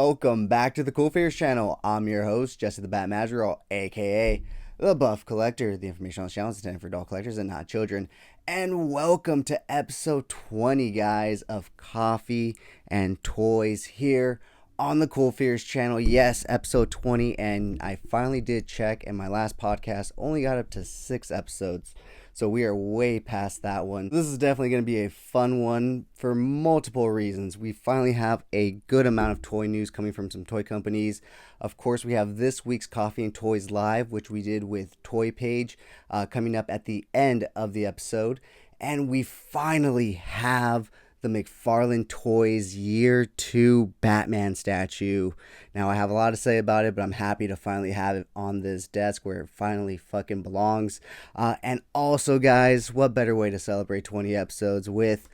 welcome back to the CoolFigurez channel. I'm your host, Jesse the Bat Madrigal, aka the Buff Collector. The information on this channel is intended for adult collectors and not children. And welcome to episode 20, guys, of Coffee and Toys here on the CoolFigurez channel. Yes, episode 20, and I finally did check, and my last podcast only got up to 6 episodes. So we are way past that one. This is definitely going to be a fun one for multiple reasons. We finally have a good amount of toy news coming from some toy companies. Of course, we have this week's Coffee and Toys Live, which we did with Toy Page, coming up at the end of the episode. And we finally have the Mcfarland Toys Year 2 Batman statue. Now, I have a lot to say about it, but I'm happy to finally have it on this desk where it finally fucking belongs. And also, guys, what better way to celebrate 20 episodes with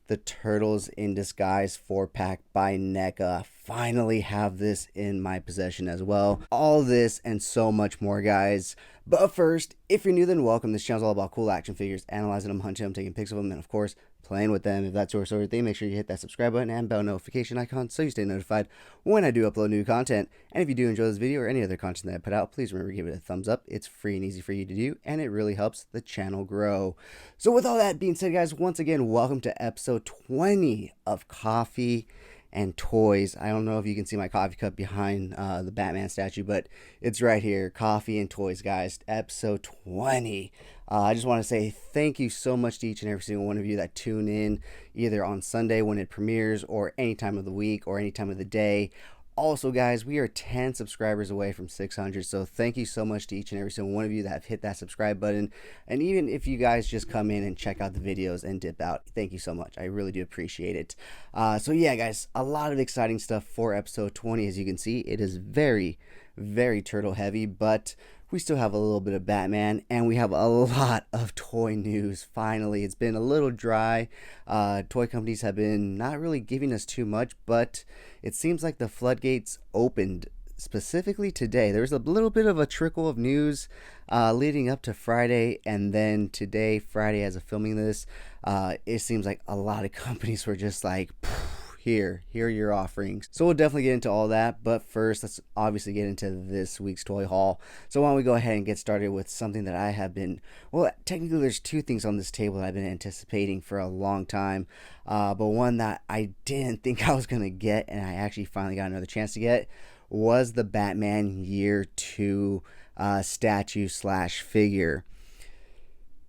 the Turtles in Disguise 4-pack by Neca. Finally have this in my possession as well. All this and so much more, guys. But first, if you're new, then welcome. This channel is all about cool action figures, analyzing them, hunting them, taking pics of them, and of course, playing with them. If that's your sort of thing, make sure you hit that subscribe button and bell notification icon so you stay notified when I do upload new content. And if you do enjoy this video or any other content that I put out, please remember to give it a thumbs up. It's free and easy for you to do, and it really helps the channel grow. So with all that being said, guys, once again, welcome to episode 20 of Coffee and Toys. I don't know if you can see my coffee cup behind the Batman statue, but it's right here. Coffee and Toys, guys, episode 20. I just want to say thank you so much to each and every single one of you that tune in either on Sunday when it premieres or any time of the week or any time of the day. Also, guys, we are 10 subscribers away from 600, so thank you so much to each and every single one of you that have hit that subscribe button. And even if you guys just come in and check out the videos and dip out, thank you so much. I really do appreciate it. So yeah, guys, a lot of exciting stuff for episode 20. As you can see, it is very, very turtle heavy, but we still have a little bit of Batman, and we have a lot of toy news. Finally, it's been a little dry. Toy companies have been not really giving us too much, but it seems like the floodgates opened specifically today. There was a little bit of a trickle of news leading up to Friday, and then today, Friday, as of filming this, it seems like a lot of companies were just like, here are your offerings. So we'll definitely get into all that, but first let's obviously get into this week's toy haul. So why don't we go ahead and get started with something that I have been, well, technically there's two things on this table that I've been anticipating for a long time, but one that I didn't think I was gonna get, and I actually finally got another chance to get, was the Batman Year 2 statue slash figure.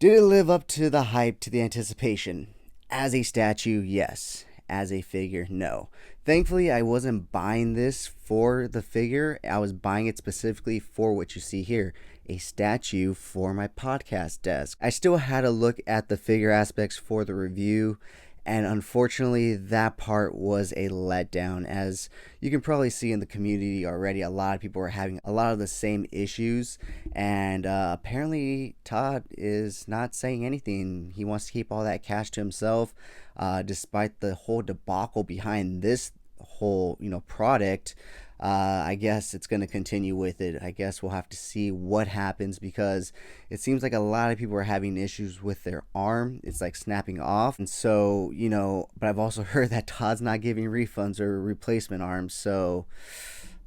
Did it live up to the hype, to the anticipation? As a statue, yes. As a figure, no. Thankfully, I wasn't buying this for the figure. I was buying it specifically for what you see here, a statue for my podcast desk. I still had to look at the figure aspects for the review, and unfortunately that part was a letdown. As you can probably see in the community already, a lot of people are having a lot of the same issues, and apparently Todd is not saying anything. He wants to keep all that cash to himself, despite the whole debacle behind this whole product. I guess it's going to continue with it. I guess we'll have to see what happens, because it seems like a lot of people are having issues with their arm. It's like snapping off. And so, but I've also heard that Todd's not giving refunds or replacement arms. So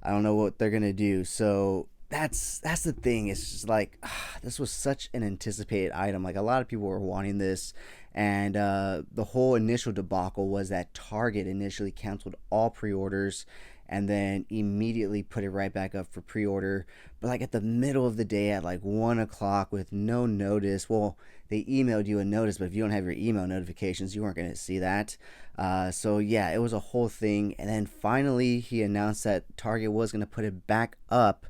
I don't know what they're going to do. So that's the thing. It's just like, this was such an anticipated item. Like, a lot of people were wanting this. And the whole initial debacle was that Target initially canceled all pre-orders and then immediately put it right back up for pre-order, but like at the middle of the day at like 1 o'clock with no notice. Well, they emailed you a notice, but if you don't have your email notifications, you weren't going to see that. So yeah, it was a whole thing. And then finally he announced that Target was going to put it back up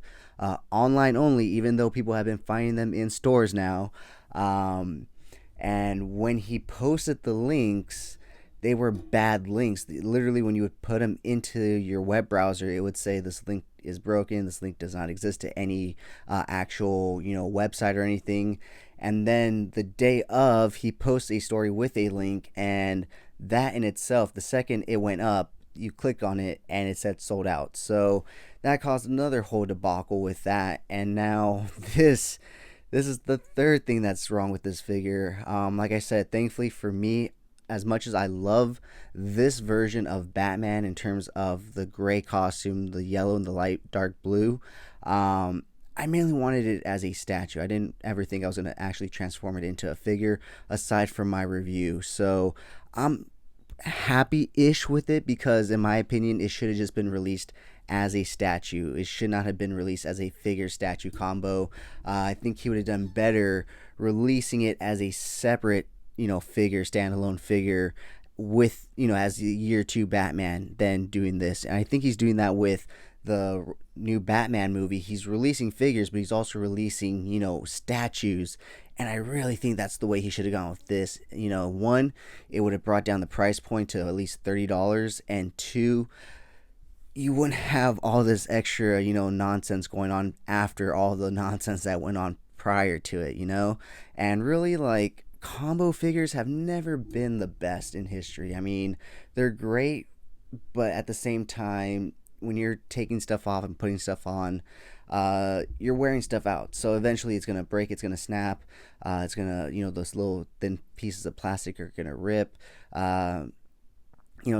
online only, even though people have been finding them in stores now. And when he posted the links, they were bad links. Literally, when you would put them into your web browser, it would say this link is broken. This link does not exist to any actual, website or anything. And then the day of, he posts a story with a link, and that in itself, the second it went up, you click on it and it said sold out. So that caused another whole debacle with that. And now this is the third thing that's wrong with this figure. Like I said, thankfully for me, as much as I love this version of Batman in terms of the gray costume, the yellow and the light dark blue, I mainly wanted it as a statue. I didn't ever think I was going to actually transform it into a figure aside from my review. So I'm happy-ish with it because in my opinion it should have just been released as a statue. It should not have been released as a figure statue combo. I think he would have done better releasing it as a separate, figure, standalone figure with, as the year 2 Batman than doing this. And I think he's doing that with the new Batman movie. He's releasing figures, but he's also releasing, statues. And I really think that's the way he should have gone with this. One, it would have brought down the price point to at least $30. And two, you wouldn't have all this extra, nonsense going on after all the nonsense that went on prior to it, And really, like, combo figures have never been the best in history. I mean, they're great, but at the same time, when you're taking stuff off and putting stuff on, you're wearing stuff out. So eventually it's going to break, it's going to snap, it's going to, those little thin pieces of plastic are going to rip.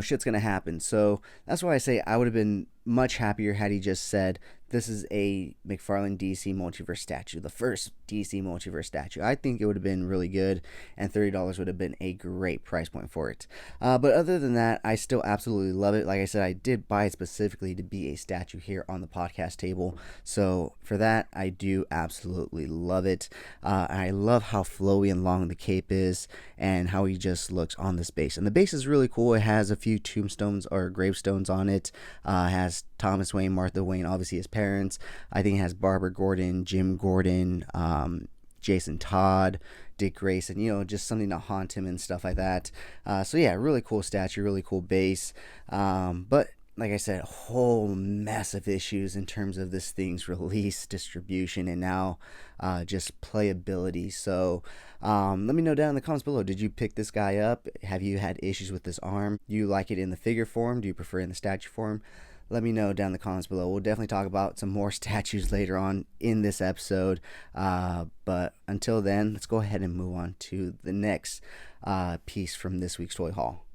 Shit's going to happen. So that's why I say I would have been much happier had he just said, this is a McFarlane DC Multiverse statue, the first DC Multiverse statue. I think it would have been really good, and $30 would have been a great price point for it. But other than that, I still absolutely love it. Like I said, I did buy it specifically to be a statue here on the podcast table. So for that, I do absolutely love it. And I love how flowy and long the cape is and how he just looks on this base. And the base is really cool. It has a few tombstones or gravestones on it. It has Thomas Wayne, Martha Wayne, obviously his parents. I think it has Barbara Gordon, Jim Gordon, Jason Todd, Dick Grayson, just something to haunt him and stuff like that. So yeah, really cool statue, really cool base. But like I said, a whole mess of issues in terms of this thing's release, distribution, and now just playability. So let me know down in the comments below. Did you pick this guy up? Have you had issues with this arm? Do you like it in the figure form? Do you prefer it in the statue form? Let me know down in the comments below. We'll definitely talk about some more statues later on in this episode. But until then, let's go ahead and move on to the next piece from this week's toy haul.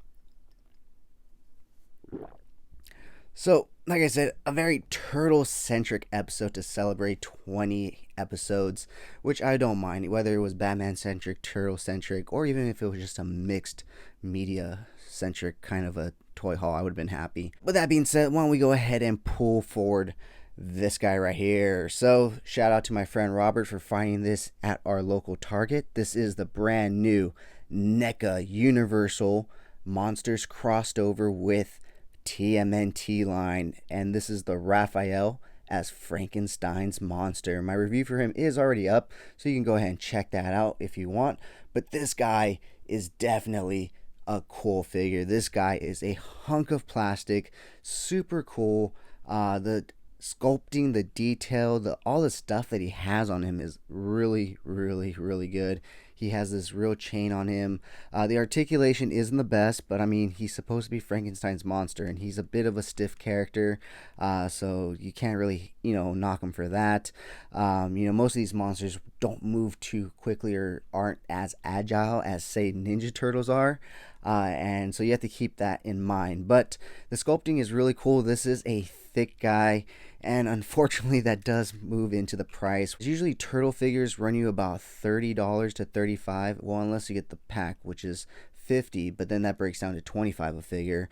So, like I said, a very turtle-centric episode to celebrate 20 episodes, which I don't mind, whether it was Batman-centric, turtle-centric, or even if it was just a mixed media-centric kind of a toy haul, I would have been happy. With that being said, why don't we go ahead and pull forward this guy right here. So, shout out to my friend Robert for finding this at our local Target. This is the brand new Neca Universal Monsters crossed over with Tmnt line, and this is the Raphael as Frankenstein's monster. My review for him is already up, so you can go ahead and check that out if you want. But this guy is definitely a cool figure. This guy is a hunk of plastic, super cool. The sculpting, the detail, all the stuff that he has on him is really, really, really good. He has this real chain on him. The articulation isn't the best, but I mean, he's supposed to be Frankenstein's monster, and he's a bit of a stiff character, so you can't really, knock him for that. Most of these monsters don't move too quickly or aren't as agile as, say, Ninja Turtles are. And so you have to keep that in mind. But the sculpting is really cool. This is a thick guy, and unfortunately that does move into the price. Usually turtle figures run you about $30 to $35, well, unless you get the pack, which is $50, but then that breaks down to $25 a figure.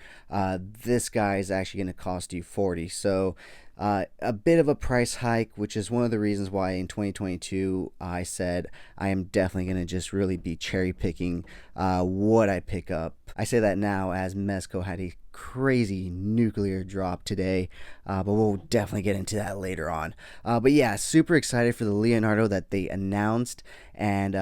This guy is actually going to cost you $40, so a bit of a price hike, which is one of the reasons why in 2022 I said I am definitely going to just really be cherry picking what I pick up. I say that now as Mezco had a crazy nuclear drop today, but we'll definitely get into that later on. But yeah, super excited for the Leonardo that they announced, and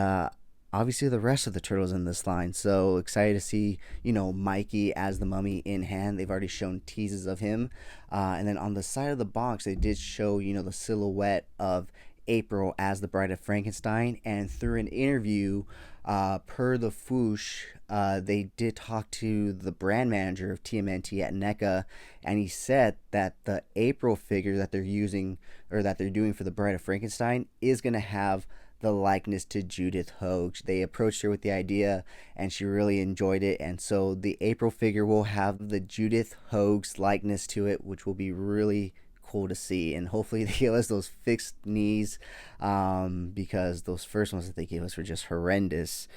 obviously the rest of the turtles in this line. So excited to see, Mikey as the mummy in hand. They've already shown teases of him. And then on the side of the box, they did show, the silhouette of April as the Bride of Frankenstein. And through an interview, per the Foosh, they did talk to the brand manager of TMNT at Neca, and he said that the April figure that they're using, or that they're doing for the Bride of Frankenstein, is going to have the likeness to Judith Hogue. They approached her with the idea and she really enjoyed it, and so the April figure will have the Judith Hogue's likeness to it, which will be really cool to see. And hopefully they give us those fixed knees, because those first ones that they gave us were just horrendous.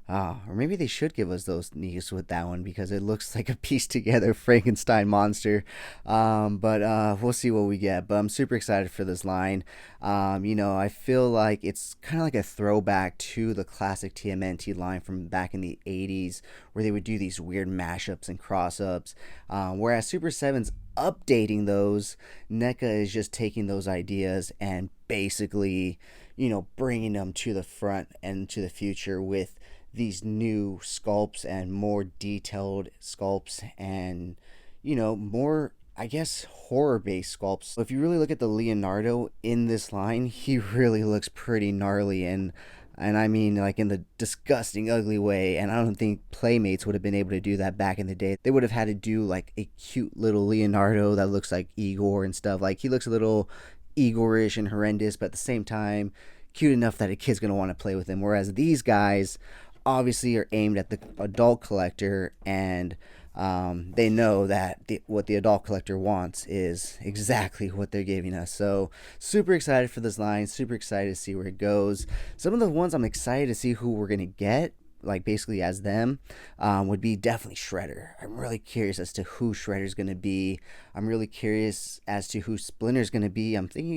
Or maybe they should give us those knees with that one, because it looks like a pieced together Frankenstein monster. But we'll see what we get. But I'm super excited for this line. I feel like it's kind of like a throwback to the classic TMNT line from back in the 80s, where they would do these weird mashups and cross-ups. Whereas Super 7's updating those, Neca is just taking those ideas and basically, bringing them to the front and to the future with these new sculpts and more detailed sculpts and, more, I guess, horror-based sculpts. If you really look at the Leonardo in this line, he really looks pretty gnarly, and I mean, like, in the disgusting, ugly way. And I don't think Playmates would have been able to do that back in the day. They would have had to do like a cute little Leonardo that looks like Igor and stuff. Like, he looks a little Igorish and horrendous, but at the same time cute enough that a kid's gonna want to play with him. Whereas these guys obviously are aimed at the adult collector, and they know that what the adult collector wants is exactly what they're giving us. So super excited for this line, super excited to see where it goes. Some of the ones I'm excited to see who we're gonna get, like basically as them, would be definitely Shredder. I'm really curious as to who Shredder's gonna be. I'm really curious as to who Splinter's gonna be. I'm thinking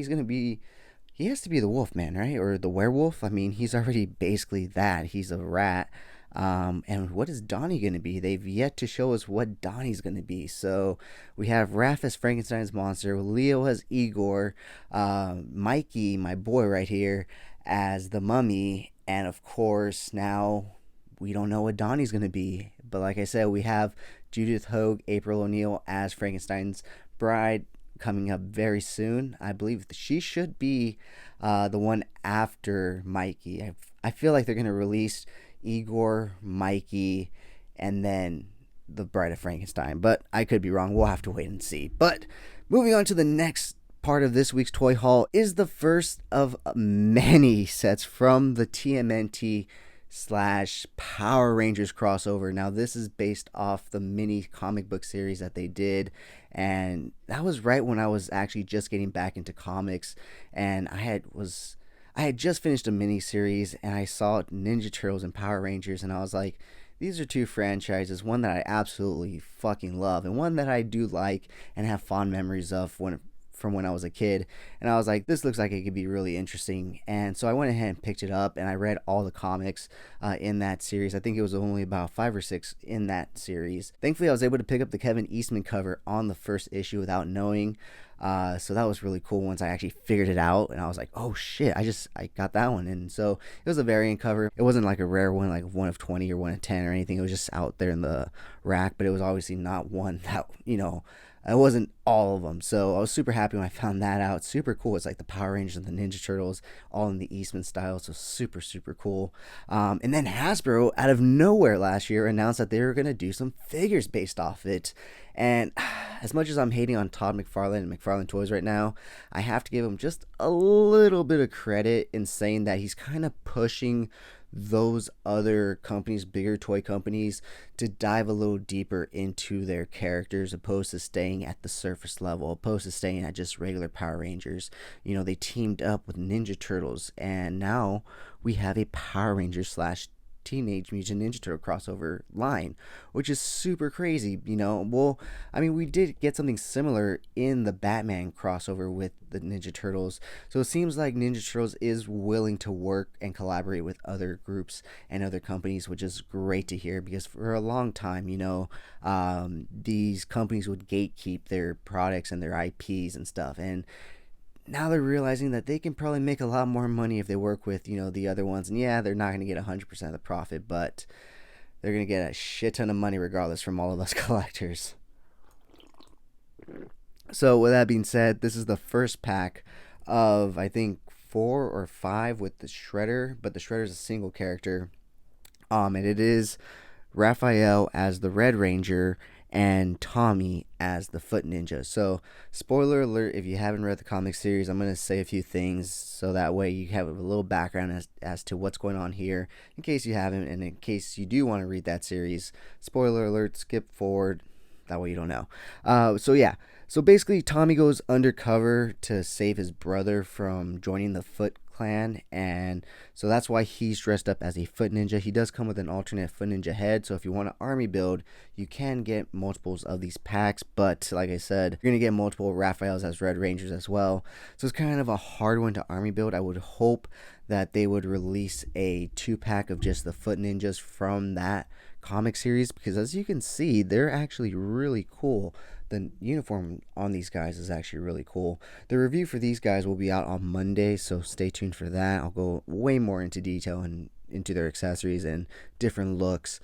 he has to be the Wolfman, right? Or the werewolf. I mean, he's already basically that. He's a rat. And what is Donnie going to be? They've yet to show us what Donnie's going to be. So we have Raph as Frankenstein's monster, Leo as Igor, Mikey, my boy right here, as the Mummy, and of course now we don't know what Donnie's going to be. But like I said, we have Judith Hogue, April O'Neil as Frankenstein's bride coming up very soon. I believe she should be the one after Mikey. I feel like they're going to release Igor, Mikey, and then the Bride of Frankenstein, but I could be wrong. We'll have to wait and see. But moving on to the next part of this week's toy haul is the first of many sets from the TMNT / Power Rangers crossover. Now this is based off the mini comic book series that they did, and that was right when I was actually just getting back into comics, and I had just finished a mini series and I saw Ninja Turtles and Power Rangers, and I was like, these are two franchises, one that I absolutely fucking love and one that I do like and have fond memories of from when I was a kid. And I was like, this looks like it could be really interesting. And so I went ahead and picked it up and I read all the comics in that series. I think it was only about 5 or 6 in that series. Thankfully, I was able to pick up the Kevin Eastman cover on the first issue without knowing. So that was really cool once I actually figured it out, and I was like, oh shit, I got that one. And so it was a variant cover. It wasn't like a rare one, like 1 of 20 or 1 of 10 or anything. It was just out there in the rack, but it was obviously not one that, it wasn't all of them. So I was super happy when I found that out. Super cool. It's like the Power Rangers and the Ninja Turtles all in the Eastman style. So super, super cool. And then Hasbro, out of nowhere last year, announced that they were going to do some figures based off it. And as much as I'm hating on Todd McFarlane and Mcfarland Toys right now, I have to give him just a little bit of credit in saying that he's kind of pushing those other companies, bigger toy companies, to dive a little deeper into their characters opposed to staying at the surface level, opposed to staying at just regular Power Rangers. They teamed up with Ninja Turtles, and now we have a Power Rangers / Teenage Mutant Ninja Turtle crossover line, which is super crazy. Well, I mean, we did get something similar in the Batman crossover with the Ninja Turtles, so it seems like Ninja Turtles is willing to work and collaborate with other groups and other companies, which is great to hear, because for a long time, these companies would gatekeep their products and their IPs and stuff, and now they're realizing that they can probably make a lot more money if they work with, the other ones. And yeah, they're not going to get 100% of the profit, but they're going to get a shit ton of money regardless from all of us collectors. So with that being said, this is the first pack of, I think, 4 or 5 with the Shredder, but the Shredder is a single character. And it is Raphael as the Red Ranger and Tommy as the Foot Ninja. So, spoiler alert, if you haven't read the comic series, I'm going to say a few things so that way you have a little background as to what's going on here, in case you haven't, and in case you do want to read that series. Spoiler alert, skip forward, that way you don't know. So basically, Tommy goes undercover to save his brother from joining the Foot Clan, and so that's why he's dressed up as a Foot Ninja. He does come with an alternate Foot Ninja head, so if you want an army build, you can get multiples of these packs, but like I said, you're going to get multiple Raphaels as Red Rangers as well, so it's kind of a hard one to army build. I would hope that they would release a 2-pack of just the Foot Ninjas from that comic series, because as you can see, they're actually really cool. The uniform on these guys is actually really cool. The review for these guys will be out on Monday, so stay tuned for that. I'll go way more into detail and into their accessories and different looks,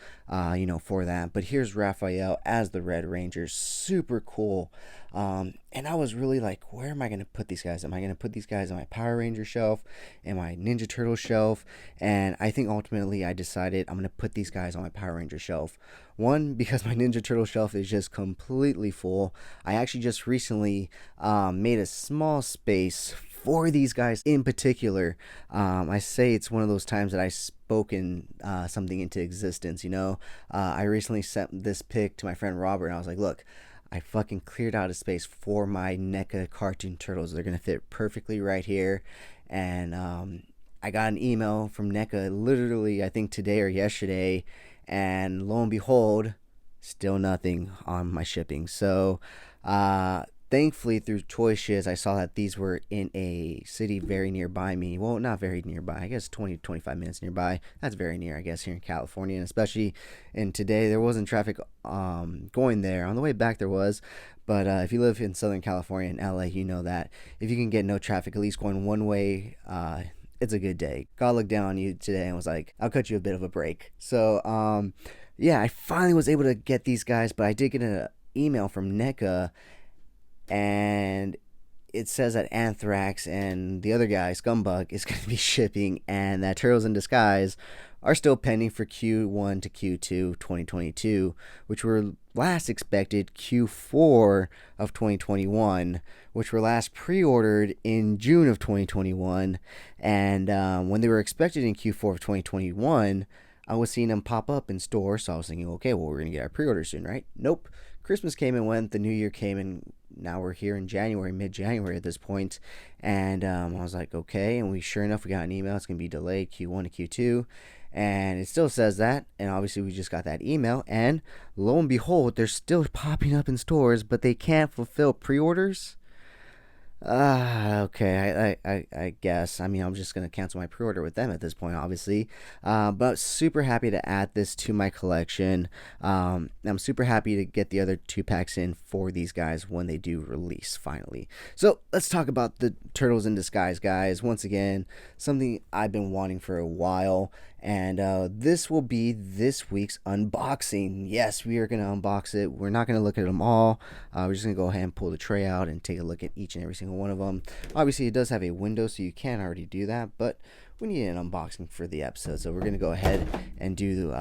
for that. But here's Raphael as the Red Ranger, super cool. And I was really like, where am I going to put these guys? Am I going to put these guys on my Power Ranger shelf and my Ninja Turtle shelf? And I think ultimately I decided I'm going to put these guys on my Power Ranger shelf. One, because my Ninja Turtle shelf is just completely full. I actually just recently made a small space for these guys in particular. I say it's one of those times that I've spoken something into existence, I recently sent this pic to my friend Robert, and I was like, look, I fucking cleared out a space for my Neca cartoon turtles. They're going to fit perfectly right here. And I got an email from Neca literally, I think today or yesterday, and lo and behold, still nothing on my shipping. So thankfully, through Toy Shiz, I saw that these were in a city very nearby me. Well, not very nearby. I guess 20 to 25 minutes nearby. That's very near, I guess, here in California. And especially in today, there wasn't traffic going there. On the way back, there was. But if you live in Southern California, in LA, you know that if you can get no traffic, at least going one way, it's a good day. God looked down on you today and was like, I'll cut you a bit of a break. So, I finally was able to get these guys, but I did get an email from Neca, and it says that Anthrax and the other guy, Scumbug, is going to be shipping, and that Turtles in Disguise are still pending for Q1 to Q2 2022, which were last expected Q4 of 2021, which were last pre-ordered in June of 2021, and when they were expected in Q4 of 2021, I was seeing them pop up in stores, so I was thinking, okay, well, we're going to get our pre-order soon, right? Nope. Christmas came and went, the new year came, and now we're here in January, mid-January at this point, and I was like, okay, and sure enough, we got an email, it's going to be delayed Q1 to Q2, and it still says that, and obviously we just got that email, and lo and behold, they're still popping up in stores, but they can't fulfill pre-orders. Okay, I guess. I mean, I'm just going to cancel my pre-order with them at this point, obviously. But super happy to add this to my collection. I'm super happy to get the other 2-packs in for these guys when they do release, finally. So, let's talk about the Turtles in Disguise, guys. Once again, something I've been wanting for a while. And this will be this week's unboxing. Yes, we are going to unbox it. We're not going to look at them all. We're just going to go ahead and pull the tray out and take a look at each and every single one of them. Obviously, it does have a window, so you can already do that. But we need an unboxing for the episode, so we're going to go ahead and do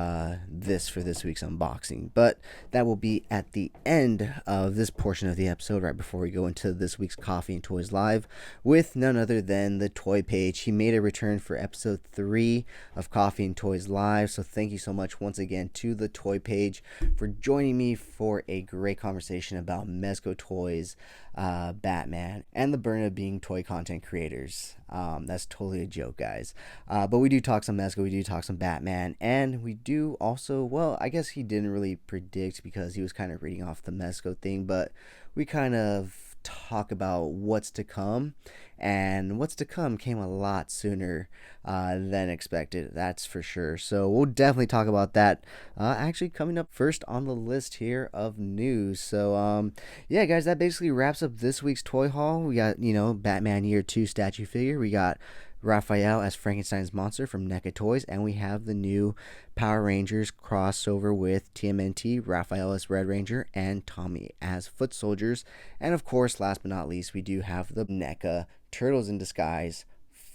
this for this week's unboxing. But that will be at the end of this portion of the episode, right before we go into this week's Coffee and Toys Live with none other than the Toy Page. He made a return for episode 3 of Coffee and Toys Live, so thank you so much once again to the Toy Page for joining me for a great conversation about Mezco Toys, Batman, and the burn of being toy content creators. That's totally a joke, guys. But we do talk some Mezco, we do talk some Batman, and we do also, well, I guess he didn't really predict because he was kind of reading off the Mezco thing, but we kind of talk about what's to come, and what's to come came a lot sooner than expected, that's for sure. So we'll definitely talk about that actually coming up first on the list here of news. So yeah, guys, that basically wraps up this week's toy haul. We got, Batman Year 2 statue figure, we got Raphael as Frankenstein's monster from Neca Toys, and we have the new Power Rangers crossover with Tmnt, Raphael as Red Ranger, and Tommy as Foot Soldiers. And of course, last but not least, we do have the Neca Turtles in Disguise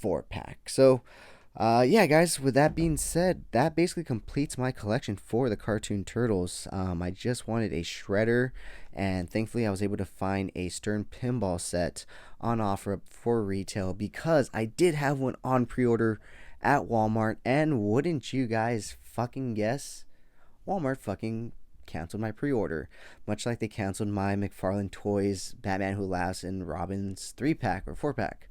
4-pack. So Yeah, guys, with that being said, that basically completes my collection for the cartoon turtles. I just wanted a shredder, and thankfully I was able to find a Stern pinball set on offer for retail because I did have one on pre-order at Walmart, and wouldn't you guys fucking guess, Walmart fucking canceled my pre-order, much like they canceled my Mcfarland Toys Batman Who Laughs and Robin's 3-pack or 4-pack.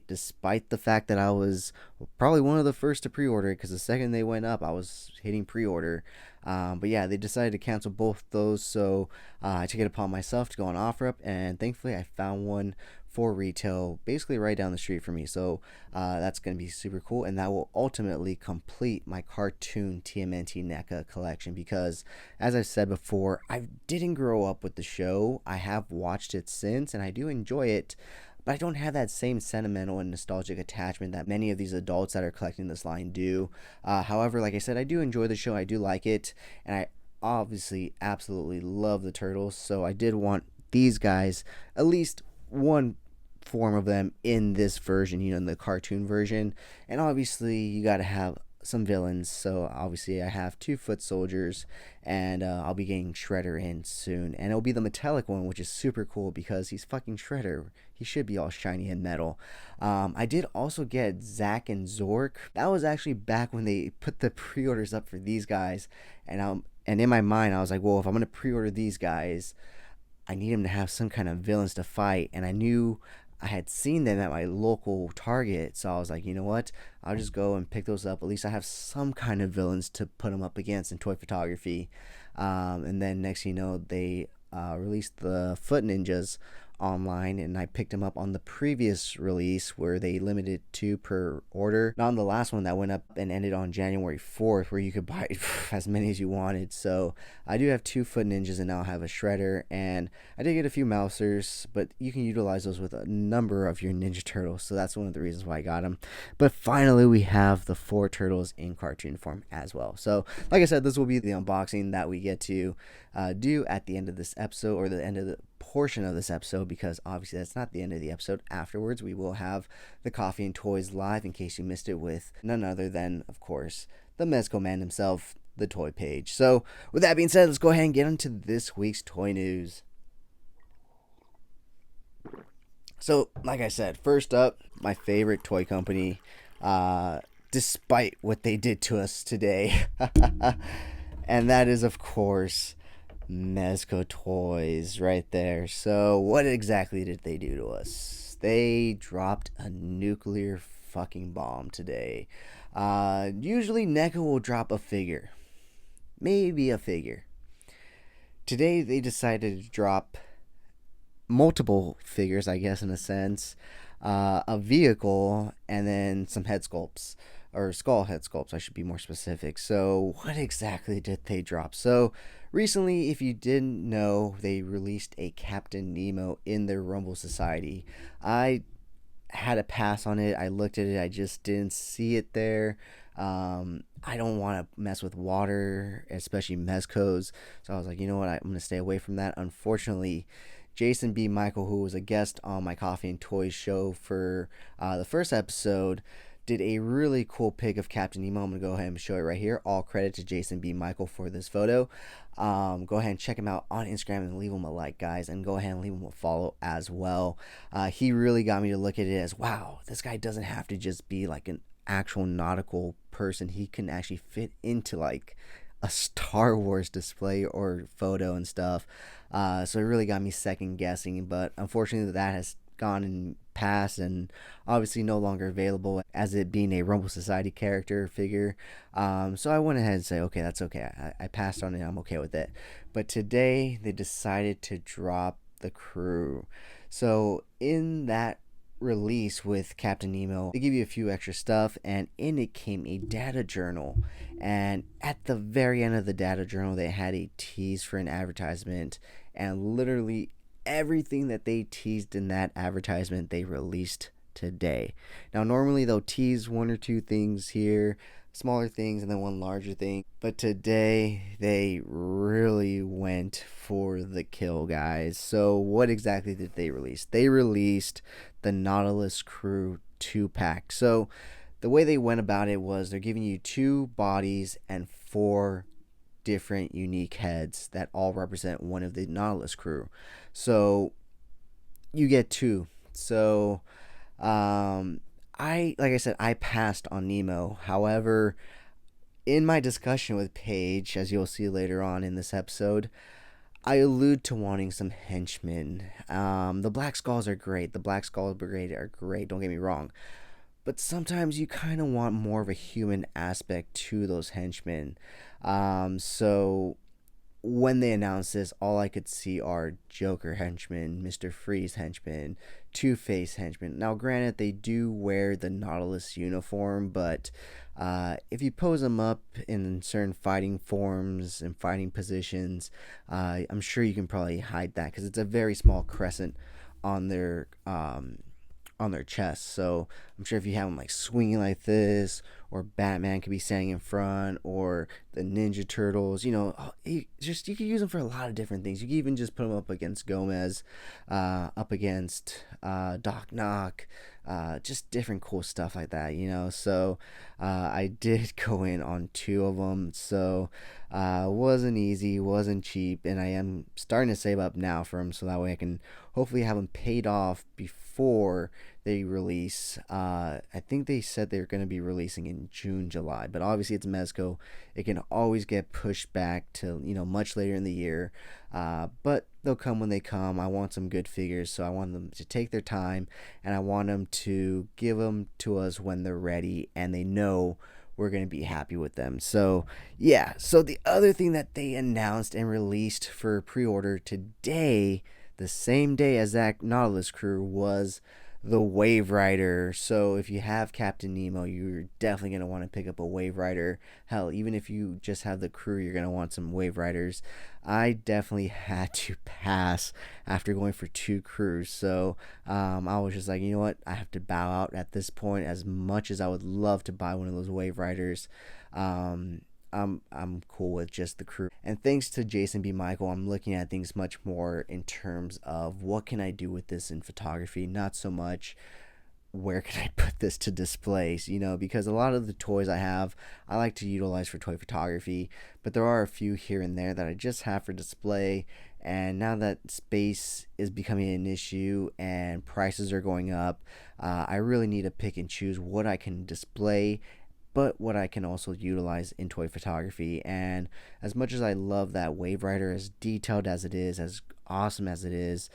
Despite the fact that I was probably one of the first to pre-order it, because the second they went up, I was hitting pre-order. But yeah, they decided to cancel both those, so I took it upon myself to go on OfferUp, and thankfully I found one for retail, basically right down the street from me. So that's going to be super cool, and that will ultimately complete my cartoon Tmnt Neca collection. Because, as I've said before, I didn't grow up with the show. I have watched it since, and I do enjoy it, but I don't have that same sentimental and nostalgic attachment that many of these adults that are collecting this line do. However, like I said, I do enjoy the show. I do like it, and I obviously absolutely love the turtles. So I did want these guys, at least one form of them in this version, in the cartoon version. And obviously, you got to have some villains. So obviously, I have two foot soldiers, and I'll be getting Shredder in soon, and it'll be the metallic one, which is super cool because he's fucking Shredder. He should be all shiny and metal. I did also get Zack and Zork. That was actually back when they put the pre-orders up for these guys, and in my mind I was like, well, if I'm gonna pre-order these guys, I need them to have some kind of villains to fight, and I knew I had seen them at my local Target, so I was like, you know what? I'll just go and pick those up. At least I have some kind of villains to put them up against in toy photography. And then next, they released the Foot Ninjas online, and I picked them up on the previous release where they limited 2 per order, not on the last one that went up and ended on January 4th, where you could buy as many as you wanted. So I do have 2 Foot Ninjas, and now I have a Shredder, and I did get a few Mousers, but you can utilize those with a number of your Ninja Turtles, so that's one of the reasons why I got them. But finally, we have the 4 Turtles in cartoon form as well. So like I said, this will be the unboxing that we get to do at the end of this episode, or the end of the portion of this episode, because obviously that's not the end of the episode. Afterwards, we will have the Coffee and Toys live, in case you missed it, with none other than, of course, the Mezco man himself, the Toy Page. So with that being said, let's go ahead and get into this week's toy news. So like I said, first up, my favorite toy company, despite what they did to us today, and that is, of course, Mezco Toys right there. So what exactly did they do to us? They dropped a nuclear fucking bomb today. Usually Neca will drop a figure, maybe a figure. Today they decided to drop multiple figures, I guess, in a sense, a vehicle, and then some head sculpts, or skull head sculpts, I should be more specific. So what exactly did they drop? So recently, if you didn't know, they released a Captain Nemo in their Rumble Society. I had a pass on it. I looked at it. I just didn't see it there. I don't want to mess with water, especially Mezcos. So I was like, you know what? I'm going to stay away from that. Unfortunately, Jason B. Michael, who was a guest on my Coffee and Toys show for the first episode, did a really cool pic of Captain Nemo. I'm going to go ahead and show it right here. All credit to Jason B. Michael for this photo. Go ahead and check him out on Instagram and leave him a like, guys. And go ahead and leave him a follow as well. He really got me to look at it as, wow, this guy doesn't have to just be like an actual nautical person. He can actually fit into like a Star Wars display or photo and stuff. So it really got me second guessing. But unfortunately, that has gone and passed, and obviously no longer available, as it being a Rumble Society character figure. So I went ahead and said, okay, that's okay. I passed on it. I'm okay with it. But today they decided to drop the crew. So in that release with Captain Nemo, they give you a few extra stuff, and in it came a data journal. And at the very end of the data journal, they had a tease for an advertisement, and literally everything that they teased in that advertisement they released today. Now normally they'll tease 1 or 2 things here, smaller things, and then one larger thing, but today they really went for the kill, guys. So what exactly did they release? They released the Nautilus Crew 2-pack. So the way they went about it was they're giving you 2 bodies and 4 different unique heads that all represent one of the Nautilus crew. So you get 2. So like I said, I passed on Nemo. However, in my discussion with Paige, as you'll see later on in this episode, I allude to wanting some henchmen. The Black Skulls are great. The Black Skull Brigade are great. Don't get me wrong. But sometimes you kind of want more of a human aspect to those henchmen. So when they announced this, all I could see are Joker henchmen, Mr. Freeze henchmen, Two-Face henchmen. Now, granted, they do wear the Nautilus uniform, but if you pose them up in certain fighting forms and fighting positions, I'm sure you can probably hide that because it's a very small crescent on their chest. So I'm sure if you have them like swinging like this, or Batman could be standing in front, or the Ninja Turtles, you can use them for a lot of different things. You can even just put them up against Gomez, up against Doc Knock, just different cool stuff like that, So I did go in on 2 of them, so wasn't easy, wasn't cheap, and I am starting to save up now for them, so that way I can hopefully have them paid off before they release. I think they said they're going to be releasing in June, July, but obviously it's Mezco. It can always get pushed back to much later in the year, but they'll come when they come. I want some good figures, so I want them to take their time, and I want them to give them to us when they're ready and they know we're going to be happy with them. So yeah, so the other thing that they announced and released for pre-order today, the same day as that Nautilus crew, was the Wave Rider. So if you have Captain Nemo, you're definitely going to want to pick up a Wave Rider. Hell, even if you just have the crew, you're going to want some Wave Riders. I definitely had to pass after going for 2 crews. So I was just like, you know what? I have to bow out at this point. As much as I would love to buy one of those Wave Riders, I'm cool with just the crew. And thanks to Jason B. Michael, I'm looking at things much more in terms of what can I do with this in photography, not so much where can I put this to display, because a lot of the toys I have, I like to utilize for toy photography, but there are a few here and there that I just have for display. And now that space is becoming an issue and prices are going up, I really need to pick and choose what I can display, but what I can also utilize in toy photography. And as much as I love that Wave Rider, as detailed as it is, as awesome as it is,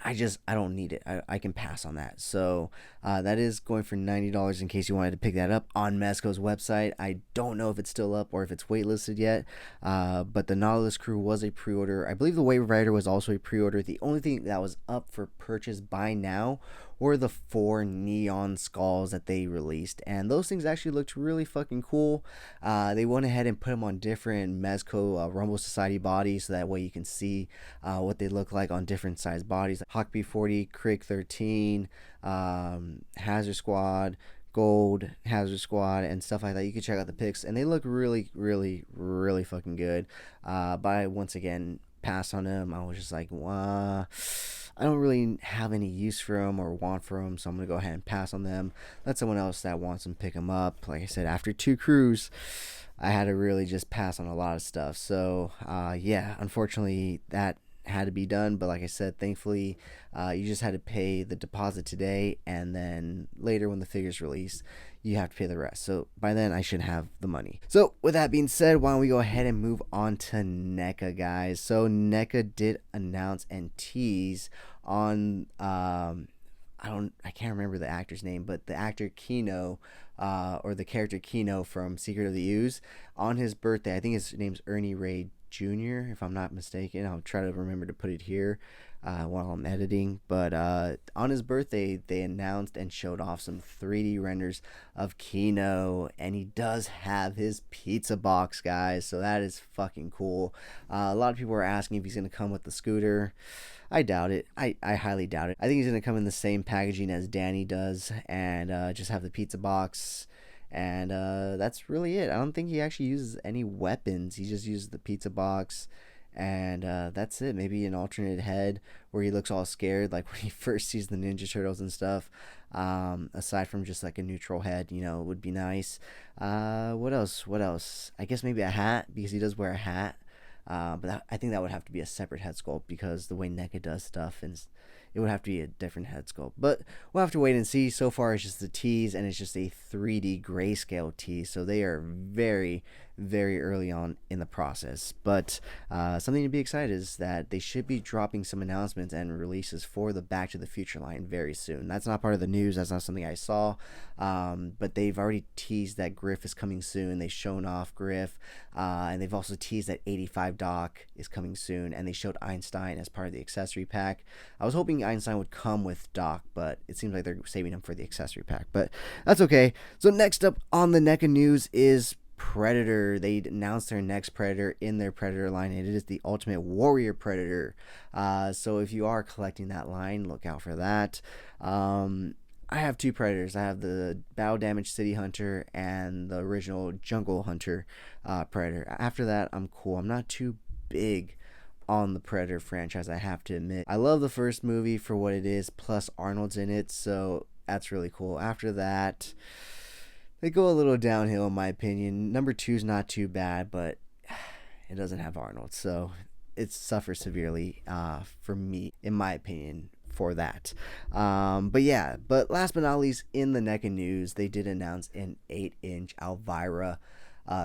I don't need it. I can pass on that. So that is going for $90 in case you wanted to pick that up on Mezco's website. I don't know if it's still up or if it's waitlisted yet, but the Nautilus Crew was a pre-order. I believe the Wave Rider was also a pre-order. The only thing that was up for purchase by now were the 4 neon skulls that they released, and those things actually looked really fucking cool. They went ahead and put them on different Mezco Rumble Society bodies, so that way you can see what they look like on different size bodies. Hawk B40, Crick 13, Hazard Squad, Gold, Hazard Squad, and stuff like that. You can check out the pics, and they look really, really, really fucking good. But I, once again, passed on them. I was just like, I don't really have any use for them or want for them, so I'm going to go ahead and pass on them. Let someone else that wants them pick them up. Like I said, after 2 crews, I had to really just pass on a lot of stuff. So, yeah, unfortunately, that had to be done. But like I said, thankfully, you just had to pay the deposit today, and then later when the figure's released, you have to pay the rest. So by then I should have the money. So with that being said, why don't we go ahead and move on to Neca, guys. So Neca did announce and tease on I can't remember the actor's name, but the actor Kino, or the character Kino from Secret of the Ooze, on his birthday. I think his name's Ernie Ray Jr., if I'm not mistaken. I'll try to remember to put it here while I'm editing. But on his birthday, they announced and showed off some 3D renders of Kino, and he does have his pizza box, guys. So that is fucking cool. A lot of people are asking if he's going to come with the scooter. I doubt it. I highly doubt it. I think he's going to come in the same packaging as Danny does, and just have the pizza box. And that's really it. I don't think he actually uses any weapons. He just uses the pizza box And that's it. Maybe an alternate head where he looks all scared, like when he first sees the Ninja Turtles and stuff. Aside from just like a neutral head, would be nice. What else? What else? I guess maybe a hat, because he does wear a hat. I think that would have to be a separate head sculpt, because the way Neca does stuff, and it would have to be a different head sculpt. But we'll have to wait and see. So far, it's just the tease, and it's just a 3D grayscale tease. So they are very, very early on in the process. But something to be excited is that they should be dropping some announcements and releases for the Back to the Future line very soon. That's not part of the news. That's not something I saw. But they've already teased that Griff is coming soon. They've shown off Griff. And they've also teased that 85 Doc is coming soon. And they showed Einstein as part of the accessory pack. I was hoping Einstein would come with Doc, but it seems like they're saving him for the accessory pack. But that's okay. So next up on the Neca news is Predator. They announced their next Predator in their Predator line, and it is the Ultimate Warrior Predator. So if you are collecting that line, look out for that. I have two Predators. I have the Battle Damage City Hunter and the original Jungle Hunter Predator. After that, I'm cool. I'm not too big on the Predator franchise, I have to admit. I love the first movie for what it is, plus Arnold's in it, so that's really cool. After that, they go a little downhill in my opinion. Number 2 is not too bad, but it doesn't have Arnold, so it suffers severely for me, in my opinion, for that. But last but not least, in the Neca news, they did announce an 8-inch Elvira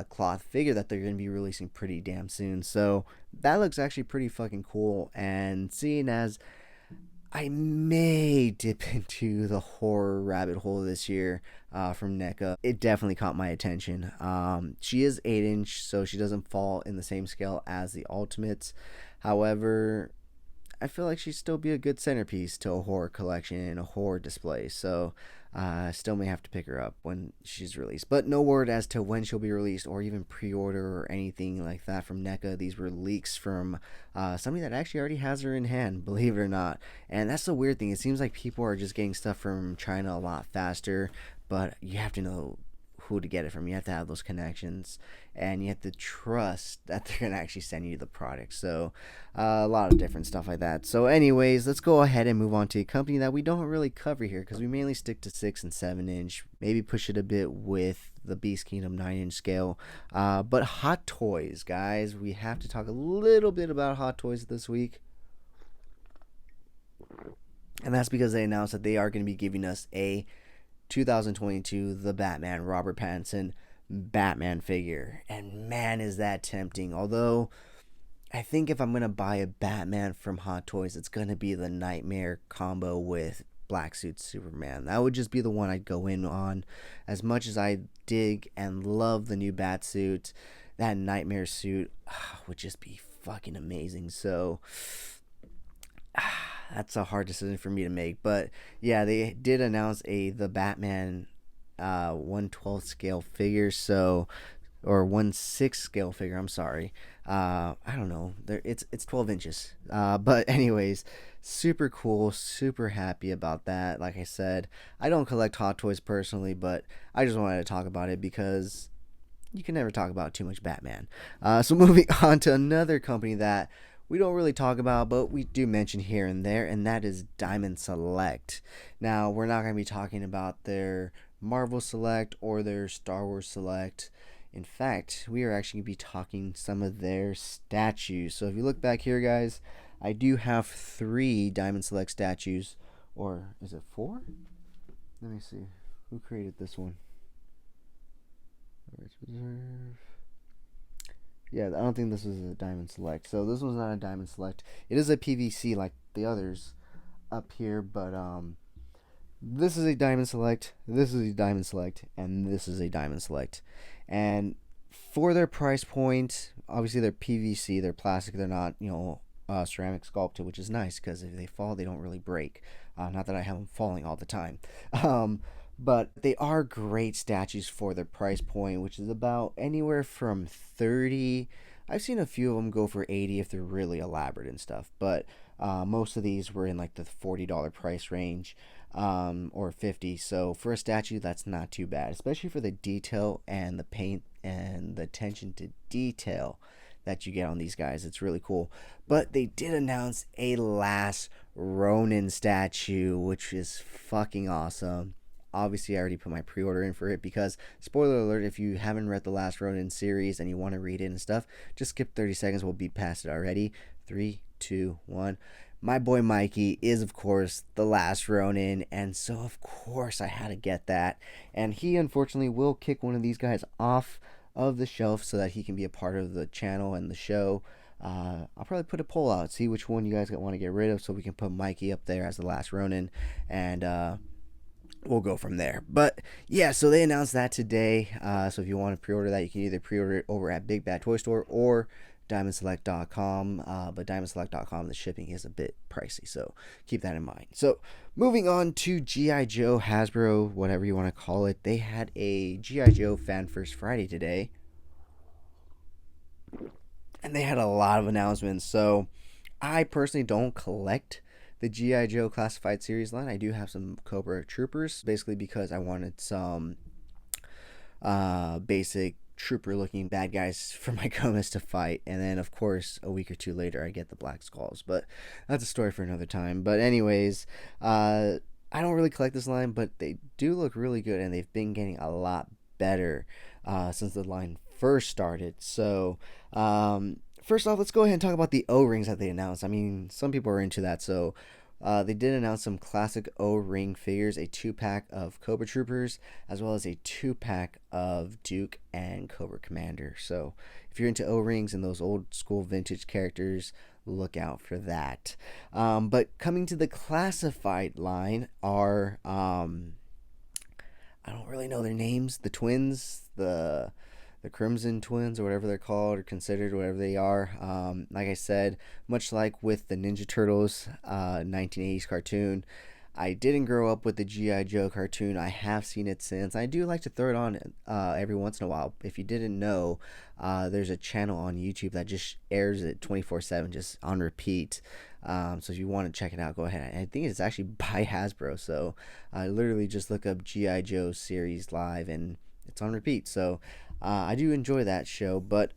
cloth figure that they're going to be releasing pretty damn soon. So that looks actually pretty fucking cool. And seeing as I may dip into the horror rabbit hole this year from Neca, it definitely caught my attention. She is 8-inch, so she doesn't fall in the same scale as the Ultimates. However, I feel like she'd still be a good centerpiece to a horror collection and a horror display. So still may have to pick her up when she's released. But no word as to when she'll be released or even pre-order or anything like that from Neca. These were leaks from somebody that actually already has her in hand, believe it or not. And that's the weird thing. It seems like people are just getting stuff from China a lot faster. But you have to know who to get it from. You have to have those connections, and you have to trust that they're going to actually send you the product. So a lot of different stuff like that. So anyways, let's go ahead and move on to a company that we don't really cover here, because we mainly stick to 6 and 7-inch, maybe push it a bit with the Beast Kingdom 9-inch scale. But Hot Toys, guys, we have to talk a little bit about Hot Toys this week. And that's because they announced that they are going to be giving us a 2022 The Batman Robert Pattinson Batman figure, and man, is that tempting. Although I think if I'm gonna buy a Batman from Hot Toys, it's gonna be the Nightmare combo with Black Suit Superman. That would just be the one I'd go in on. As much as I dig and love the new Bat suit, that Nightmare suit would just be fucking amazing. So that's a hard decision for me to make. But yeah, they did announce the Batman 1/12 scale figure, or 1/6 scale figure, I'm sorry. I don't know, it's 12 inches. But anyways, super cool, super happy about that. Like I said, I don't collect Hot Toys personally, but I just wanted to talk about it because you can never talk about too much Batman. So moving on to another company that we don't really talk about, but we do mention here and there, and that is Diamond Select. Now, we're not going to be talking about their Marvel Select or their Star Wars Select. In fact, we are actually going to be talking some of their statues. So if you look back here, guys, I do have 3 Diamond Select statues. Or is it 4? Let me see. Who created this one? Reserve. Yeah, I don't think this is a Diamond Select. So this one's not a Diamond Select. It is a PVC like the others up here, but this is a Diamond Select, this is a Diamond Select, and this is a Diamond Select. And for their price point, obviously they're PVC, they're plastic, they're not, ceramic sculpted, which is nice because if they fall, they don't really break. Not that I have them falling all the time. But they are great statues for their price point, which is about anywhere from 30. I've seen a few of them go for 80 if they're really elaborate and stuff. But most of these were in like the $40 price range, or 50. So for a statue, that's not too bad, especially for the detail and the paint and the attention to detail that you get on these guys. It's really cool. But they did announce a Last Ronin statue, which is fucking awesome. Obviously, I already put my pre-order in for it because, spoiler alert, if you haven't read the Last Ronin series and you want to read it and stuff, just skip 30 seconds. We'll be past it already. 3, 2, 1. My boy Mikey is, of course, the Last Ronin, and so, of course, I had to get that. And he, unfortunately, will kick one of these guys off of the shelf so that he can be a part of the channel and the show. I'll probably put a poll out, see which one you guys want to get rid of so we can put Mikey up there as the Last Ronin, and we'll go from there. But yeah, so they announced that today. So if you want to pre-order that, you can either pre-order it over at Big Bad Toy Store or diamondselect.com. But diamondselect.com, the shipping is a bit pricey, so keep that in mind. So moving on to G.I. Joe, Hasbro, whatever you want to call it. They had a G.I. Joe Fan First Friday today, and they had a lot of announcements. So I personally don't collect the G.I. Joe Classified Series line. I do have some Cobra Troopers, basically because I wanted some basic trooper looking bad guys for my Comas to fight, and then of course a week or two later I get the Black Skulls, but that's a story for another time. But anyways, I don't really collect this line, but they do look really good, and they've been getting a lot better since the line first started. So first off, let's go ahead and talk about the O-rings that they announced. I mean, some people are into that, so they did announce some classic O-ring figures, a 2-pack of Cobra Troopers, as well as a 2-pack of Duke and Cobra Commander. So if you're into O-rings and those old school vintage characters, look out for that. But coming to the classified line are, I don't really know their names, the twins, the Crimson Twins, or whatever they're called or considered, whatever they are. Like I said, much like with the Ninja Turtles 1980s cartoon, I didn't grow up with the G.I. Joe cartoon. I have seen it since. I do like to throw it on every once in a while. If you didn't know, there's a channel on YouTube that just airs it 24/7, just on repeat. So if you want to check it out, go ahead. I think it's actually by Hasbro. So literally just look up G.I. Joe series live, and it's on repeat. So I do enjoy that show, but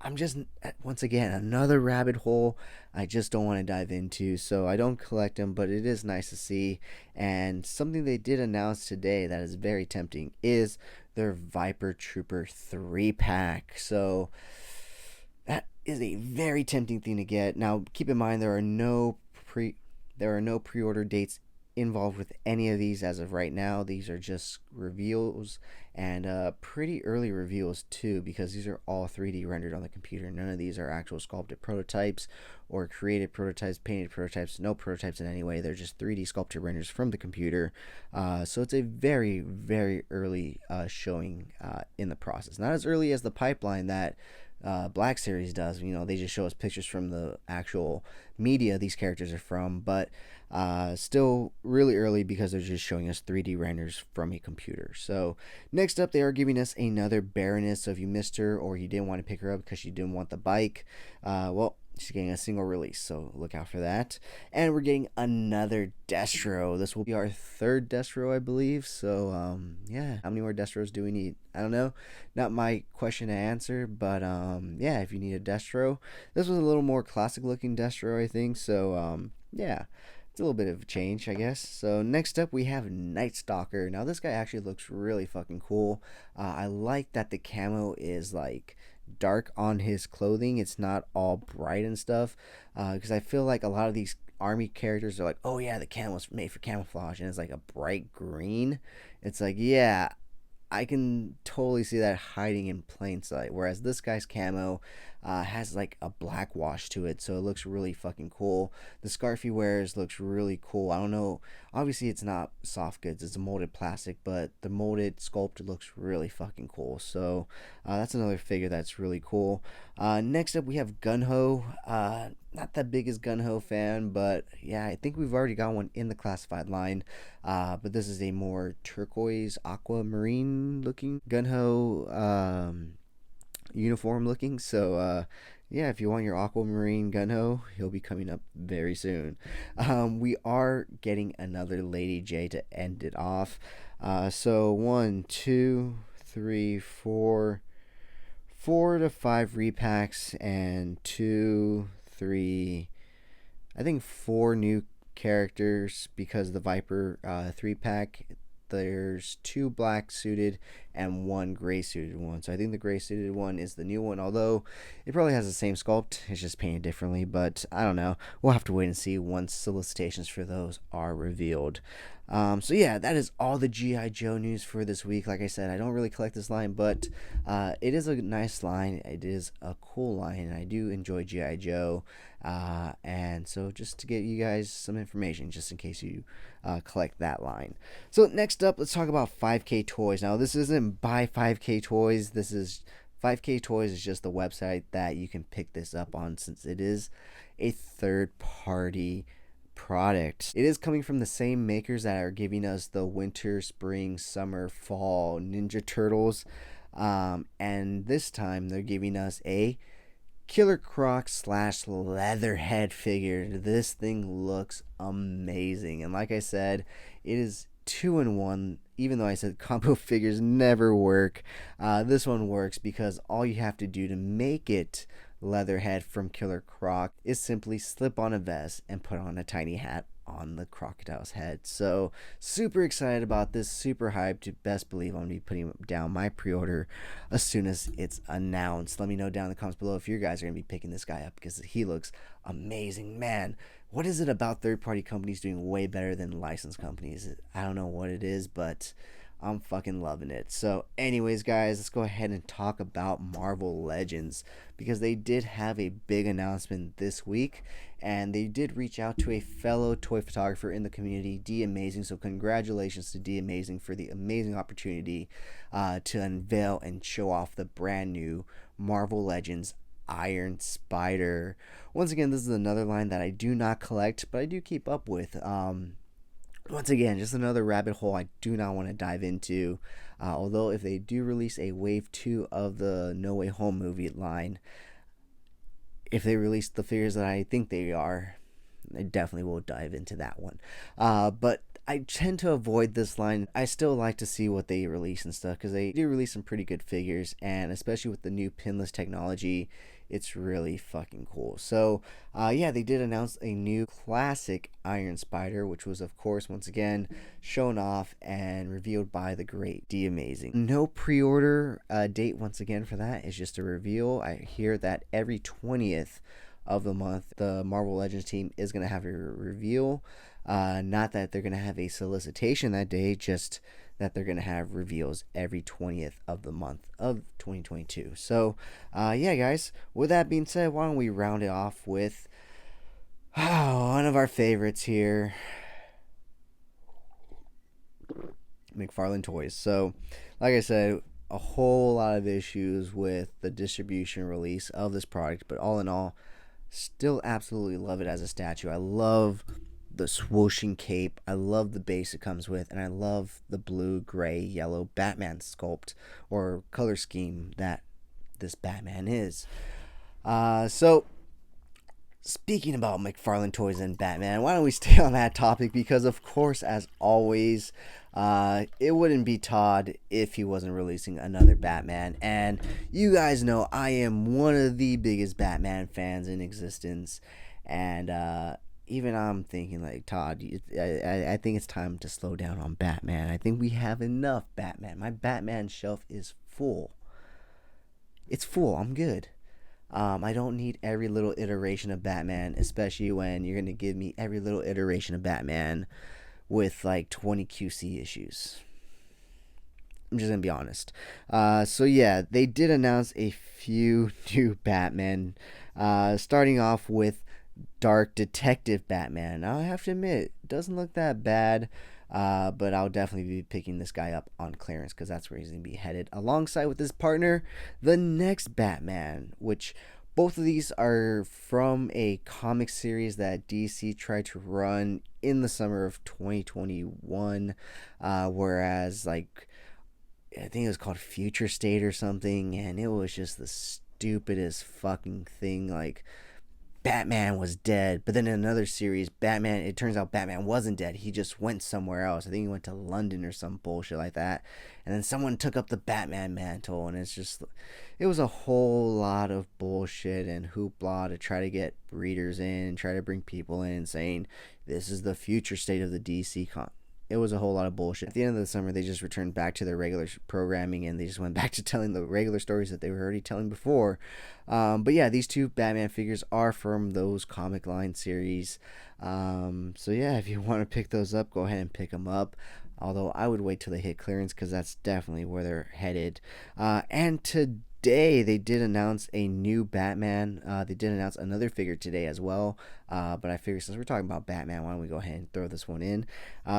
I'm just, once again, another rabbit hole I just don't want to dive into, so I don't collect them, but it is nice to see. And something they did announce today that is very tempting is their Viper Trooper 3-pack. So that is a very tempting thing to get. Now, keep in mind, there are no pre-order dates involved with any of these as of right now. These are just reveals, and pretty early reveals too, because these are all 3D rendered on the computer. None of these are actual sculpted prototypes or created prototypes, painted prototypes, no prototypes in any way. They're just 3D sculpted renders from the computer. So it's a very, very early showing in the process. Not as early as the pipeline that Black Series does. You know, they just show us pictures from the actual media these characters are from, but still really early because they're just showing us 3D renders from a computer. So next up, they are giving us another Baroness. So if you missed her or you didn't want to pick her up because you didn't want the bike, well, she's getting a single release, so look out for that. And we're getting another Destro. This will be our third Destro, I believe. So yeah, how many more Destros do we need? I don't know, not my question to answer, but yeah, if you need a Destro, this was a little more classic looking Destro, I think. So yeah, it's a little bit of a change, I guess. So next up, we have Night Stalker. Now this guy actually looks really fucking cool. I like that the camo is like dark on his clothing. It's not all bright and stuff, because I feel like a lot of these army characters are like, oh yeah, the camo's made for camouflage, and it's like a bright green. It's like, yeah, I can totally see that hiding in plain sight, whereas this guy's camo has like a black wash to it, so it looks really fucking cool. The scarf he wears looks really cool. I don't know, obviously it's not soft goods, it's a molded plastic, but the molded sculpt looks really fucking cool. So that's another figure that's really cool. Next up, we have Gun-Ho. Not that big as Gun-Ho fan, but yeah, I think we've already got one in the classified line. But this is a more turquoise aquamarine looking Gun-Ho uniform looking. So yeah, if you want your aquamarine Gun-Ho, he'll be coming up very soon. We are getting another Lady J to end it off. So 1, 2, 3, 4, 4 to 5 repacks and 2, 3, I think 4 new characters because the Viper 3-pack. There's 2 black suited and 1 gray suited one. So I think the gray suited one is the new one, although it probably has the same sculpt. It's just painted differently, but I don't know. We'll have to wait and see once solicitations for those are revealed. So yeah, that is all the G.I. Joe news for this week. Like I said, I don't really collect this line, but it is a nice line. It is a cool line, and I do enjoy G.I. Joe. And so just to get you guys some information, just in case you collect that line. So next up, let's talk about 5K Toys. Now, this isn't by 5K Toys. This is 5K Toys is just the website that you can pick this up on, since it is a third-party product. It is coming from the same makers that are giving us the winter, spring, summer, fall Ninja Turtles. And this time they're giving us a Killer Croc / Leatherhead figure. This thing looks amazing. And like I said, it is 2-in-1. Even though I said combo figures never work, this one works because all you have to do to make it Leatherhead from Killer Croc is simply slip on a vest and put on a tiny hat on the crocodile's head. So super excited about this, super hyped. Best believe I'm going to be putting down my pre-order as soon as it's announced. Let me know down in the comments below if you guys are going to be picking this guy up, because he looks amazing. Man, what is it about third-party companies doing way better than licensed companies? I don't know what it is, but I'm fucking loving it. So anyways, guys, let's go ahead and talk about Marvel Legends, because they did have a big announcement this week, and they did reach out to a fellow toy photographer in the community, D Amazing. So congratulations to D Amazing for the amazing opportunity to unveil and show off the brand new Marvel Legends Iron Spider. Once again, this is another line that I do not collect, but I do keep up with. Once again, just another rabbit hole I do not want to dive into. Although if they do release a wave 2 of the No Way Home movie line, if they release the figures that I think they are, I definitely will dive into that one. But I tend to avoid this line. I still like to see what they release and stuff, because they do release some pretty good figures, and especially with the new pinless technology, it's really fucking cool. So yeah, they did announce a new classic Iron Spider, which was of course once again shown off and revealed by the great D Amazing. No pre-order date once again for that. It's just a reveal. I hear that every 20th of the month the Marvel Legends team is going to have a reveal. Not that they're going to have a solicitation that day, just that they're going to have reveals every 20th of the month of 2022. So, yeah, guys, with that being said, why don't we round it off with one of our favorites here, Mcfarland Toys. So, like I said, a whole lot of issues with the distribution release of this product, but all in all, still absolutely love it as a statue. I love the swooshing cape, I love the base it comes with, and I love the blue, gray, yellow Batman sculpt or color scheme that this Batman is. So speaking about Mcfarland Toys and Batman, why don't we stay on that topic, because of course, as always, it wouldn't be Todd if he wasn't releasing another Batman. And you guys know I am one of the biggest Batman fans in existence, and even I'm thinking, like, Todd, I think it's time to slow down on Batman. I think we have enough Batman. My Batman shelf is full. It's full. I'm good. I don't need every little iteration of Batman, especially when you're going to give me every little iteration of Batman with, like, 20 QC issues. I'm just going to be honest. So, yeah, they did announce a few new Batman, starting off with Dark Detective Batman. Now, I have to admit, it doesn't look that bad, but I'll definitely be picking this guy up on clearance, because that's where he's going to be headed, alongside with his partner, the next Batman, which both of these are from a comic series that DC tried to run in the summer of 2021, whereas, like, I think it was called Future State or something, and it was just the stupidest fucking thing. Like, Batman was dead. But then in another series, it turns out Batman wasn't dead. He just went somewhere else. I think he went to London or some bullshit like that. And then someone took up the Batman mantle, and it was a whole lot of bullshit and hoopla to try to get readers in, try to bring people in saying this is the future state of the DC It was a whole lot of bullshit. At the end of the summer, they just returned back to their regular programming, and they just went back to telling the regular stories that they were already telling before. But yeah, these two Batman figures are from those comic line series. So yeah, if you want to pick those up, go ahead and pick them up. Although I would wait till they hit clearance, because that's definitely where they're headed. And today they did announce a new Batman. They did announce another figure today as well. But I figured since we're talking about Batman, why don't we go ahead and throw this one in?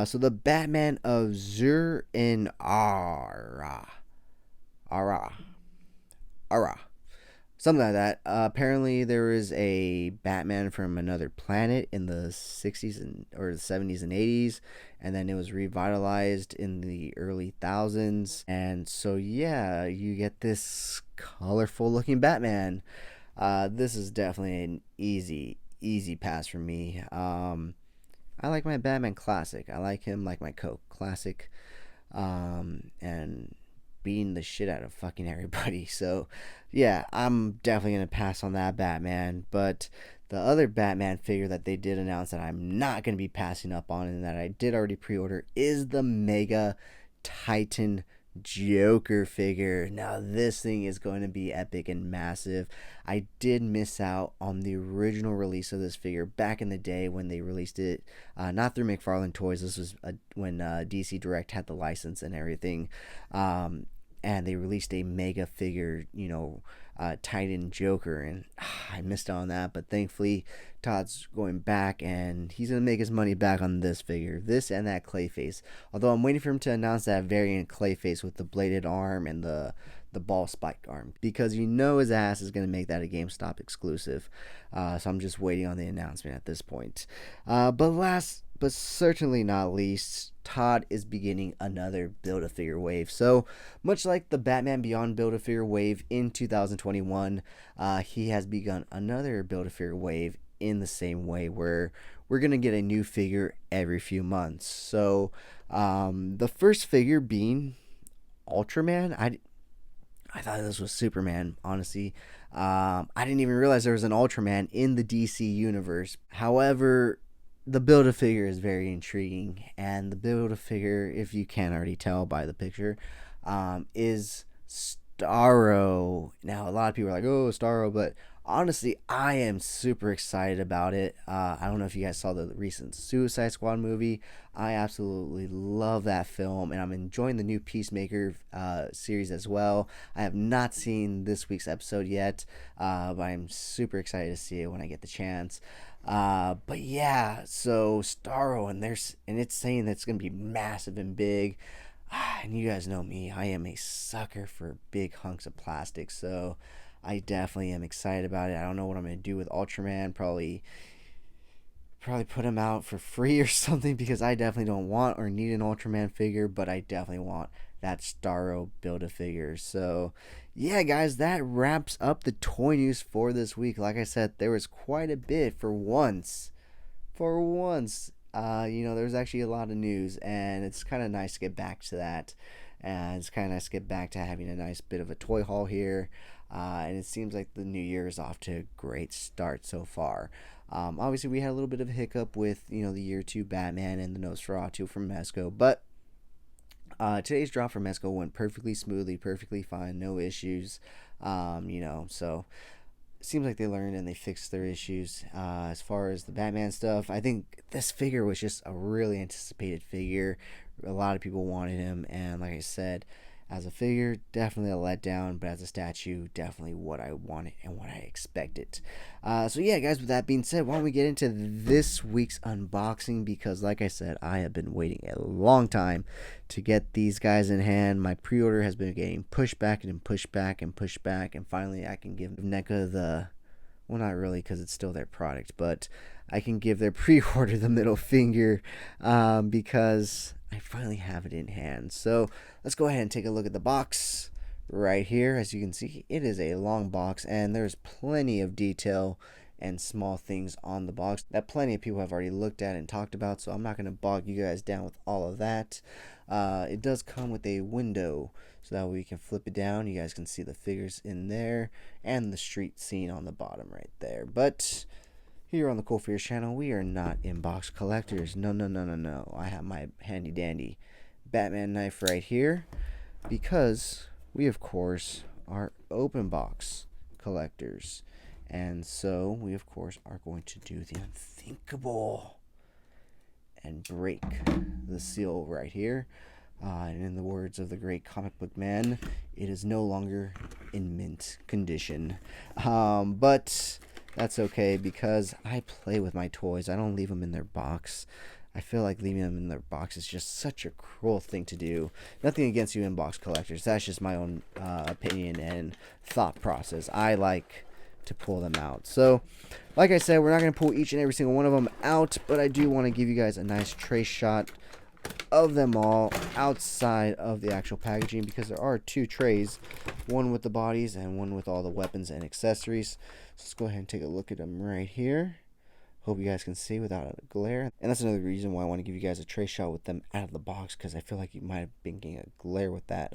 So the Batman of Zur-En-Arrah. Something like that. Apparently there is a Batman from another planet in the 60s or the 70s and 80s, and then it was revitalized in the early thousands. And so yeah, you get this colorful looking Batman. This is definitely an easy pass for me. I like my Batman classic. I like him like my Coke classic. And beating the shit out of fucking everybody. So yeah, I'm definitely gonna pass on that Batman. But the other Batman figure that they did announce that I'm not gonna be passing up on, and that I did already pre-order, is the Mega Titan Joker figure. Now this thing is going to be epic and massive. I did miss out on the original release of this figure back in the day when they released it, not through Mcfarland Toys. This was when DC Direct had the license and everything. And they released a mega figure, Titan Joker, and I missed out on that. But thankfully, Todd's going back, and he's going to make his money back on this figure, this and that Clayface. Although I'm waiting for him to announce that variant Clayface with the bladed arm and the ball spike arm, because his ass is going to make that a GameStop exclusive. So I'm just waiting on the announcement at this point. But last but certainly not least, Todd is beginning another Build-A-Figure wave. So much like the Batman Beyond Build-A-Figure wave in 2021, he has begun another Build-A-Figure wave in the same way, where we're going to get a new figure every few months. So the first figure being Ultraman. I thought this was Superman, honestly. I didn't even realize there was an Ultraman in the DC universe. However, the Build-A-Figure is very intriguing, and the Build-A-Figure, if you can't already tell by the picture, is Starro. Now, a lot of people are like, oh, Starro, but honestly, I am super excited about it. I don't know if you guys saw the recent Suicide Squad movie. I absolutely love that film, and I'm enjoying the new Peacemaker series as well. I have not seen this week's episode yet, but I'm super excited to see it when I get the chance. But yeah, so Starro, and it's saying that it's gonna be massive and big. And you guys know me, I am a sucker for big hunks of plastic, so I definitely am excited about it. I don't know what I'm gonna do with Ultraman. Probably put him out for free or something, because I definitely don't want or need an Ultraman figure, but I definitely want that Starro Build-A-Figure. So yeah, guys, that wraps up the toy news for this week. Like I said, there was quite a bit for once. There's actually a lot of news, and it's kind of nice to get back to that. And it's kind of nice to get back to having a nice bit of a toy haul here. And it seems like the new year is off to a great start so far. Obviously, we had a little bit of a hiccup with, the Year 2 Batman and the Nosferatu from Mezco, but today's drop from Mezco went perfectly smoothly, perfectly fine, no issues. So it seems like they learned and they fixed their issues. As far as the Batman stuff, I think this figure was just a really anticipated figure. A lot of people wanted him, and like I said, as a figure, definitely a letdown, but as a statue, definitely what I wanted and what I expected. So yeah, guys, with that being said, why don't we get into this week's unboxing, because like I said, I have been waiting a long time to get these guys in hand. My pre-order has been getting pushed back and pushed back and pushed back, and finally I can give Neca well, not really, because it's still their product, but I can give their pre-order the middle finger, because I finally have it in hand. So let's go ahead and take a look at the box right here. As you can see, it is a long box, and there's plenty of detail and small things on the box that plenty of people have already looked at and talked about, so I'm not going to bog you guys down with all of that. It does come with a window, so that way you can flip it down. You guys can see the figures in there and the street scene on the bottom right there. But here on the CoolFigurez channel, we are not in-box collectors. No, no, no, no, no. I have my handy-dandy Batman knife right here because we, of course, are open box collectors. And so we, of course, are going to do the unthinkable and break the seal right here. And in the words of the great comic book man, it is no longer in mint condition. But that's okay because I play with my toys. I don't leave them in their box. I feel like leaving them in their box is just such a cruel thing to do. Nothing against you in-box collectors. That's just my own opinion and thought process. I like to pull them out. So, like I said, we're not going to pull each and every single one of them out, but I do want to give you guys a nice trace shot of them all outside of the actual packaging, because there are two trays, one with the bodies and one with all the weapons and accessories. So let's go ahead and take a look at them right here. Hope you guys can see without a glare. And that's another reason why I want to give you guys a trace shot with them out of the box, because I feel like you might have been getting a glare with that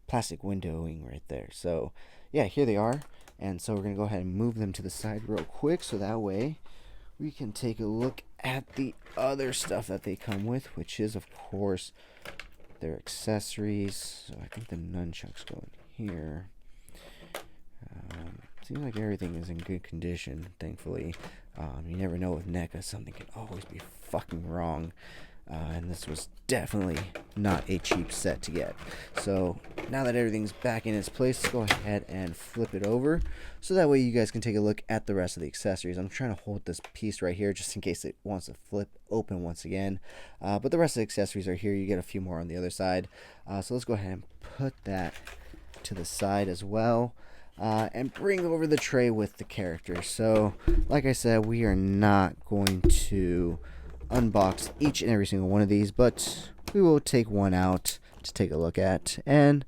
plastic windowing right there. So yeah, here they are. And so we're going to go ahead and move them to the side real quick, so that way we can take a look at the other stuff that they come with, which is, of course, their accessories. So I think the nunchucks go in here. Seems like everything is in good condition, thankfully. You never know with Neca, something can always be fucking wrong. And this was definitely not a cheap set to get. So now that everything's back in its place, let's go ahead and flip it over, so that way you guys can take a look at the rest of the accessories. I'm trying to hold this piece right here just in case it wants to flip open once again. But the rest of the accessories are here. You get a few more on the other side. So let's go ahead and put that to the side as well. And bring over the tray with the characters. So, like I said, we are not going to unbox each and every single one of these, but we will take one out to take a look at. And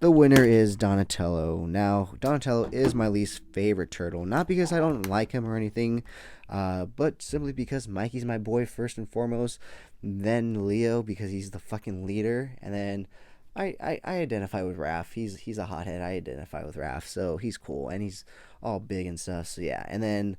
the winner is Donatello. Now, Donatello is my least favorite turtle, not because I don't like him or anything, but simply because Mikey's my boy first and foremost, then Leo because he's the fucking leader, and then I identify with Raph. He's a hothead. I identify with Raph, so he's cool, and he's all big and stuff, so yeah. And then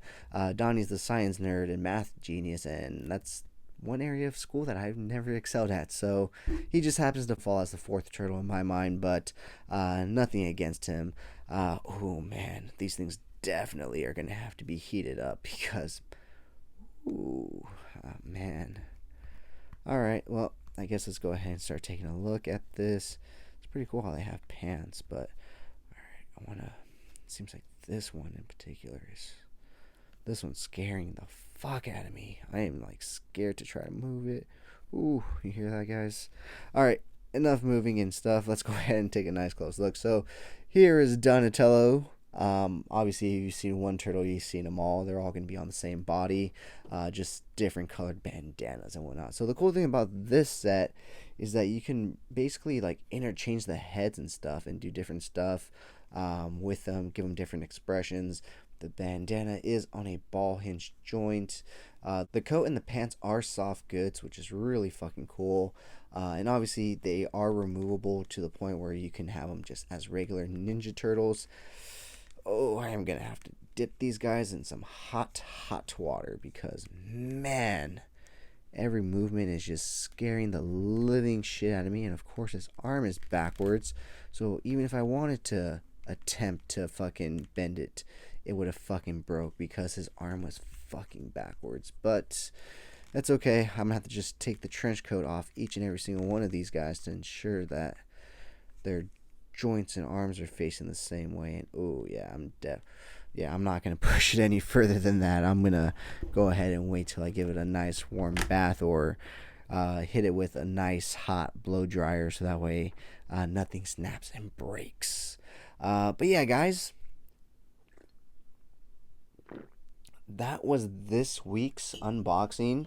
Donnie's the science nerd and math genius, and that's one area of school that I've never excelled at, so he just happens to fall as the fourth turtle in my mind, but nothing against him. Oh man, these things definitely are gonna have to be heated up, because ooh, man. Alright, well, I guess let's go ahead and start taking a look at this. It's pretty cool how they have pants, but alright, it seems like this one in particular this one's scaring the fuck out of me. I am like scared to try to move it. Ooh, you hear that, guys? Alright, enough moving and stuff. Let's go ahead and take a nice close look. So here is Donatello. Obviously, if you've seen one turtle, you've seen them all. They're all going to be on the same body, just different colored bandanas and whatnot. So the cool thing about this set is that you can basically like interchange the heads and stuff and do different stuff with them, give them different expressions. The bandana is on a ball hinge joint. The coat and the pants are soft goods, which is really fucking cool. And obviously they are removable to the point where you can have them just as regular Ninja Turtles. Oh, I am going to have to dip these guys in some hot water, because, man, every movement is just scaring the living shit out of me. And, of course, his arm is backwards. So even if I wanted to attempt to fucking bend it, it would have fucking broke because his arm was fucking backwards. But that's okay. I'm going to have to just take the trench coat off each and every single one of these guys to ensure that they're joints and arms are facing the same way. And oh yeah, I'm not gonna push it any further than that. I'm gonna go ahead and wait till I give it a nice warm bath, or hit it with a nice hot blow dryer, so that way nothing snaps and breaks. But yeah, guys, that was this week's unboxing,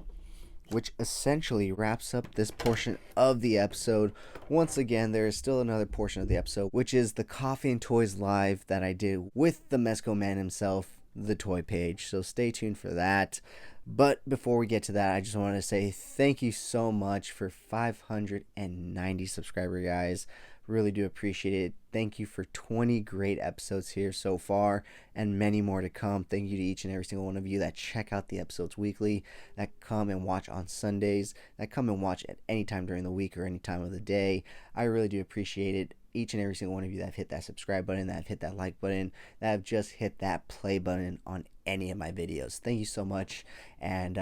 which essentially wraps up this portion of the episode. Once again, there is still another portion of the episode, which is the Coffee and Toys live that I did with the Mezco man himself, the toy page. So stay tuned for that. But before we get to that, I just want to say thank you so much for 590 subscriber guys. Really do appreciate it. Thank you for 20 great episodes here so far and many more to come. Thank you to each and every single one of you that check out the episodes weekly, that come and watch on Sundays, that come and watch at any time during the week or any time of the day. I really do appreciate it. Each and every single one of you that have hit that subscribe button, that have hit that like button, that have just hit that play button on any of my videos. Thank you so much. And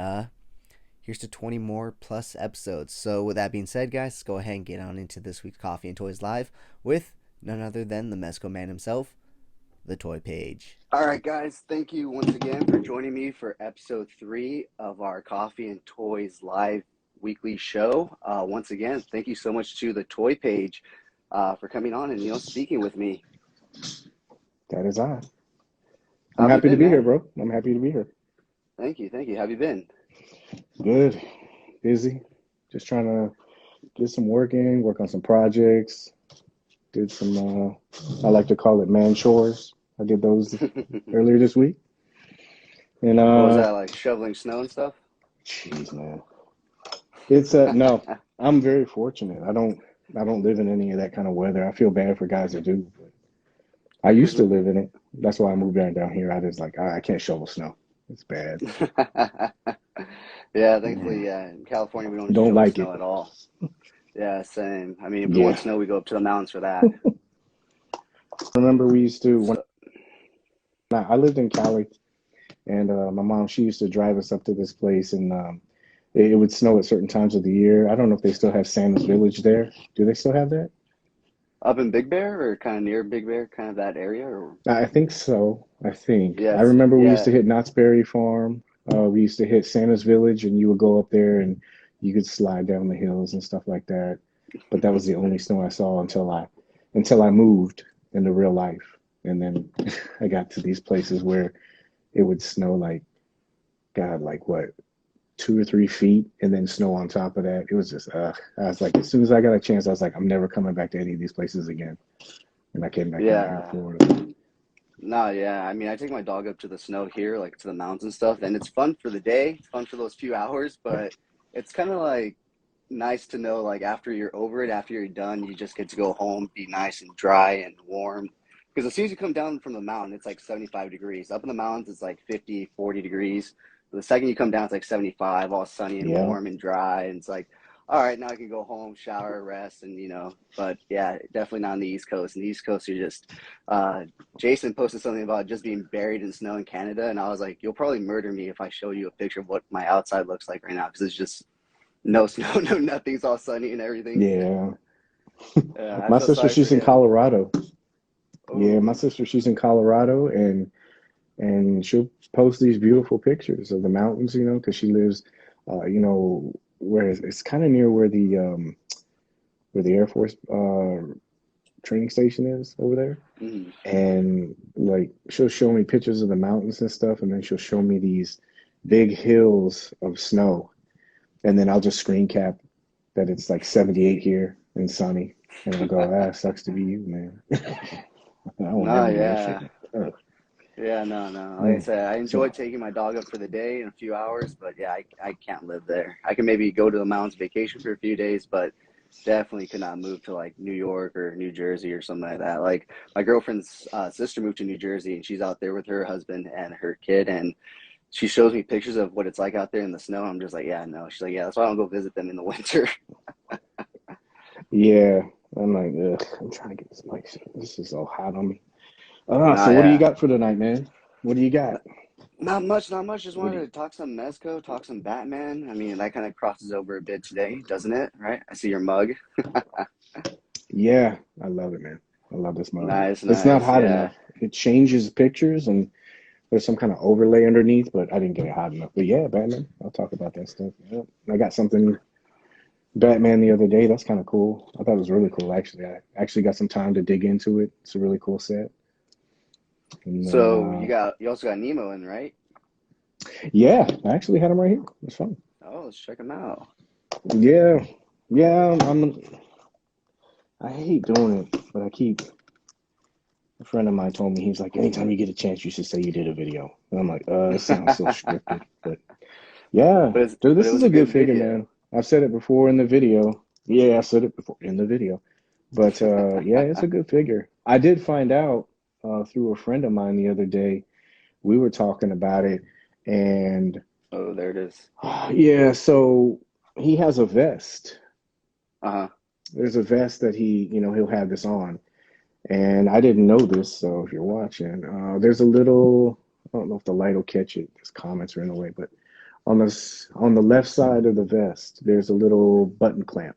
here's to 20 more plus episodes. So with that being said, guys, let's go ahead and get on into this week's Coffee and Toys Live with none other than the Mezco man himself, the Toy Page. All right, guys, thank you once again for joining me for episode 3 of our Coffee and Toys Live weekly show. Once again, thank you so much to the Toy Page for coming on and speaking with me. That is I. I'm happy to be here, bro. I'm happy to be here. Thank you. How have you been? Good. Busy. Just trying to get some work in, work on some projects. Did some, I like to call it man chores. I did those earlier this week. And what was that, like shoveling snow and stuff? Jeez, man. It's no, I'm very fortunate. I don't live in any of that kind of weather. I feel bad for guys that do, but I used to live in it. That's why I moved down here. I just like I can't shovel snow. It's bad. Yeah, thankfully, in California we don't shovel like snow at all. Yeah, same. I mean, if we want snow, we go up to the mountains for that. Remember, we used to. I lived in Cali, and my mom, she used to drive us up to this place, and it would snow at certain times of the year. I don't know if they still have Santa's Village there. Do they still have that? Up in Big Bear or kind of near Big Bear, kind of that area? Or? I think so. Yes, I remember we used to hit Knott's Berry Farm. We used to hit Santa's Village, and you would go up there and you could slide down the hills and stuff like that. But that was the only snow I saw until I moved into real life. And then I got to these places where it would snow like, God, like what, 2 or 3 feet, and then snow on top of that. It was just, I was like, as soon as I got a chance, I was like, I'm never coming back to any of these places again. And I came back here to Florida. No, yeah. I mean, I take my dog up to the snow here, like to the mountains and stuff, and it's fun for the day. It's fun for those few hours, but it's kind of like nice to know, like after you're over it, after you're done, you just get to go home, be nice and dry and warm. Because as soon as you come down from the mountain, it's like 75 degrees. Up in the mountains, it's like 50, 40 degrees. The second you come down, it's like 75, all sunny and warm and dry. And it's like, all right, now I can go home, shower, rest, and, but yeah, definitely not on the East Coast. And the East Coast, you're just, Jason posted something about just being buried in snow in Canada. And I was like, you'll probably murder me if I show you a picture of what my outside looks like right now. Because it's just no snow, no nothing. It's all sunny and everything. Yeah. My sister, she's in Colorado. Ooh. Yeah, my sister, she's in Colorado, and she'll post these beautiful pictures of the mountains, because she lives, where it's kind of near where the Air Force training station is over there. Mm-hmm. And like she'll show me pictures of the mountains and stuff, and then she'll show me these big hills of snow, and then I'll just screen cap that it's like 78 here and sunny, and I'll go, sucks to be you, man. Yeah, no. Like I said, I enjoy taking my dog up for the day in a few hours, but yeah, I can't live there. I can maybe go to the mountains vacation for a few days, but definitely could not move to like New York or New Jersey or something like that. Like my girlfriend's sister moved to New Jersey, and she's out there with her husband and her kid, and she shows me pictures of what it's like out there in the snow. I'm just like, yeah, no. She's like, yeah, that's why I don't go visit them in the winter. Yeah, I'm like, I'm trying to get this mic. This is so hot on me. So what do you got for tonight, man? What do you got? Not much. Just wanted to talk some Mezco, talk some Batman. I mean, that kind of crosses over a bit today, doesn't it? Right? I see your mug. Yeah, I love it, man. I love this mug. Nice. It's not hot enough. It changes pictures, and there's some kind of overlay underneath, but I didn't get it hot enough. But yeah, Batman. I'll talk about that stuff. Yep. I got something Batman the other day. That's kind of cool. I thought it was really cool, actually. I actually got some time to dig into it. It's a really cool set. And, so you also got Nemo in, right? Yeah, I actually had him right here. It's fun. Oh, let's check him out. Yeah. I hate doing it, but I keep A friend of mine told me, he's like, anytime you get a chance, you should say you did a video. And I'm like, it sounds so scripted. But yeah, dude, but this it is was a a good good figure, video. man. I've said it before in the video. Yeah, I said it before in the video. But yeah, it's a good figure. I did find out through a friend of mine the other day. We were talking about it, and Oh, there it is. yeah, so he has a vest. Uh-huh. There's a vest that he'll have this on. And I didn't know this, so if you're watching, there's a little, I don't know if the light will catch it, because comments are in the way, but on the left side of the vest, there's a little button clamp.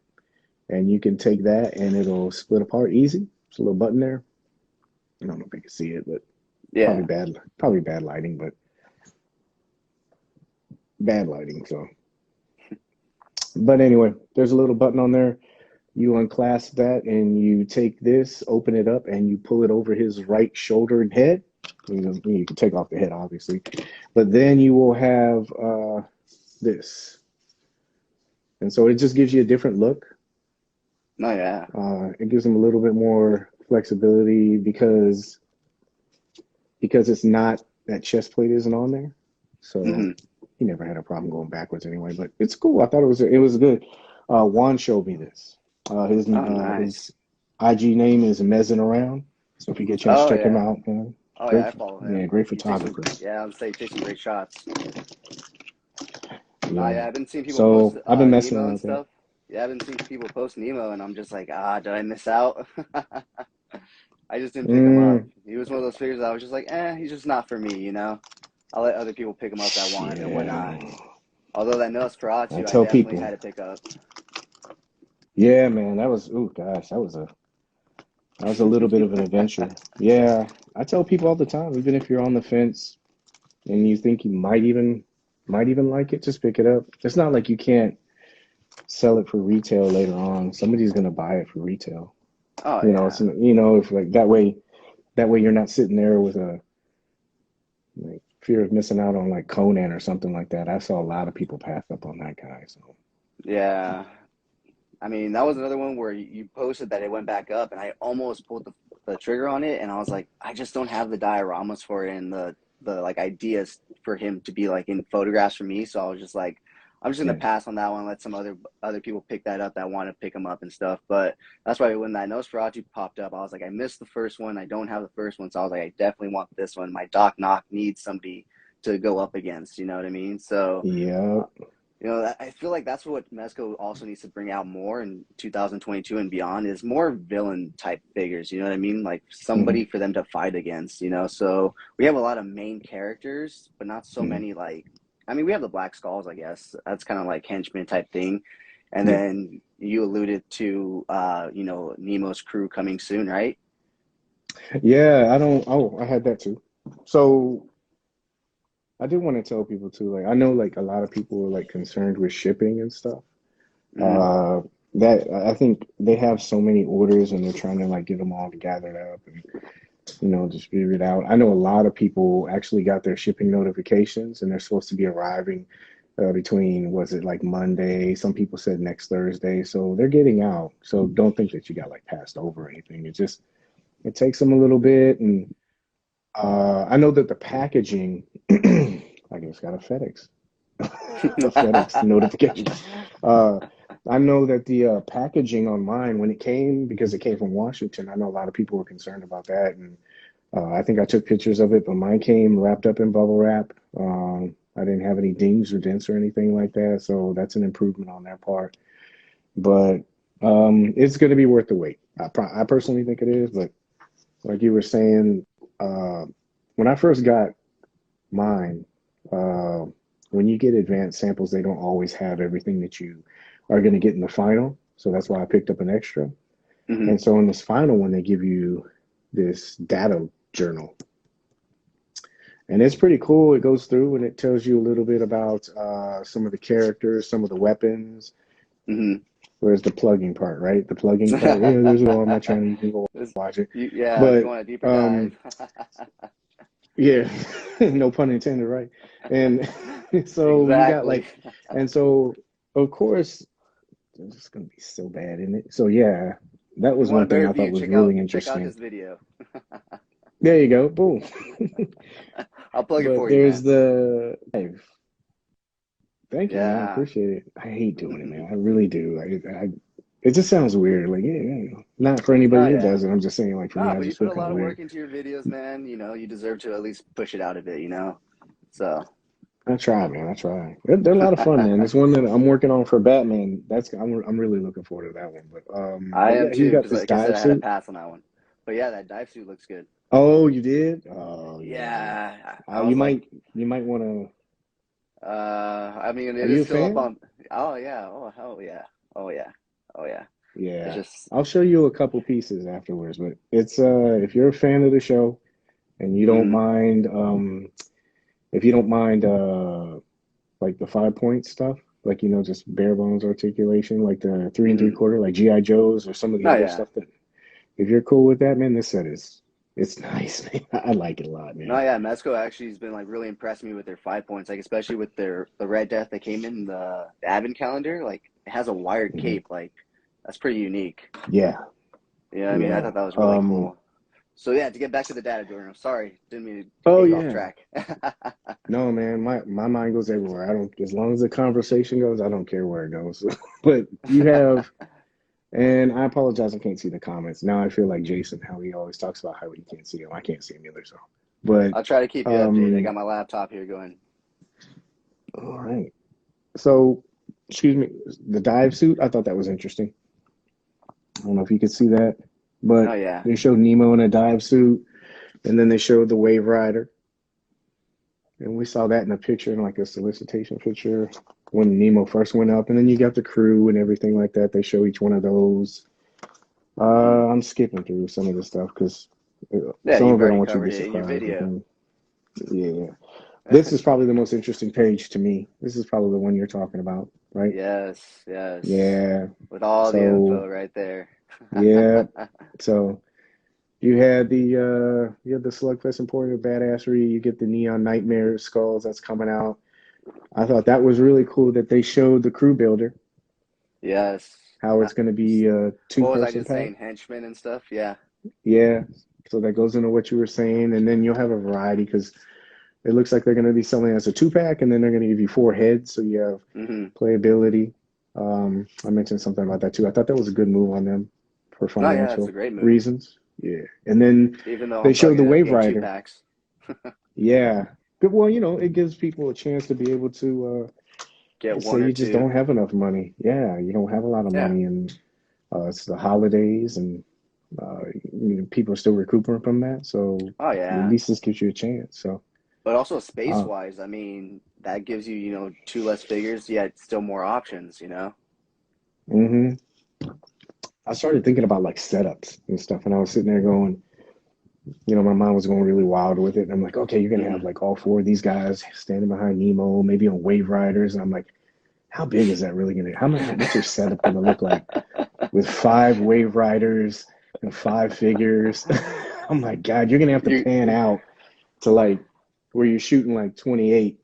And you can take that and it'll split apart easy. There's a little button there. I don't know if you can see it, but Yeah. probably bad lighting, but bad lighting. So, but anyway, there's a little button on there. You unclasp that and you take this, open it up, and you pull it over his right shoulder and head. You can take off the head, obviously, but then you will have this. And so it just gives you a different look. No, yeah. It gives him a little bit more flexibility because it's not, that chest plate isn't on there. So Hmm. he never had a problem going backwards anyway, but it's cool. I thought it was good. Juan showed me this. Oh, His nice. IG name is Mezzing Around. So if you get a chance to Oh, check him yeah. out, man, Oh, yeah, great, I follow yeah, him. great He takes some, photographer. yeah, I'd say he takes some great shots. Nah, Yeah. yeah, I've been seeing people post So I've been messing Nemo around and with that. stuff. Yeah, I've been seeing people post Nemo, and I'm just like, did I miss out? I just didn't pick him up. Mm, He was one of those figures that I was just like, he's just not for me, you know? I'll let other people pick him up that want it and whatnot. yeah. Although that I Nosferatu, I tell definitely people, had to pick up. yeah, man, oh gosh, that was a little bit of an adventure. Yeah, I tell people all the time, even if you're on the fence and you think you might even like it, just pick it up. It's not like you can't sell it for retail later on. Somebody's gonna buy it for retail. Oh, It's yeah. if like that way you're not sitting there with a like fear of missing out on like Conan or something like that. I saw a lot of people pass up on that guy. So Yeah. I mean, that was another one where you posted that it went back up, and I almost pulled the trigger on it, and I was like, I just don't have the dioramas for it and the like ideas for him to be like in photographs for me. So I was just like, I'm just gonna yeah, pass on that one, let some other people pick that up that want to pick them up and stuff. But that's why when that Nosferatu popped up, I was like, I missed the first one. I don't have the first one, so I was like, I definitely want this one. My Doc Knock needs somebody to go up against. You know what I mean? So. yeah, I feel like that's what Mezco also needs to bring out more in 2022 and beyond is more villain type figures. You know what I mean? Like hmm somebody for them to fight against. So we have a lot of main characters, but not so hmm many like. I mean, we have the Black Skulls, I guess. That's kind of like henchman type thing. And yeah, then you alluded to, Nemo's crew coming soon, right? yeah. I don't. Oh, I had that too. So I did want to tell people too. Like I know like a lot of people were like concerned with shipping and stuff. Mm-hmm. Uh, that I think they have so many orders and they're trying to like get them all gathered up and distribute it out. I know a lot of people actually got their shipping notifications and they're supposed to be arriving between, was it like Monday? Some people said next Thursday. So they're getting out. So don't think that you got like passed over or anything. It takes them a little bit. And I know that the packaging, I guess got a FedEx, a FedEx notification. Uh, I know that the packaging on mine, when it came, because it came from Washington, I know a lot of people were concerned about that. And I think I took pictures of it, but mine came wrapped up in bubble wrap. I didn't have any dings or dents or anything like that, so that's an improvement on their part. But it's going to be worth the wait. I personally think it is, but like you were saying, uh, when I first got mine, uh, when you get advanced samples, they don't always have everything that you are going to get in the final. So that's why I picked up an extra. Hmm. And so in this final one, they give you this data journal. And it's pretty cool. It goes through and it tells you a little bit about some of the characters, some of the weapons. Hmm. Where's the plugging part, right? The plugging part. Yeah, there's all. I'm not trying to. You can go watch it. Yeah, if you But want a deeper dive. yeah, no pun intended, right? And so you got Exactly. like, and so of course it's gonna be so bad, isn't it? So yeah, that If you was want a one thing better I thought view, was check out really check out interesting. his video. There you go. Boom. I'll plug it But for you, there's man. the thank you, man. I Yeah. appreciate it. I hate doing it, man. I really do. It just sounds weird. Like, yeah. Not for Oh anybody that yeah. does it. I'm just saying, like, for me, No, I but you just put feel a kind lot of of weird. work into your videos, man. You deserve to at least push it out a bit, So, I try, man. I try. They're a lot of fun, man. This one that I'm working on for Batman, I'm really looking forward to that one. I But am yeah, he's too, got because this like I said, dive I had a suit. pass on that one. But yeah, that dive suit looks good. Oh, you did? Oh yeah. Yeah, I You was like, might want to. I mean, Are it is you a still up fan? on. Oh yeah, oh hell yeah, oh yeah, oh yeah. It's Yeah. just, I'll show you a couple pieces afterwards, but it's if you're a fan of the show and you don't mm, mind if you don't mind like the 5 point stuff, like just bare bones articulation, like the three and three mm. quarter, like GI Joes or some of the Oh other yeah. stuff that if you're cool with that, man, this set is it's nice, man. I like it a lot, No, man. yeah, Mezco actually has been like really impressed me with their 5 points, like especially with the Red Death that came in the advent calendar. Like it has a wired Hmm. cape, like that's pretty unique. Yeah, Yeah, I mean, I yeah. thought that was really cool. So yeah, to get back to the data, Jordan. I'm sorry, didn't mean to Oh get you off yeah. track. No, man, my mind goes everywhere. I don't, as long as the conversation goes, I don't care where it goes. But you have, and I apologize, I can't see the comments. Now I feel like Jason, how he always talks about how he can't see him. I can't see him either, so. But I'll try to keep you updated. I um, got my laptop here going. all right. So, excuse me, the dive suit, I thought that was interesting. I don't know if you could see that, Oh but yeah. they showed Nemo in a dive suit, and then they showed the Wave Rider. And we saw that in a picture, in like a solicitation picture when Nemo first went up. And then you got the crew and everything like that. They show each one of those. Hmm. I'm skipping through some of this stuff because Yeah, some you've of it I already want you to covered be it in your surprised with. video. And yeah. This is probably the most interesting page to me. This is probably the one you're talking about, right? Yes, yes. Yeah. With all the So, info right there. yeah. So you had the Slugfest Emporium of Badassery. You get the Neon Nightmare skulls that's coming out. I thought that was really cool that they showed the crew builder, Yes. how it's going to be a two What was I person just pack. saying? Henchmen and stuff? Yeah. Yeah. So that goes into what you were saying. And then you'll have a variety because it looks like they're going to be selling as a two pack and then they're going to give you four heads. So you have Hmm. playability. I mentioned something about that too. I thought that was a good move on them for Oh yeah, that's a financial great move. reasons. Yeah. And then Even though they I'm probably showed the gonna end up Wave getting two Rider. packs. Yeah. Good. Well, it gives people a chance to be able to Get say one or you just two. don't have enough money. Yeah, you don't have a lot of Yeah. money, and it's the holidays, and people are still recuperating from that. So Oh at yeah. least this gives you a chance. So, But also space uh, wise, I mean, that gives you, two less figures, yet still more options. hmm I started thinking about like setups and stuff, and I was sitting there going, my mind was going really wild with it. And I'm like, okay, you're gonna have Hmm. like all four of these guys standing behind Nemo, maybe on Wave Riders, and I'm like, how big is that really gonna? What's your setup gonna look like with five Wave Riders and five figures? Oh my God, you're gonna have to You pan out to like where you're shooting like 28,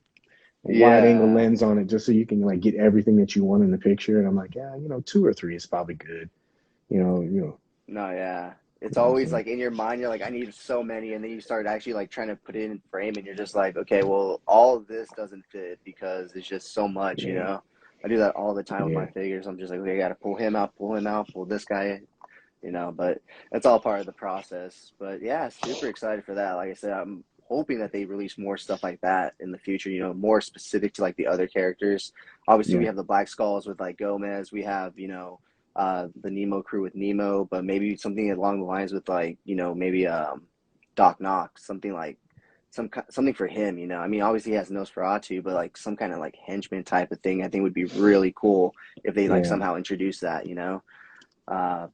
a wide angle yeah. lens on it just so you can like get everything that you want in the picture. And I'm like, yeah, two or three is probably good. No, yeah. It's You know what I'm always saying? like in your mind, you're like, I need so many, and then you start actually like trying to put it in frame, and you're just like, okay, well, all of this doesn't fit because it's just so much. Yeah, I do that all the time with my yeah, figures. I'm just like, okay, I gotta pull him out, pull this guy, but it's all part of the process. But yeah, super excited for that. Like I said, I'm hoping that they release more stuff like that in the future, more specific to like the other characters. Obviously, we yeah, have the Black Skulls with like Gomez, we have, the Nemo crew with Nemo, but maybe something along the lines with like, maybe Doc Knock, something like something for him. I mean, obviously he has Nosferatu, but like some kind of like henchman type of thing, I think would be really cool if they like yeah. somehow introduce that.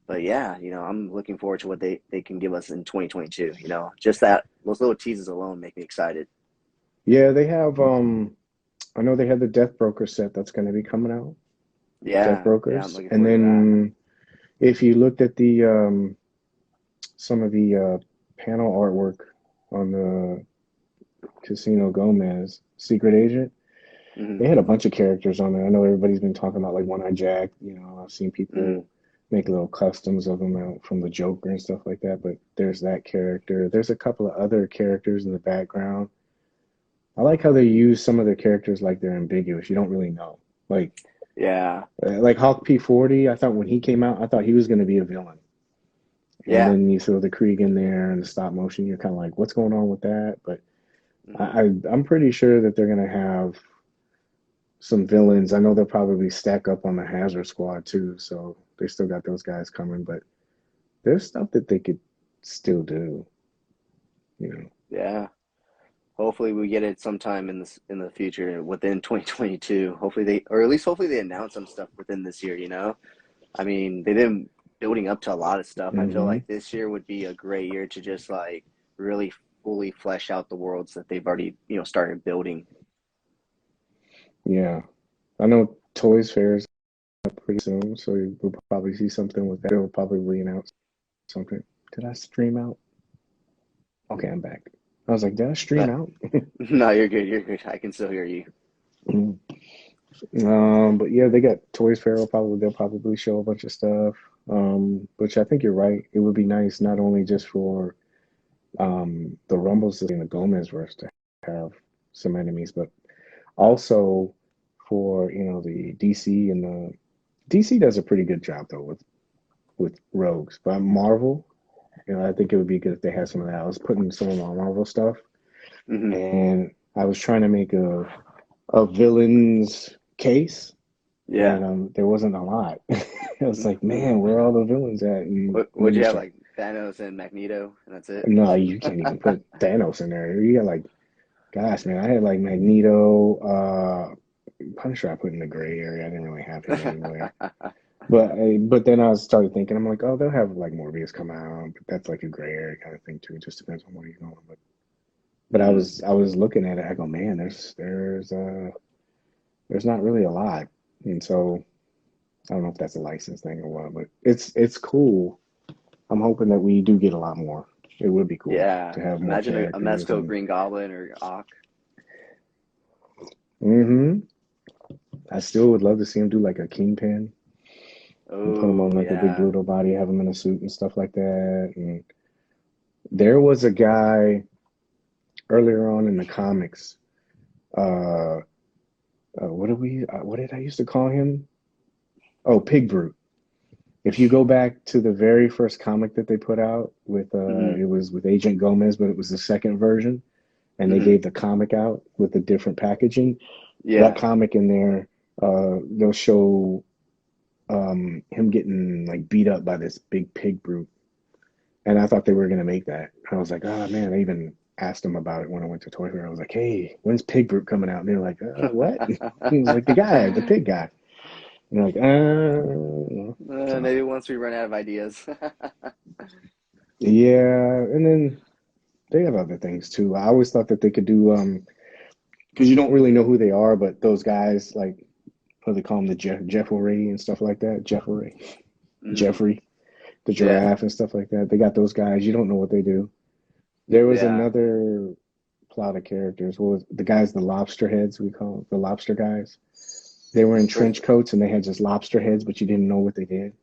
But yeah, I'm looking forward to what they can give us in 2022. Just that those little teases alone make me excited. Yeah, they have I know they have the Death Broker set that's gonna be coming out. Death Yeah, yeah, I'm Brokers. looking And forward to that. then if you looked at the some of the panel artwork on the Casino Gomez Secret Agent, Hmm. they had a bunch of characters on there. I know everybody's been talking about like One Eye Jack. I've seen Hmm. people make little customs of them out from the Joker and stuff like that. But there's that character. There's a couple of other characters in the background. I like how they use some of their characters like they're ambiguous. You don't really know. Yeah. Like Hawk P40, I thought when he came out, I thought he was going to be a villain. And Yeah. then you throw the Krieg in there and the stop motion, you're kind of like, what's going on with that? But I'm pretty sure that they're going to have some villains. I know they'll probably stack up on the Hazard Squad too, so they still got those guys coming. But there's stuff that they could still do, you know. Yeah. Hopefully we get it sometime in the future within 2022. Hopefully they announce some stuff within this year, you know? I mean, they've been building up to a lot of stuff. I feel Hmm. like this year would be a great year to just like really fully flesh out the worlds that they've already, started building. Yeah, I know Toys Fair is up pretty soon, so we'll probably see something with that. They'll probably announce something. Did I stream out? Okay, I'm back. I was like, did I stream But out? no, you're good. You're good. I can still hear you. But yeah, they got Toys Fair. They'll probably show a bunch of stuff. Which I think you're right. It would be nice not only just for the Rumbles and the Gomez verse to have some enemies, but also for the DC and the DC does a pretty good job though with rogues. But Marvel, I think it would be good if they had some of that. I was putting some of my Marvel stuff, Hmm. and I was trying to make a villain's case, Yeah. and there wasn't a lot. I was like, man, where are all the villains at? And What let would me you have check. like Thanos and Magneto, and that's it? No, you can't even put Thanos in there. You got like, gosh, man, I had like Magneto, Punisher. I put in the gray area. I didn't really have him anyway. But then I started thinking, I'm like, oh, they'll have like Morbius come out, but that's like a gray area kind of thing too. It just depends on where you're going. But Hmm. I was looking at it. I go, man, there's not really a lot, and so I don't know if that's a license thing or what, but it's cool. I'm hoping that we do get a lot more. It would be cool Yeah. to have more Imagine a characters Mezco and Green Goblin or Ock. hmm I still would love to see him do like a Kingpin and put him on Oh like a big yeah. brutal body, have him in a suit and stuff like that. And there was a guy earlier on in the comics. Uh, what did I used to call him? Oh, Pig Brute. If you go back to the very first comic that they put out with Hmm. it was with Agent Gomez, but it was the second version, and they Hmm. gave the comic out with the different packaging. That Yeah. comic in there, they'll show him getting like beat up by this big pig brute, and I thought they were gonna make that. I was like, oh man, I even asked them about it when I went to Toy Fair. I was like, hey, when's Pig Brute coming out? And they're like, what? He was like, the pig guy. And they're like, so Maybe once we run out of ideas. yeah, and then they have other things too. I always thought that they could do because you don't really know who they are, but those guys like what do they call them, the Jeffrey and stuff like that. Hmm. Jeffrey, the Yeah. giraffe and stuff like that. They got those guys. You don't know what they do. There was Yeah. another plot of characters. What was the guys? The lobster heads we call them, the lobster guys. They were in Where's trench coats and they had just lobster heads, but you didn't know what they did.